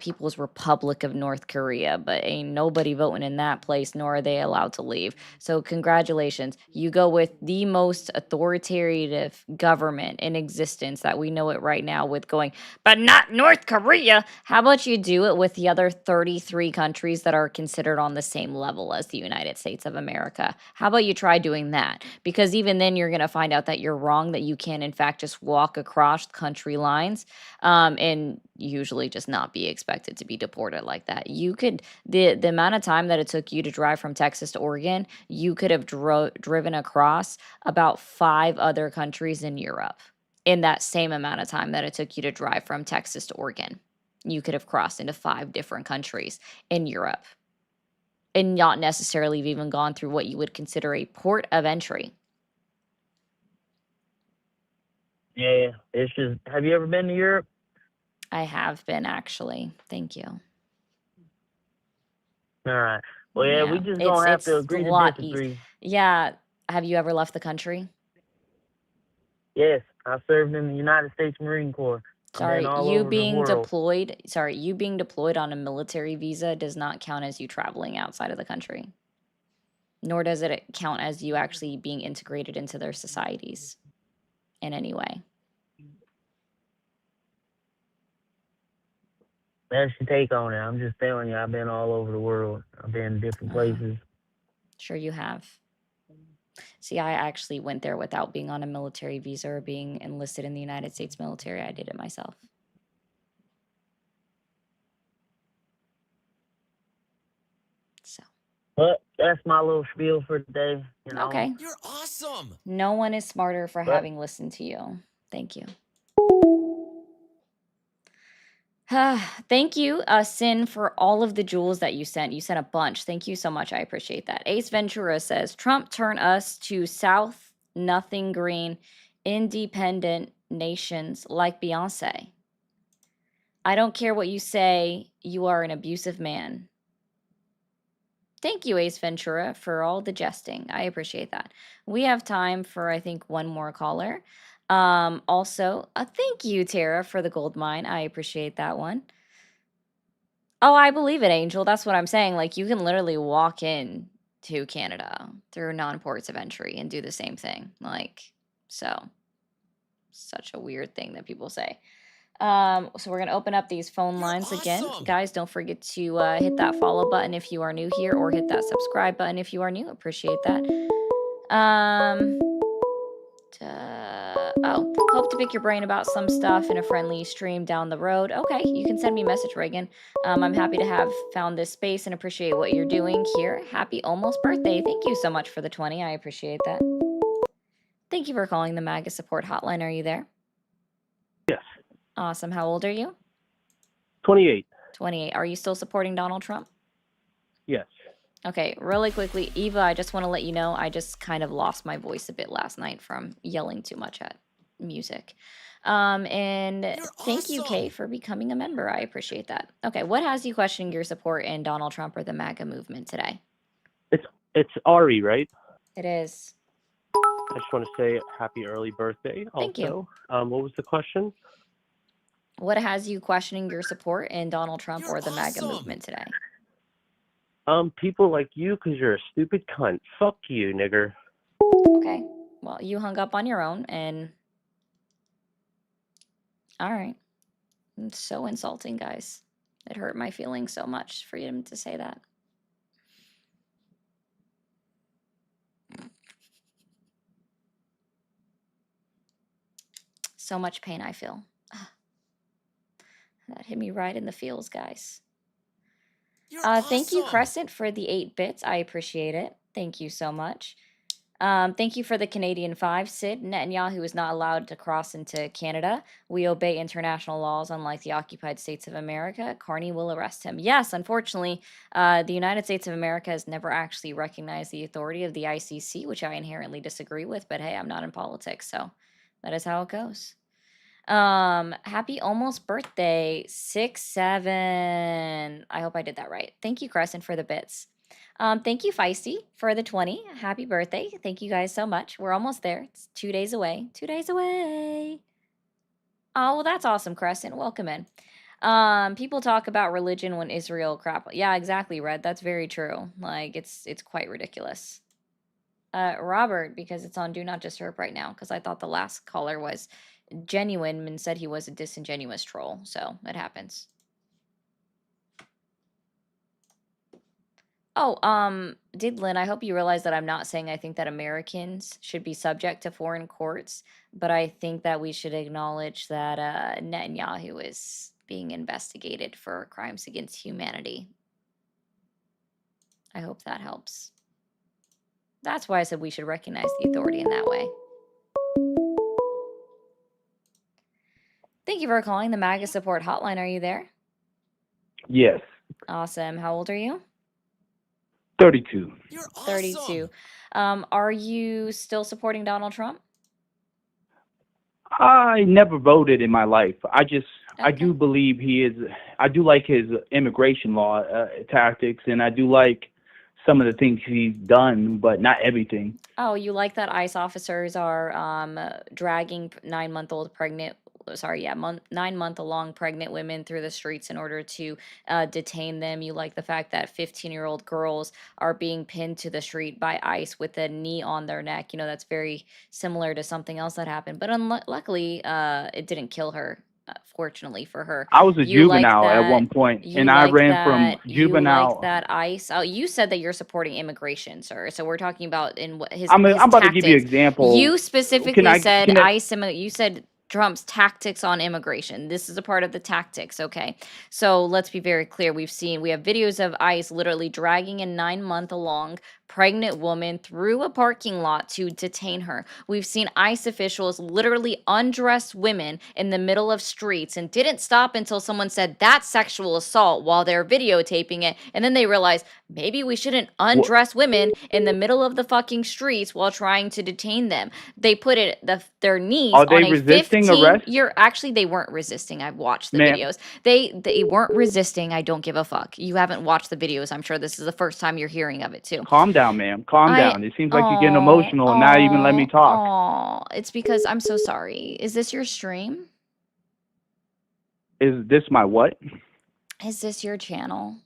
People's Republic of North Korea, but ain't nobody voting in that place, nor are they allowed to leave. So congratulations. You go with the most authoritative government in existence that we know it right now with going, but not North Korea. How about you do it with the other 33 countries that are considered on the same level as the United States of America? How about you try doing that? Because even then you're going to find out that you're wrong, that you can in fact just walk across country lines and usually just not be expected to be deported like that. You could, the amount of time that it took you to drive from Texas to Oregon, you could have driven across about 5 other countries in Europe in that same amount of time that it took you to drive from Texas to Oregon. You could have crossed into 5 different countries in Europe and not necessarily have even gone through what you would consider a port of entry.
yeah, it's just. Have you ever been to Europe?
I have been, actually. Thank you.
All right. Well, yeah, we just gonna have to
It's a
agree to
lot
disagree.
Yeah. Have you ever left the country?
Yes, I served in the United States Marine Corps. I've been all
You
over the
being
world.
deployed on a military visa does not count as you traveling outside of the country. Nor does it count as you actually being integrated into their societies in any way.
That's your take on it. I'm just telling you, I've been all over the world. I've been different places.
Sure you have. See, I actually went there without being on a military visa or being enlisted in the United States military. I did it myself. So.
But that's my little spiel for today.
Okay.
You're awesome.
No one is smarter for
But
having listened to you. Thank you. Thank you, Sin, for all of the jewels that you sent. You sent a bunch. Thank you so much. I appreciate that. Ace Ventura says, Trump turn us to South, nothing green, independent nations like Beyonce. I don't care what you say. You are an abusive man. Thank you, Ace Ventura, for all the jesting. I appreciate that. We have time for, I think, one more caller. Also, thank you, Tara, for the gold mine. I appreciate that one. Oh, I believe it, Angel. That's what I'm saying. Like, you can literally walk in to Canada through non-ports of entry and do the same thing. Like, so such a weird thing that people say. So we're gonna open up these phone lines again. Guys, don't forget to hit that follow button if you are new here, or hit that subscribe button if you are new. Appreciate that. Hope to pick your brain about some stuff in a friendly stream down the road. Okay, you can send me a message, Reagan. I'm happy to have found this space and appreciate what you're doing here. Happy almost birthday. Thank you so much for the 20. I appreciate that. Thank you for calling the MAGA support hotline. Are you there?
Yes.
Awesome. How old are you?
28.
28. Are you still supporting Donald Trump?
Yes.
Okay, really quickly, Eva, I just want to let you know I just kind of lost my voice a bit last night from yelling too much at music. And thank you, Kay, for becoming a member. I appreciate that. Okay, what has you questioning your support in Donald Trump or the MAGA movement today?
It's Ari, right?
It is.
I just want to say happy early birthday.
Thank you.
What was the question?
What has you questioning your support in Donald Trump or the MAGA movement today?
People like you, because you're a stupid cunt. Fuck you, nigger.
Okay, well, you hung up on your own, and all right. It's so insulting, guys. It hurt my feelings so much for him to say that. So much pain I feel. That hit me right in the feels, guys. Thank you, Crescent, for the 8 bits. I appreciate it. Thank you so much. Thank you for the Canadian 5, Sid. Netanyahu is not allowed to cross into Canada. We obey international laws, unlike the occupied states of America. Carney will arrest him. Yes, unfortunately, the United States of America has never actually recognized the authority of the ICC, which I inherently disagree with. But hey, I'm not in politics, so that is how it goes. Happy almost birthday, 6-7. I hope I did that right. Thank you, Crescent, for the bits. Thank you, Feisty, for the 20. Happy birthday. Thank you guys so much. We're almost there. It's 2 days away. 2 days away. Oh, well, that's awesome, Crescent. Welcome in. People talk about religion when Israel crap. Yeah, exactly, Red. That's very true. Like, it's quite ridiculous. Robert, because it's on Do Not Disturb right now, because I thought the last caller was genuine and said he was a disingenuous troll. So it happens. Oh, Didlin, I hope you realize that I'm not saying I think that Americans should be subject to foreign courts, but I think that we should acknowledge that Netanyahu is being investigated for crimes against humanity. I hope that helps. That's why I said we should recognize the authority in that way. Thank you for calling the MAGA support hotline. Are you there?
Yes.
Awesome. How old are you?
32.
32. Are you still supporting Donald Trump?
I never voted in my life. I do believe I do like his immigration law tactics, and I do like some of the things he's done, but not everything.
Oh, you like that ICE officers are dragging 9-month-old pregnant, 9-month-along pregnant women through the streets in order to detain them. You like the fact that 15-year-old girls are being pinned to the street by ICE with a knee on their neck. You know, that's very similar to something else that happened. But luckily, it didn't kill her. fortunately for her.
I was a
You like
juvenile at one
that.
point,
You
and I
like
ran from
that. You like
juvenile.
that ICE. Oh, you said that you're supporting immigration, sir. So we're talking about in what
I'm
his
about to give you an
tactics.
example.
You
Can
specifically
I?
said
Can I?
ICE. You said Trump's tactics on immigration. This is a part of the tactics. Okay. So let's be very clear. We have videos of ICE literally dragging a 9-month-long pregnant woman through a parking lot to detain her. We've seen ICE officials literally undress women in the middle of streets and didn't stop until someone said that's sexual assault while they're videotaping it. And then they realized maybe we shouldn't
What?
undress women in the middle of the fucking streets while trying to detain them. They put their knees
Are
on
they
a
resisting arrest,
15-year. Actually, they weren't resisting. I've watched the
ma'am?
videos. They weren't resisting. I don't give a fuck. You haven't watched the videos. I'm sure this is the first time you're hearing of it too.
Calm down, ma'am. Calm
I
down. It seems like you're getting emotional and not even let me talk.
It's because I'm so sorry. Is this your stream?
Is this my what?
Is this your channel?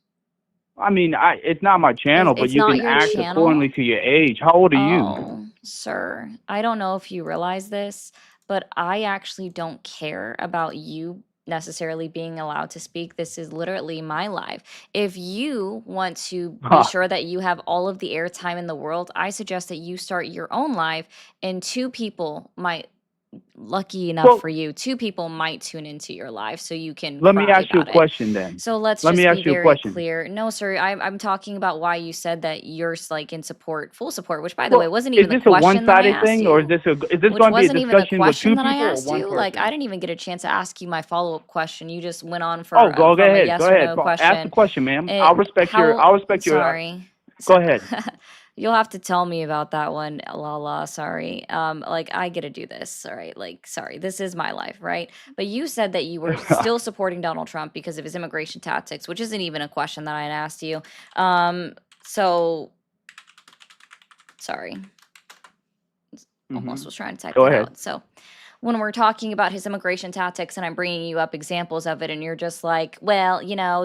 I mean, it's not my channel, but
It's
you
not
can
your
act accordingly
channel?
to your age. How old are you?
Oh, sir. I don't know if you realize this, but I actually don't care about you necessarily being allowed to speak. This is literally my life. If you want to be
Huh.
sure that you have all of the airtime in the world, I suggest that you start your own live, and two people might, lucky enough for
Well,
you, two people might tune into your live so you can
let me
cry
ask you a
about it.
question then.
So let's
Let me
just be
ask you a
very
question.
clear. No, sir, I'm talking about why you said that you're like in support, full support, which by the way
Well,
wasn't
is
even the
this a
question that I
one-sided
asked
thing, or
you,
is this
which
going to be a
wasn't even the
discussion with
question
two
that I
people or
asked
one
you. Like, I
person?
didn't even get a chance to ask you my follow-up question. You just went on
Oh,
for
go
from a
ahead. Go
yes or
ahead.
no
Ask the
question.
question, ma'am. I'll respect your.
How,
I'll respect your.
sorry.
Go
So,
ahead.
you'll have to tell me about that one, Lala. Sorry. Like I get to do this. All right. Like, sorry, this is my life, right? But you said that you were still supporting Donald Trump because of his immigration tactics, which isn't even a question that I had asked you. So sorry. Almost was trying to type
Go
that
ahead.
out. So when we're talking about his immigration tactics and I'm bringing you up examples of it and you're just like, well,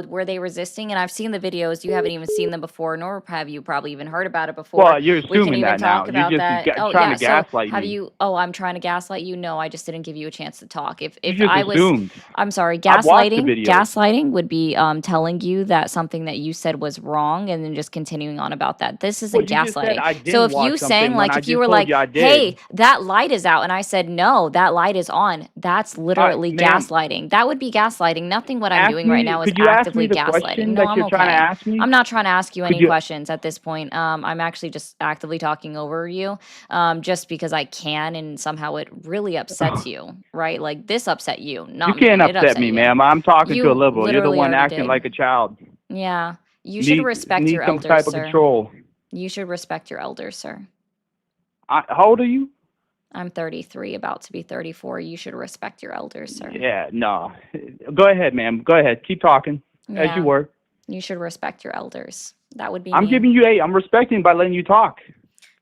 were they resisting? And I've seen the videos. You haven't even seen them before, nor have you probably even heard about it before.
Well, you're
We can
assuming
even
that now.
talk
You're
about
just
that. Oh,
trying
yeah.
to
So
gaslight me.
I'm trying to gaslight you? No, I just didn't give you a chance to talk. If
You
if
just
I was,
assumed.
I'm sorry,
I've watched the
gaslighting,
videos.
would be telling you that something that you said was wrong and then just continuing on about that. This
Well,
isn't
you just said
gaslighting.
I
So
didn't
if you
watch
saying
something when
like,
I
if you
just
were
told
like,
you I
hey,
did.
that light is out, and I said, no, that light is on, that's
All right,
literally
ma'am.
gaslighting. That would be gaslighting. Nothing what I'm
Ask
doing right
me.
now is
Could you ask me
actively
the
gaslighting.
question
No,
that
I'm
you're trying to
okay.
ask me?
I'm not trying to ask you
Could
any
you?
questions at this point. I'm actually just actively talking over you, just because I can, and somehow it really upsets you, right? Like this upset you,
You
not
can't
me. It
upset
upset
me,
you.
ma'am. I'm talking to a
You
liberal. You're the
literally
one
already
acting
did.
like a child.
Yeah. You should respect
Need
your
some
elders,
type of
sir.
control.
You should respect your elders, sir.
How old are you?
I'm 33, about to be 34. You should respect your elders, sir.
Yeah, no. Go ahead, ma'am. Go ahead. Keep talking as you
Yeah.
were.
You should respect your elders. That would be
I'm
me.
giving you I'm respecting by letting you talk.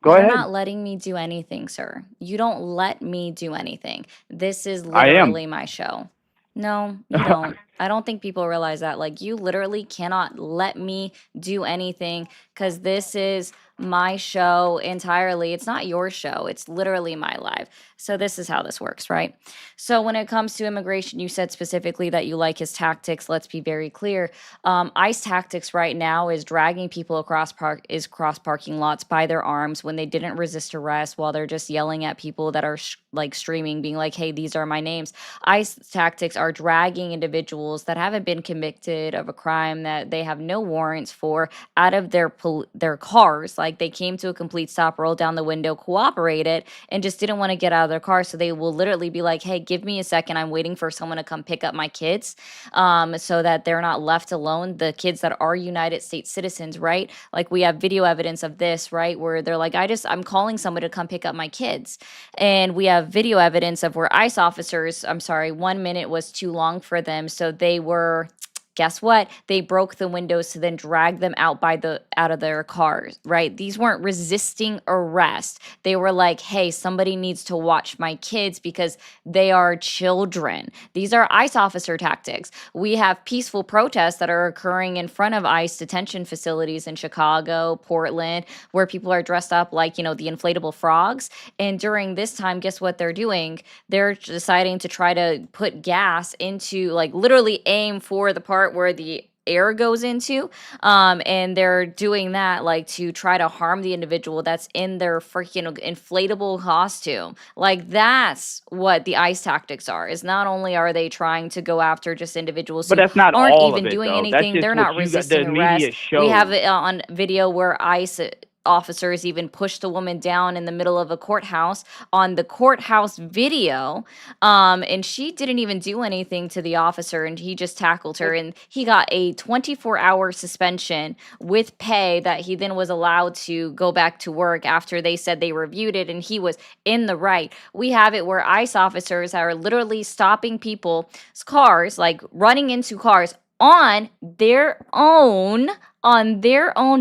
Go
You're
ahead.
not letting me do anything, sir. You don't let me do anything. This is
I am.
literally my show. No, you don't. I don't think people realize that. Like, you literally cannot let me do anything because this is my show entirely. It's not your show. It's literally my live. So this is how this works, right? So when it comes to immigration, you said specifically that you like his tactics. Let's be very clear. ICE tactics right now is dragging people across parking lots by their arms when they didn't resist arrest, while they're just yelling at people that are like streaming, being like, "Hey, these are my names." ICE tactics are dragging individuals that haven't been convicted of a crime that they have no warrants for out of their cars. Like, they came to a complete stop, rolled down the window, cooperated, and just didn't want to get out of their car. So they will literally be like, "Hey, give me a second. I'm waiting for someone to come pick up my kids," so that they're not left alone. The kids that are United States citizens, right? Like, we have video evidence of this, right? Where they're like, I'm calling someone to come pick up my kids. And we have video evidence of where ICE officers, I'm sorry, 1 minute was too long for them. So they were Guess what? They broke the windows to then drag them out of their cars, right? These weren't resisting arrest. They were like, "Hey, somebody needs to watch my kids because they are children." These are ICE officer tactics. We have peaceful protests that are occurring in front of ICE detention facilities in Chicago, Portland, where people are dressed up like, the inflatable frogs. And during this time, guess what they're doing? They're deciding to try to put gas into, like, literally aim for the part where the air goes into, and they're doing that, like, to try to harm the individual that's in their freaking inflatable costume. Like, that's what the ICE tactics are. Is not only are they trying to go after just individuals
But
who
that's not
aren't
all of
even
it,
doing
though. That's
anything,
just
they're
what
not
you got. The
resisting arrest.
media
We have
shows.
it on video where ICE officers even pushed a woman down in the middle of a courthouse on the courthouse video, and she didn't even do anything to the officer, and he just tackled her, and he got a 24-hour suspension with pay that he then was allowed to go back to work after they said they reviewed it, and he was in the right. We have it where ICE officers are literally stopping people's cars, like running into cars on their own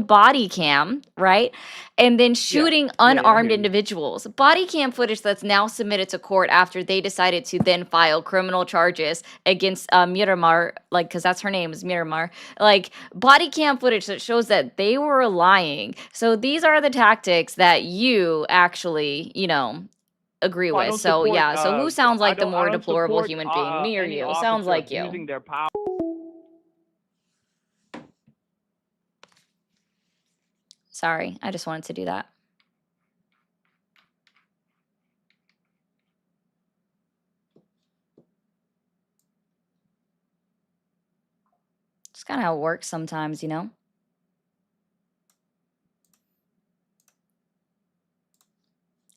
body cam, right? And then shooting
Yeah, I
unarmed
hear you.
individuals. Body cam footage that's now submitted to court after they decided to then file criminal charges against Miramar, like, because that's her name is Miramar. Like, body cam footage that shows that they were lying. So these are the tactics that you actually, agree
I
with.
don't
So
support.
yeah. So who sounds like the
I
more
don't
deplorable
support
human being, me or
any
you? Sounds
officer
like you.
abusing their power.
Sorry, I just wanted to do that. It's kind of how it works sometimes,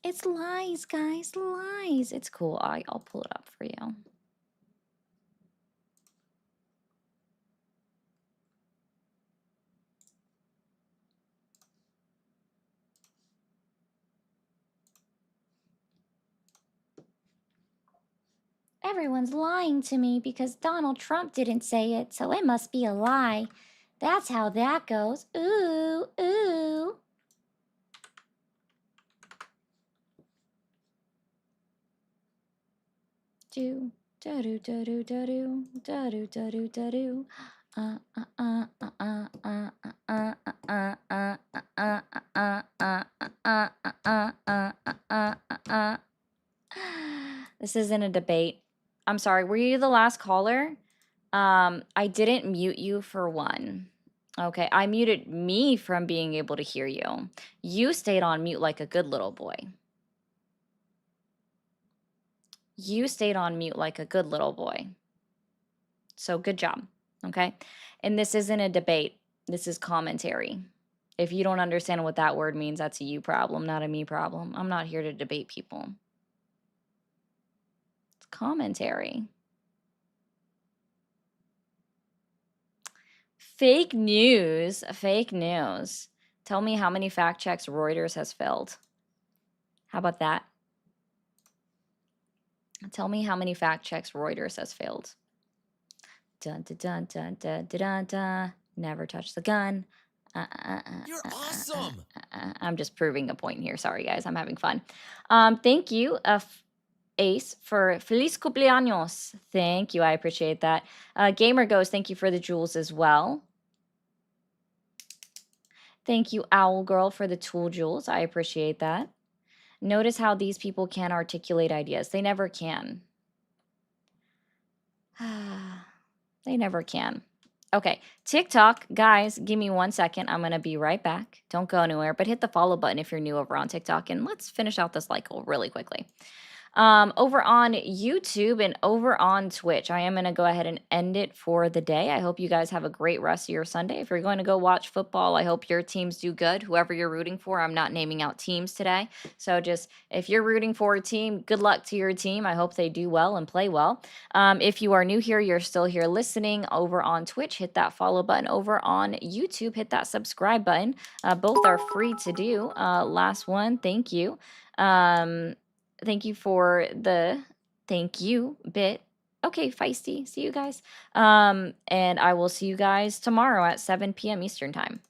It's lies, guys, lies. It's cool. I'll pull it up for you. Everyone's lying to me because Donald Trump didn't say it, so it must be a lie. That's how that goes. Ooh, ooh. Do, da do, da do, da do, da do, da do, da do. This isn't a debate. I'm sorry, were you the last caller? I didn't mute you for one. Okay, I muted me from being able to hear you. You stayed on mute like a good little boy. You stayed on mute like a good little boy. So good job, okay? And this isn't a debate. This is commentary. If you don't understand what that word means, that's a you problem, not a me problem. I'm not here to debate people. It's commentary. Fake news. Fake news. Tell me how many fact checks Reuters has failed. How about that? Tell me how many fact checks Reuters has failed. Dun dun dun dun dun dun dun. Dun. Never touch the gun.
You're awesome.
I'm just proving a point here. Sorry, guys. I'm having fun. Thank you, Ace, for Feliz Cumpleaños. Thank you. I appreciate that. Gamer Goes, thank you for the jewels as well. Thank you, Owl Girl, for the tool jewels. I appreciate that. Notice how these people can't articulate ideas. They never can. They never can. Okay, TikTok, guys, give me 1 second. I'm going to be right back. Don't go anywhere, but hit the follow button if you're new over on TikTok, and let's finish out this cycle really quickly. Over on YouTube and over on Twitch, I am going to go ahead and end it for the day. I hope you guys have a great rest of your Sunday. If you're going to go watch football, I hope your teams do good. Whoever you're rooting for, I'm not naming out teams today. So just if you're rooting for a team, good luck to your team. I hope they do well and play well. If you are new here, you're still here listening over on Twitch, hit that follow button. Over on YouTube, hit that subscribe button. Both are free to do. Last one, thank you. Thank you for the thank you bit. Okay, feisty. See you guys. And I will see you guys tomorrow at 7 p.m. Eastern time.